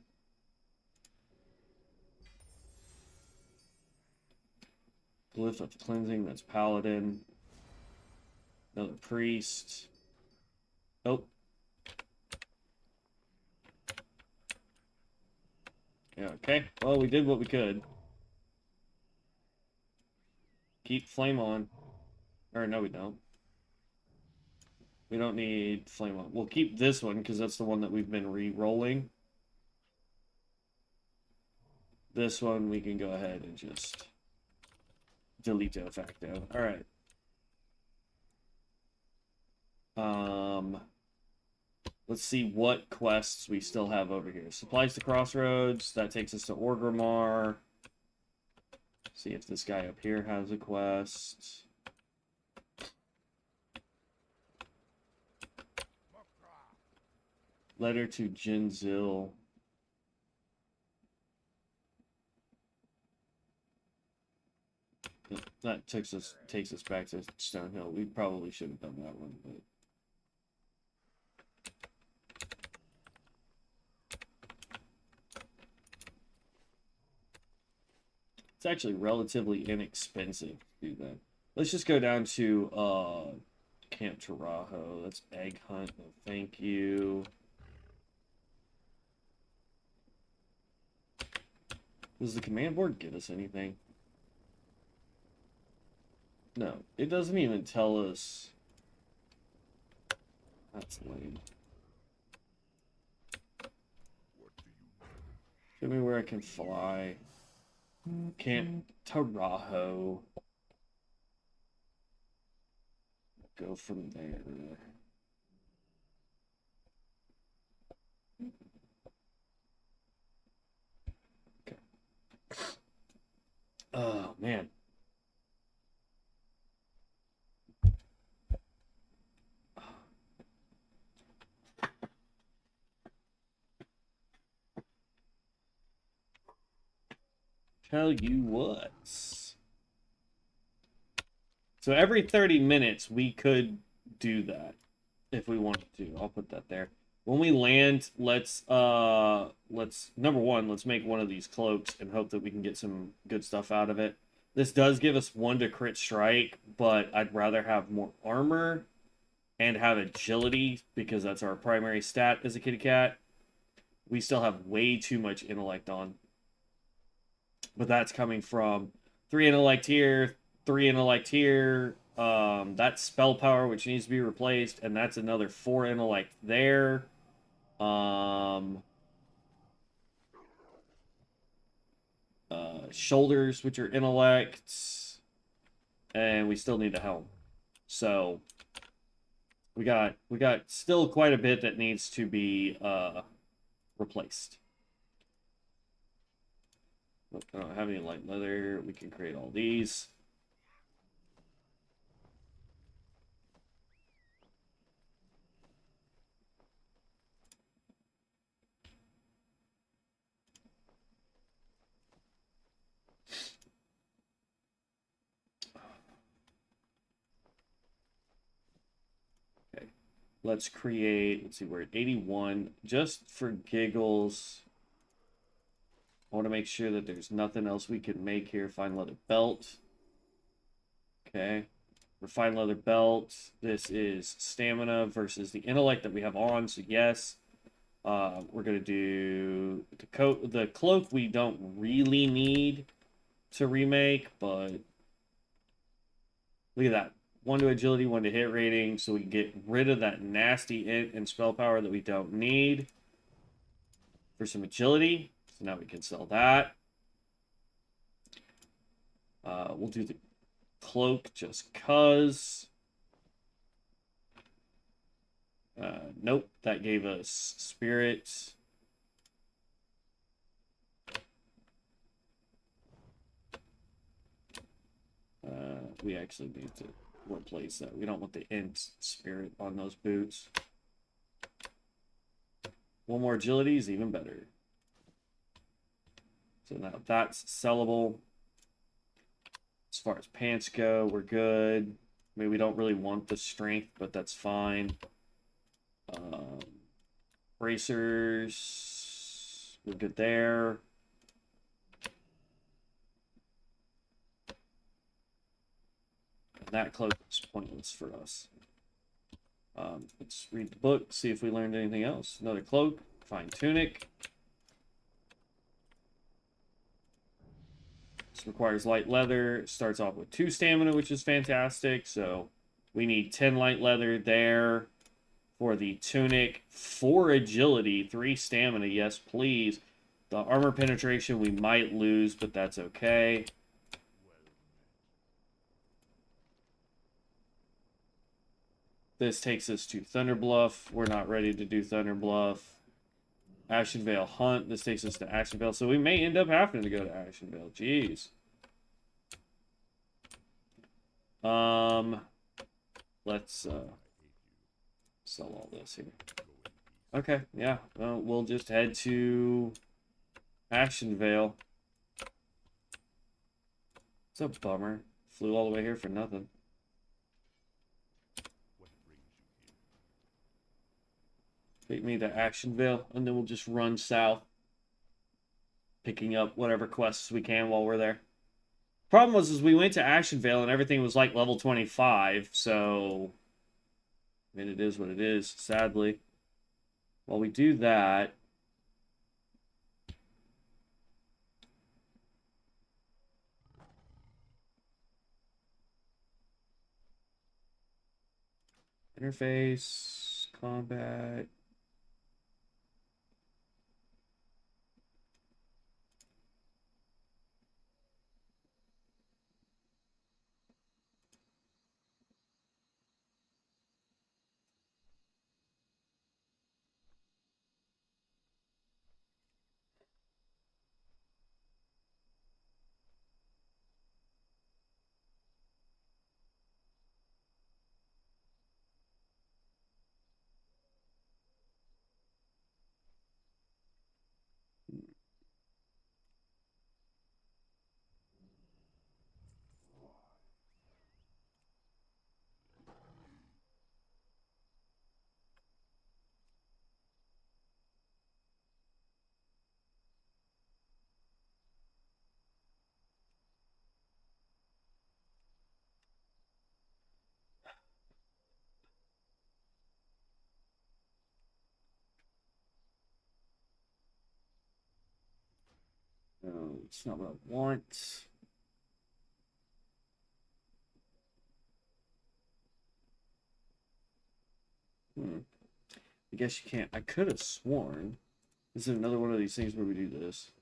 Glyph of cleansing, that's paladin. Another priest. Oh. Yeah, okay. Well, we did what we could. Keep flame on. Or no, we don't. We don't need flame on. We'll keep this one because that's the one that we've been re-rolling. This one we can go ahead and just delete de facto. All right. Let's see what quests we still have over here. Supplies to Crossroads. That takes us to Orgrimmar. See if this guy up here has a quest. Letter to Jinzil. That takes us back to Stonehill. We probably should have done that one, but it's actually relatively inexpensive to do that. Let's just go down to Camp Tarajo. That's Egg Hunt. No, thank you. Does the command board give us anything? No, it doesn't even tell us. That's lame. Show me where I can fly. Camp Tarajo. Go from there. Okay. Oh, man. Tell you what. So every 30 minutes we could do that if we wanted to. I'll put that there. When we land, let's number one, let's make one of these cloaks and hope that we can get some good stuff out of it. This does give us 1 to crit strike, but I'd rather have more armor and have agility because that's our primary stat as a kitty cat. We still have way too much intellect on. But that's coming from 3 intellect here, 3 intellect here. That's spell power, which needs to be replaced, and that's another 4 intellect there. Shoulders, which are intellects, and we still need a helm. So we got still quite a bit that needs to be replaced. I don't have any light leather. We can create all these. Okay. Let's create, let's see, we're at 81. Just for giggles, I want to make sure that there's nothing else we can make here. Fine leather belt. Okay. Refined leather belt. This is stamina versus the intellect that we have on. So yes, we're gonna do the coat. The cloak we don't really need to remake, but look at that. 1 to agility, 1 to hit rating, so we can get rid of that nasty int and spell power that we don't need for some agility. So now we can sell that. We'll do the cloak just cuz. Nope, that gave us spirit. We actually need to replace that. We don't want the int spirit on those boots. 1 more agility is even better. So now that's sellable. As far as pants go, we're good. I mean, we don't really want the strength, but that's fine. Bracers, we're good there. that cloak is pointless for us. Let's read the book, see if we learned anything else. Another cloak, fine tunic. This requires light leather. Starts off with 2 stamina, which is fantastic. So we need 10 light leather there for the tunic. 4 agility, 3 stamina. Yes, please. The armor penetration we might lose, but that's okay. This takes us to Thunderbluff. We're not ready to do Thunderbluff. Ashenvale Hunt. This takes us to Ashenvale. So we may end up having to go to Ashenvale. Jeez. Let's sell all this here. Okay, yeah. Well, we'll just head to Ashenvale. It's a bummer. Flew all the way here for nothing. Take me to Ashenvale, and then we'll just run south, picking up whatever quests we can while we're there. Problem was, is we went to Ashenvale, and everything was like level 25, so... I mean, it is what it is, sadly. While we do that... Interface, combat... No, it's not what I want. I guess you can't. I could have sworn. This is another one of these things where we do this.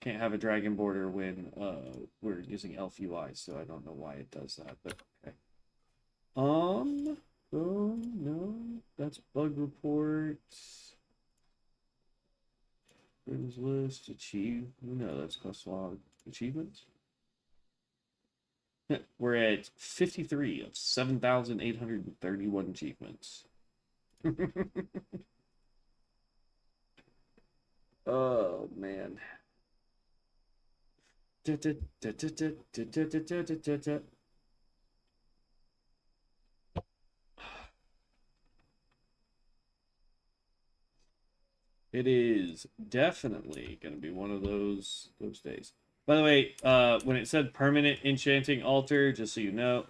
Can't have a dragon border when we're using elf UI, so I don't know why it does that, but okay. Oh no, that's bug reports. Friends list, achieve. No, that's quest log. Achievements. We're at 53 of 7,831 achievements. Oh man. It is definitely going to be one of those days. By the way, when it said permanent enchanting altar, just so you know,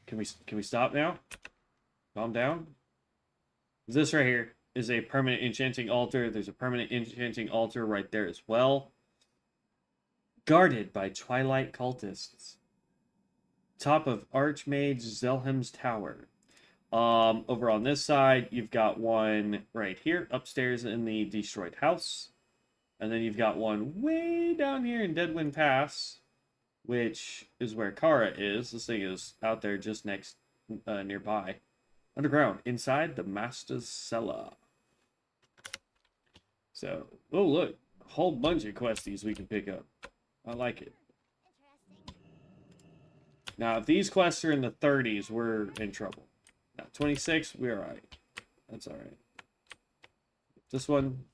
can we stop now? Calm down. This right here is a permanent enchanting altar. There's a permanent enchanting altar right there as well. Guarded by Twilight cultists. Top of Archmage Zelhem's Tower. Over on this side, you've got one right here, upstairs in the destroyed house. And then you've got one way down here in Deadwind Pass, which is where Kara is. This thing is out there just next, nearby. Underground, inside the Master's Cellar. So, oh look, a whole bunch of questies we can pick up. I like it. Now, if these quests are in the 30s, we're in trouble. Now, 26, we're alright. That's alright. This one.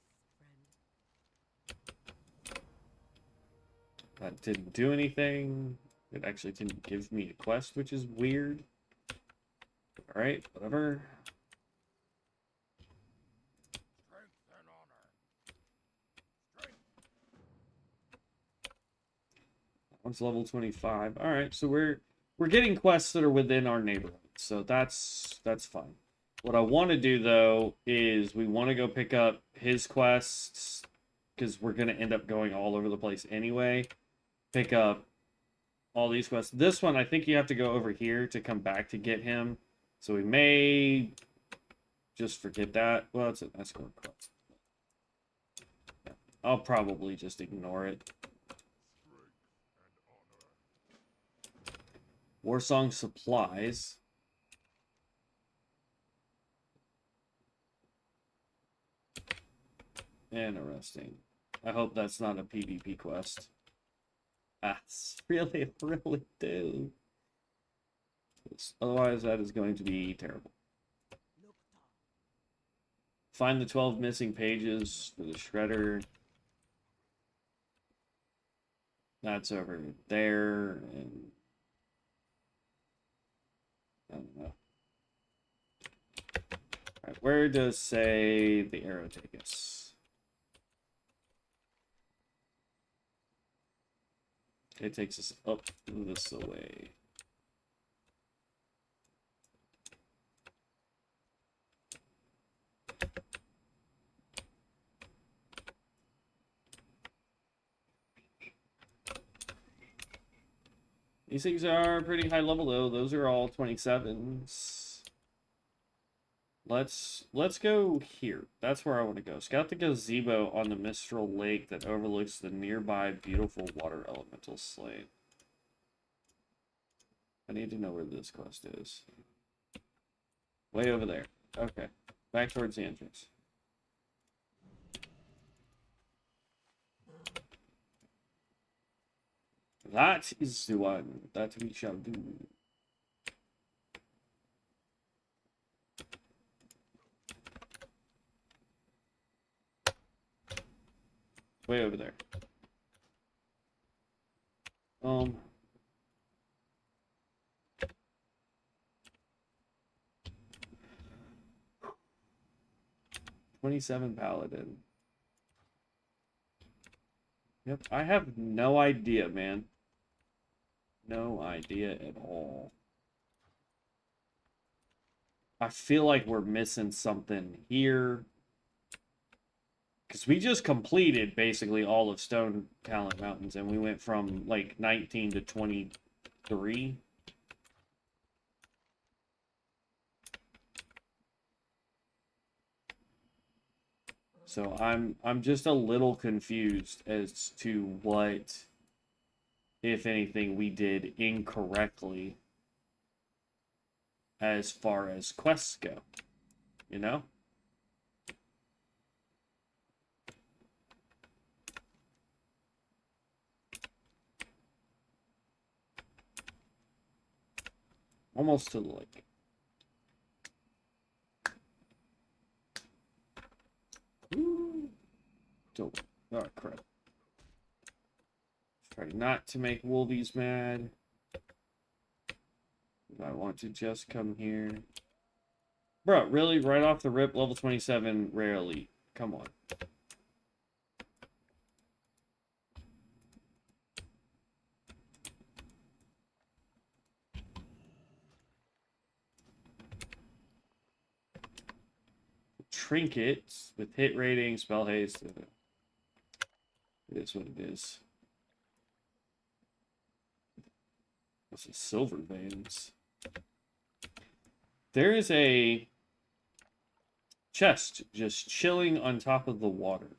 That didn't do anything. It actually didn't give me a quest, which is weird. Alright, whatever. One's level 25. All right, so we're getting quests that are within our neighborhood, so that's fine. What I want to do though is we want to go pick up his quests because we're gonna end up going all over the place anyway. Pick up all these quests. This one, I think you have to go over here to come back to get him. So we may just forget that. Well, it's an escort quest. Yeah, I'll probably just ignore it. Warsong supplies. Interesting. I hope that's not a PvP quest. Really do. Otherwise, that is going to be terrible. Find the 12 missing pages for the shredder. That's over there, and I don't know. Alright, where does, say, the arrow take us? It takes us up this way. These things are pretty high level though. Those are all 27s. Let's go here. That's where I want to go. Scout the gazebo on the Mistral Lake that overlooks the nearby beautiful water elemental slate. I need to know where this quest is. Way over there. Okay. Back towards the entrance. That is the one that we shall do. Way over there. 27 paladin. Yep, I have no idea, man. No idea at all. I feel like we're missing something here. Because we just completed basically all of Stone Talent Mountains, and we went from like 19 to 23. So I'm just a little confused as to what, if anything, we did incorrectly as far as quests go, you know? Almost to the lake. Oh, crap. Try not to make wolvies mad. I want to just come here. Bro, really? Right off the rip, level 27, rarely. Come on. Trinkets with hit rating, spell haste. It is what it is. This is silver veins. There is a chest just chilling on top of the water.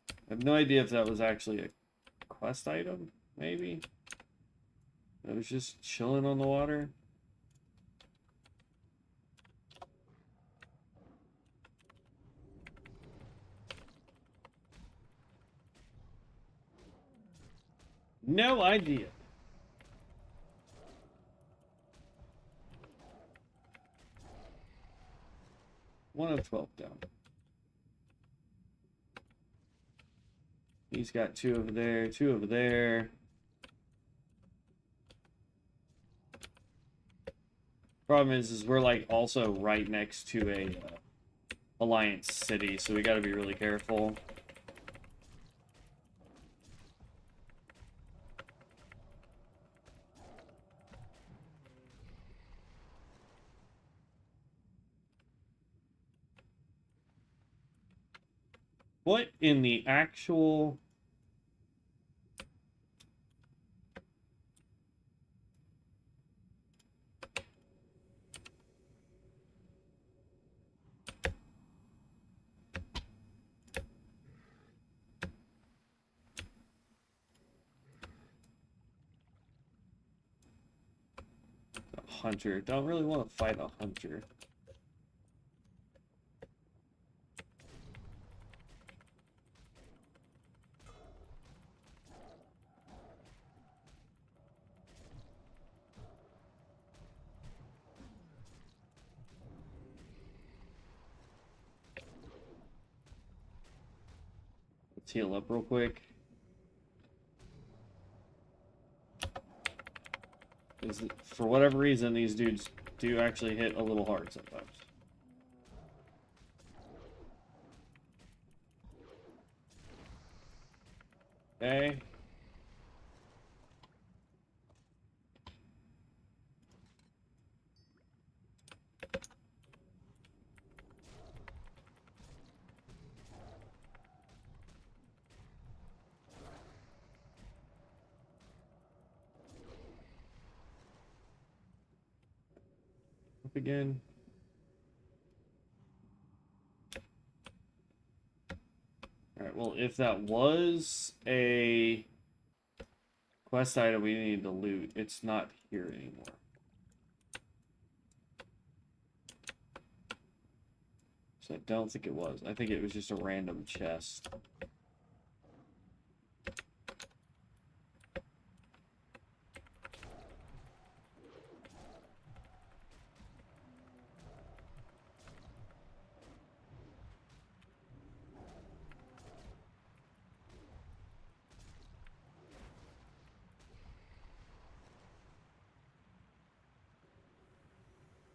I have no idea if that was actually a quest item, maybe. It was just chilling on the water. No idea. One of 12 down. He's got 2 over there, 2 over there. Problem is we're like also right next to Alliance city, so we gotta be really careful. What in the actual... Hunter. Don't really want to fight a hunter. Let's heal up real quick. For whatever reason, these dudes do actually hit a little hard sometimes. Okay. Up again. Alright, well, if that was a quest item we need to loot, it's not here anymore. So I don't think it was. I think it was just a random chest.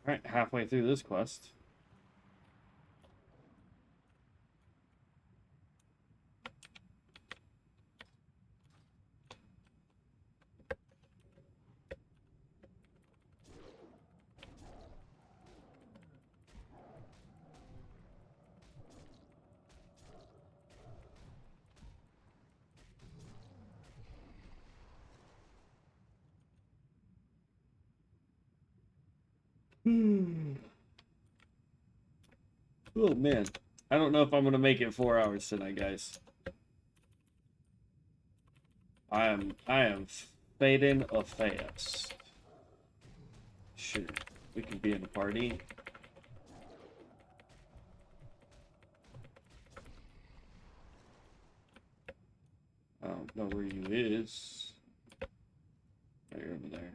Alright, halfway through this quest. Oh man, I don't know if I'm gonna make it 4 hours tonight, guys. I am fading a fast. Sure, we can be in the party. I don't know where you is. Right over there.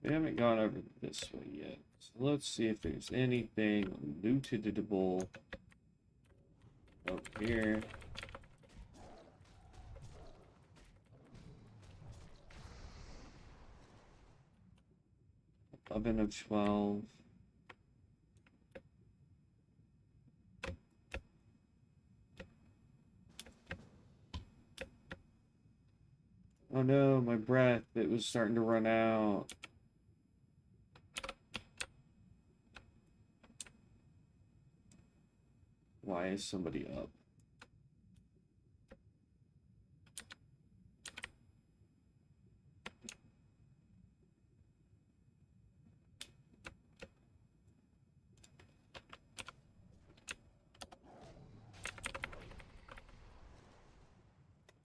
We haven't gone over this way yet. So let's see if there's anything lootable up here. Oven of 12. Oh no, my breath, it was starting to run out. Why is somebody up?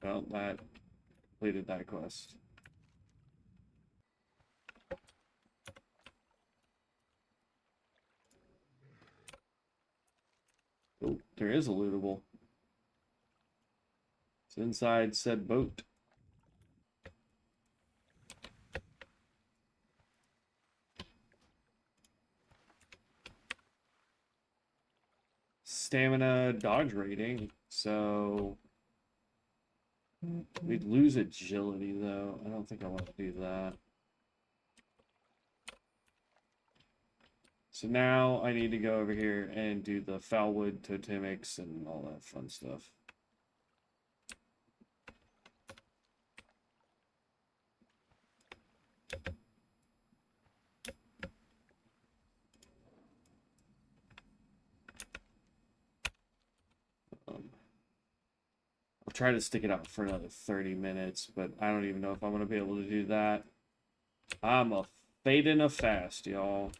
Well, that completed that quest. Oh, there is a lootable. It's inside said boat. stamina dodge rating, so we'd lose agility though. I don't think I want to do that. So now I need to go over here and do the Foulwood totemics and all that fun stuff. I'll try to stick it out for another 30 minutes, but I don't even know if I'm going to be able to do that. I'm a fading a fast, y'all.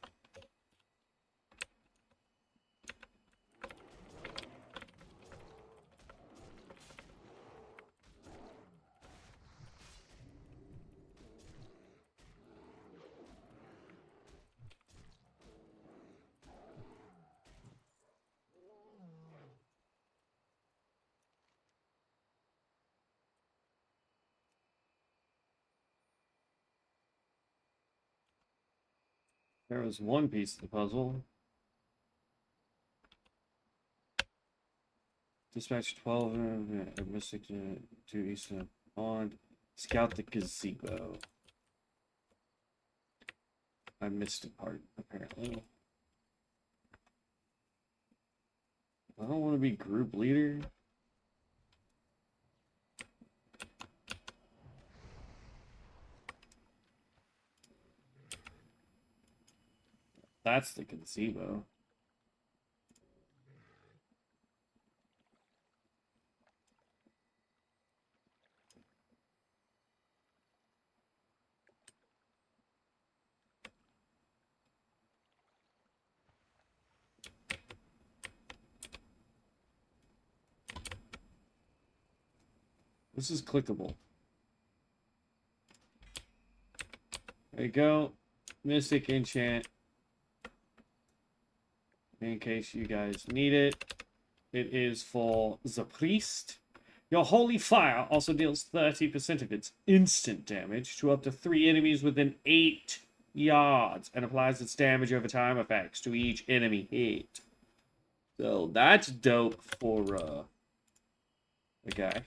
There was one piece of the puzzle. Dispatch 12 mystic to eastern pond. Scout the gazebo. I missed a part, apparently. I don't want to be group leader. That's the gazebo. This is clickable. There you go. Mystic enchant. In case you guys need it. It is for the priest. Your holy fire also deals 30% of its instant damage to up to 3 enemies within 8 yards and applies its damage over time effects to each enemy hit. So that's dope for the guy.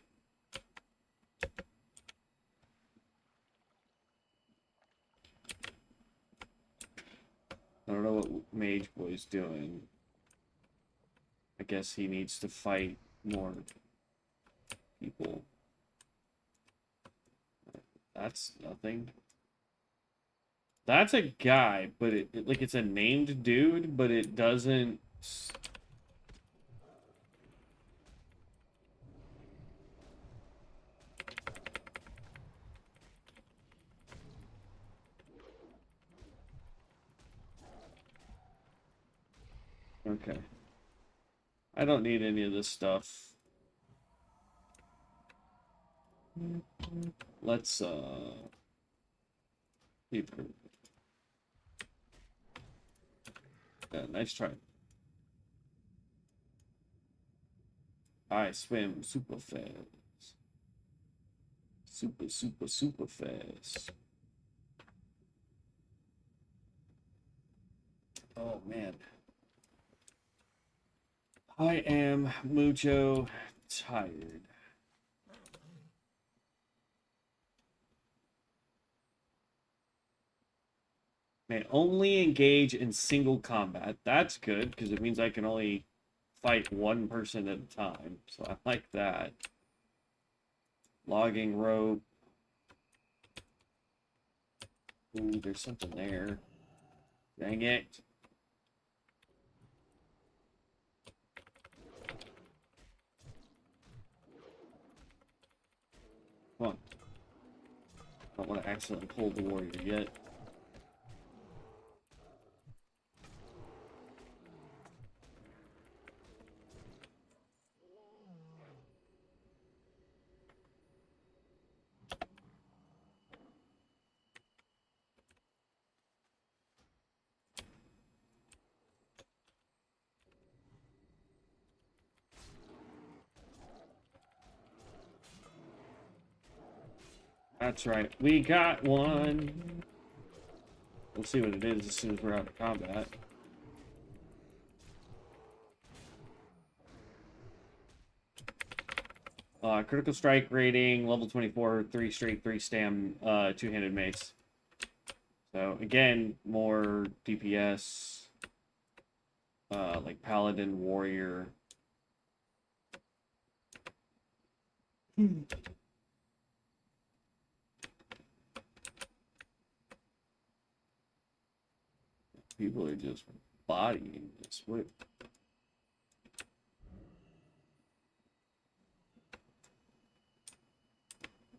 I don't know what Mage Boy's doing. I guess he needs to fight more people. That's nothing. That's a guy, but like it's a named dude, but it doesn't. Okay. I don't need any of this stuff. Let's yeah, nice try. I swim super fast. Super fast. Oh man. I am mucho tired. May only engage in single combat. That's good, because it means I can only fight one person at a time. So I like that. Logging rope. Ooh, there's something there. Dang it. Come on. I don't want to accidentally pull the warrior yet. That's right. We got one. We'll see what it is as soon as we're out of combat. Critical strike rating, level 24, 3 straight, 3 stam, two-handed mace. So again, more DPS, like paladin, warrior. People are just bodying this. What?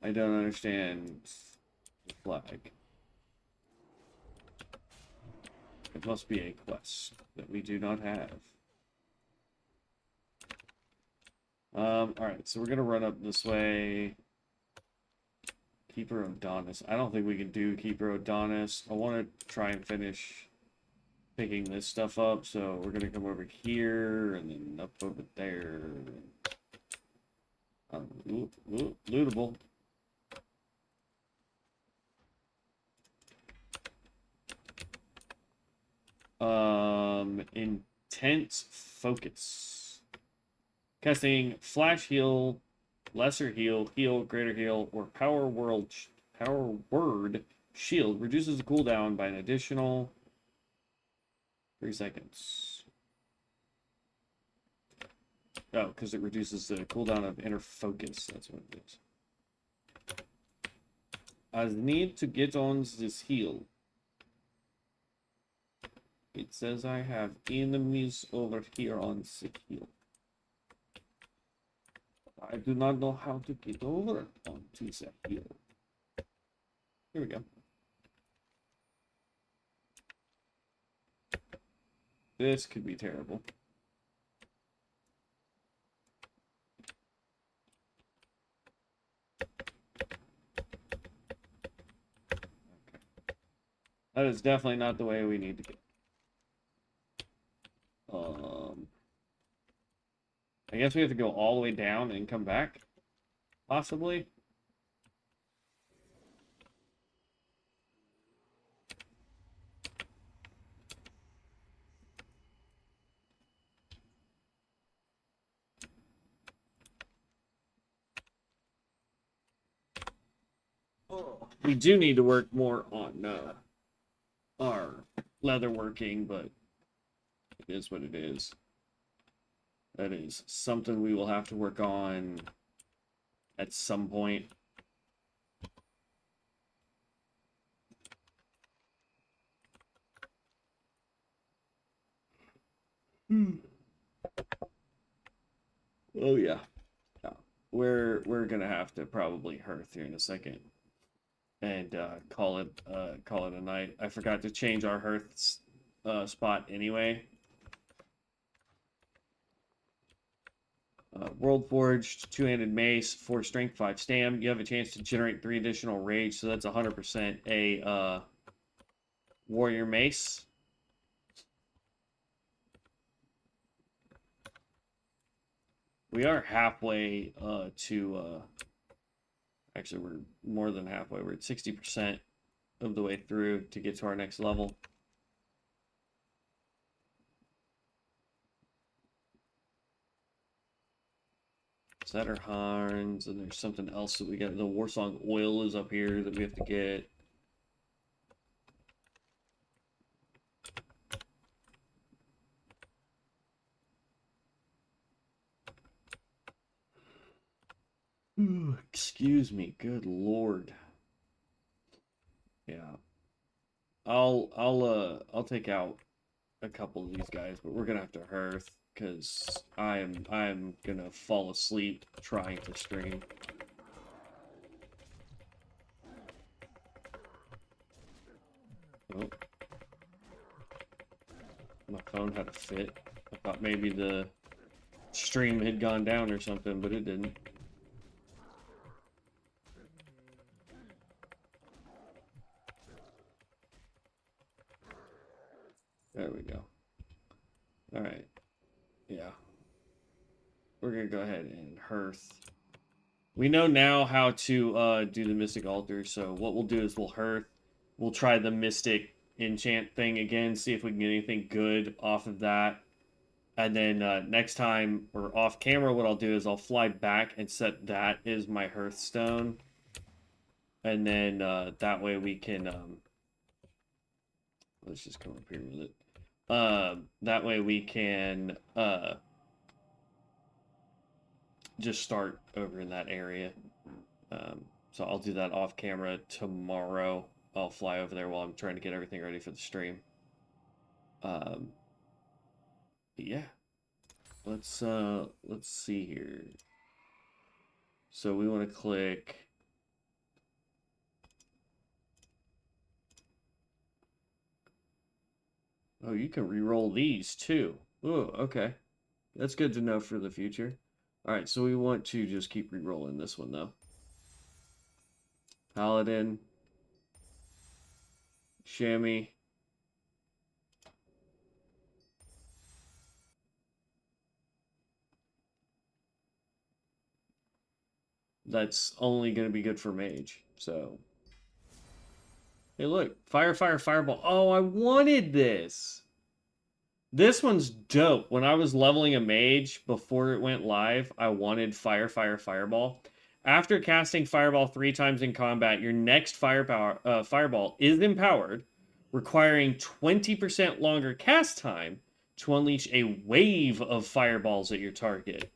I don't understand the flag. It must be a quest that we do not have. Alright, so we're gonna run up this way. Keeper Odonis. I don't think we can do Keeper Odonis. I want to try and finish picking this stuff up, so we're gonna come over here and then up over there. Lootable. Intense focus. Casting flash heal, lesser heal, heal, greater heal, or power word shield reduces the cooldown by an additional 3 seconds. Oh, because it reduces the cooldown of inner focus. That's what it is. I need to get on this heal. It says I have enemies over here on the hill. I do not know how to get over onto the hill. Here we go. This could be terrible. Okay. That is definitely not the way we need to go. I guess we have to go all the way down and come back, possibly. We do need to work more on our leatherworking, but it is what it is. That is something we will have to work on at some point. Oh yeah. We're gonna have to probably hearth here in a second and call it a night. I forgot to change our hearth spot anyway. World Forged, two-handed mace, 4 strength, 5 stam. You have a chance to generate 3 additional rage, so that's 100% a warrior mace. We are halfway to actually we're more than halfway. We're at 60% of the way through to get to our next level. Zetterharns, and there's something else that we got. The Warsong oil is up here that we have to get. Ooh, excuse me, good lord. Yeah. I'll take out a couple of these guys, but we're gonna have to hearth because I'm gonna fall asleep trying to stream. Oh. My phone had a fit. I thought maybe the stream had gone down or something, but it didn't. There we go. All right. Yeah. We're going to go ahead and hearth. We know now how to do the Mystic Altar, so what we'll do is we'll hearth. We'll try the Mystic enchant thing again, see if we can get anything good off of that. And then next time we're off camera, what I'll do is I'll fly back and set that as my Hearthstone. And then that way we can... let's just come up here with it. That way we can just start over in that area. So I'll do that off camera tomorrow. I'll fly over there while I'm trying to get everything ready for the stream. Yeah. Let's see here. So we want to click. Oh, you can re-roll these too. Oh, okay. That's good to know for the future. All right, so we want to just keep re-rolling this one though. Paladin. Chamois. That's only going to be good for mage. So, hey, look, fire, fireball. Oh, I wanted this. This one's dope. When I was leveling a mage before it went live, I wanted fire, fireball. After casting fireball 3 times in combat, your next fireball is empowered, requiring 20% longer cast time to unleash a wave of fireballs at your target.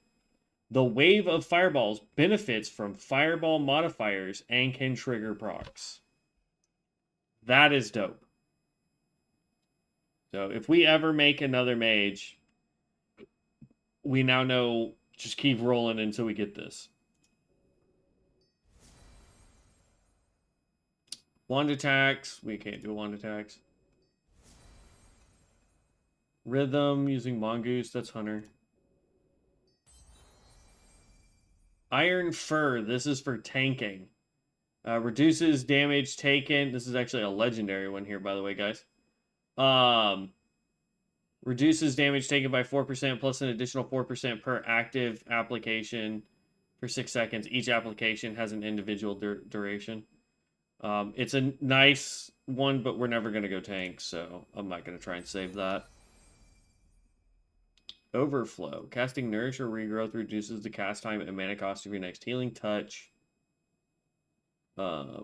The wave of fireballs benefits from fireball modifiers and can trigger procs. That is dope. So if we ever make another mage, we now know just keep rolling until we get this. Wand attacks. We can't do wand attacks. Rhythm using Mongoose. That's Hunter. Iron Fur. This is for tanking. Reduces damage taken. This is actually a legendary one here, by the way, guys. Reduces damage taken by 4% plus an additional 4% per active application for 6 seconds. Each application has an individual duration. It's a nice one, but we're never going to go tank, so I'm not going to try and save that. Overflow. Casting Nourish or Regrowth reduces the cast time and mana cost of your next healing touch. By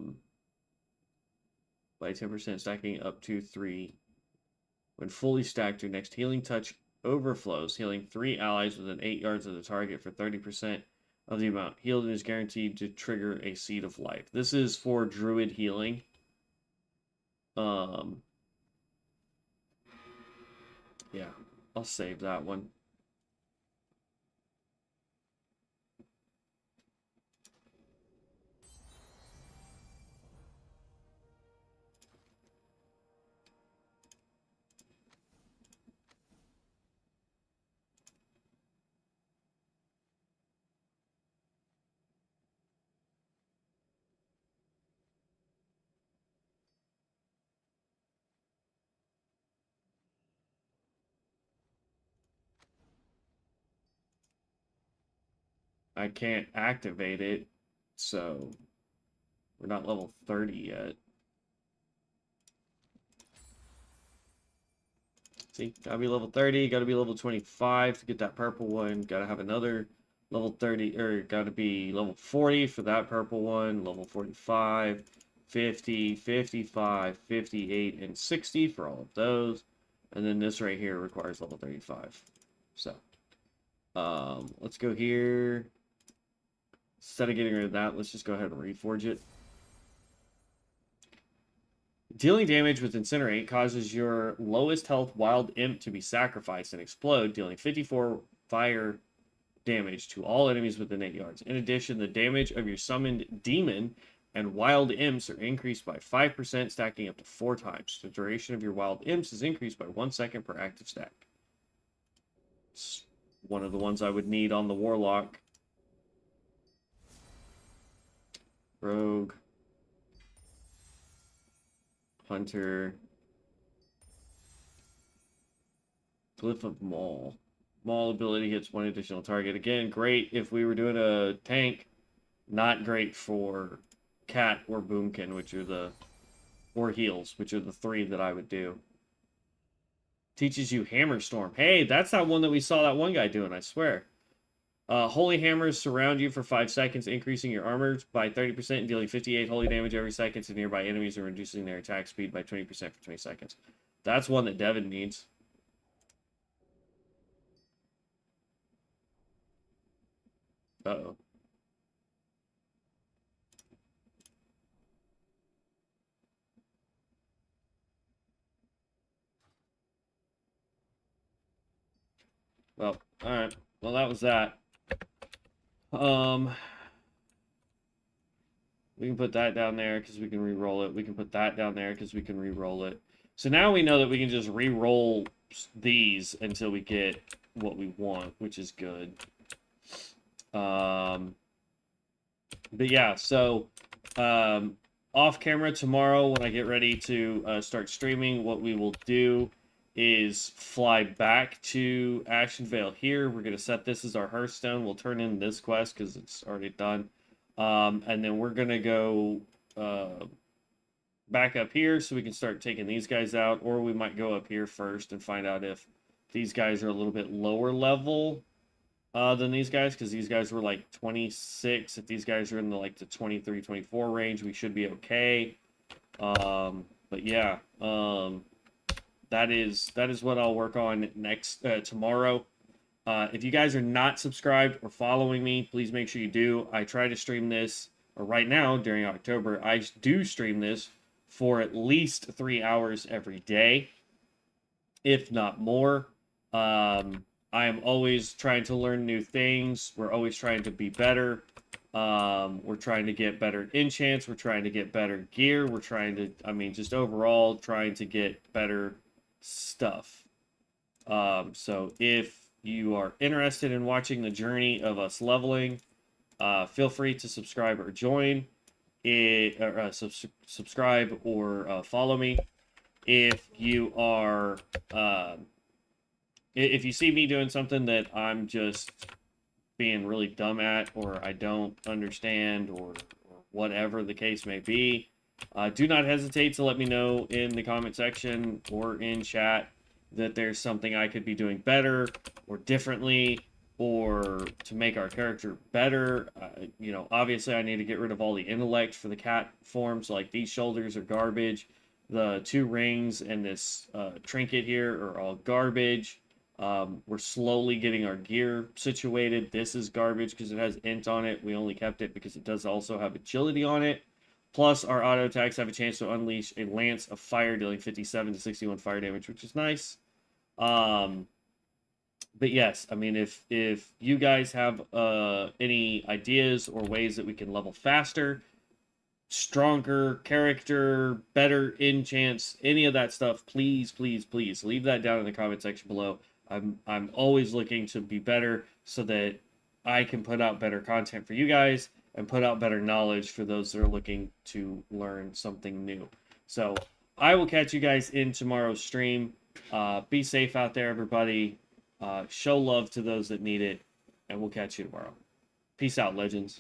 10%, stacking up to 3. When fully stacked, your next healing touch overflows, healing 3 allies within 8 yards of the target for 30% of the amount healed and is guaranteed to trigger a Seed of Life. This is for Druid healing. Yeah, I'll save that one. I can't activate it, so we're not level 30 yet. See, gotta be level 30, gotta be level 25 to get that purple one, gotta have another level 30, or gotta be level 40 for that purple one, level 45, 50, 55, 58, and 60 for all of those. And then this right here requires level 35. So, let's go here. Instead of getting rid of that, let's just go ahead and reforge it. Dealing damage with Incinerate causes your lowest health wild imp to be sacrificed and explode, dealing 54 fire damage to all enemies within 8 yards. In addition, the damage of your summoned demon and wild imps are increased by 5%, stacking up to 4 times. The duration of your wild imps is increased by 1 second per active stack. It's one of the ones I would need on the Warlock. Rogue. Hunter. Glyph of Maul. Maul ability hits 1 additional target. Again, great if we were doing a tank. Not great for Cat or Boomkin, which are the... or heals, which are the 3 that I would do. Teaches you Hammer Storm. Hey, that's that one that we saw that one guy doing, I swear. Holy hammers surround you for 5 seconds, increasing your armor by 30% and dealing 58 holy damage every second to nearby enemies and reducing their attack speed by 20% for 20 seconds. That's one that Devin needs. Uh-oh. Well, alright. Well, that was that. We can put that down there because we can re-roll it. We can put that down there because we can re-roll it. So now we know that we can just re-roll these until we get what we want, which is good. But yeah, so off camera tomorrow when I get ready to start streaming, what we will do is fly back to Ashenvale here. We're going to set this as our Hearthstone. We'll turn in this quest because it's already done. And then we're going to go back up here so we can start taking these guys out. Or we might go up here first and find out if these guys are a little bit lower level than these guys. Because these guys were like 26. If these guys are in the like the 23, 24 range, we should be okay. But yeah, that is what I'll work on next tomorrow. If you guys are not subscribed or following me, please make sure you do. I try to stream this, or right now during October, I do stream this for at least 3 hours every day, if not more. I am always trying to learn new things. We're always trying to be better. We're trying to get better enchants. We're trying to get better gear. We're trying to, I mean, just overall trying to get better stuff. So if you are interested in watching the journey of us leveling, feel free to subscribe or join it, or subscribe or follow me. If you are if you see me doing something that I'm just being really dumb at, or I don't understand, or whatever the case may be, do not hesitate to let me know in the comment section or in chat that there's something I could be doing better or differently, or to make our character better. You know, obviously I need to get rid of all the intellect for the cat forms. Like these shoulders are garbage. The 2 rings and this trinket here are all garbage. We're slowly getting our gear situated. This is garbage because it has int on it. We only kept it because it does also have agility on it. Plus, our auto attacks have a chance to unleash a lance of fire, dealing 57 to 61 fire damage, which is nice. But yes, I mean, if you guys have any ideas or ways that we can level faster, stronger character, better enchants, any of that stuff, please, please, please leave that down in the comment section below. I'm always looking to be better so that I can put out better content for you guys and put out better knowledge for those that are looking to learn something new. So I will catch you guys in tomorrow's stream. Be safe out there, everybody. Show love to those that need it, and we'll catch you tomorrow. Peace out, legends.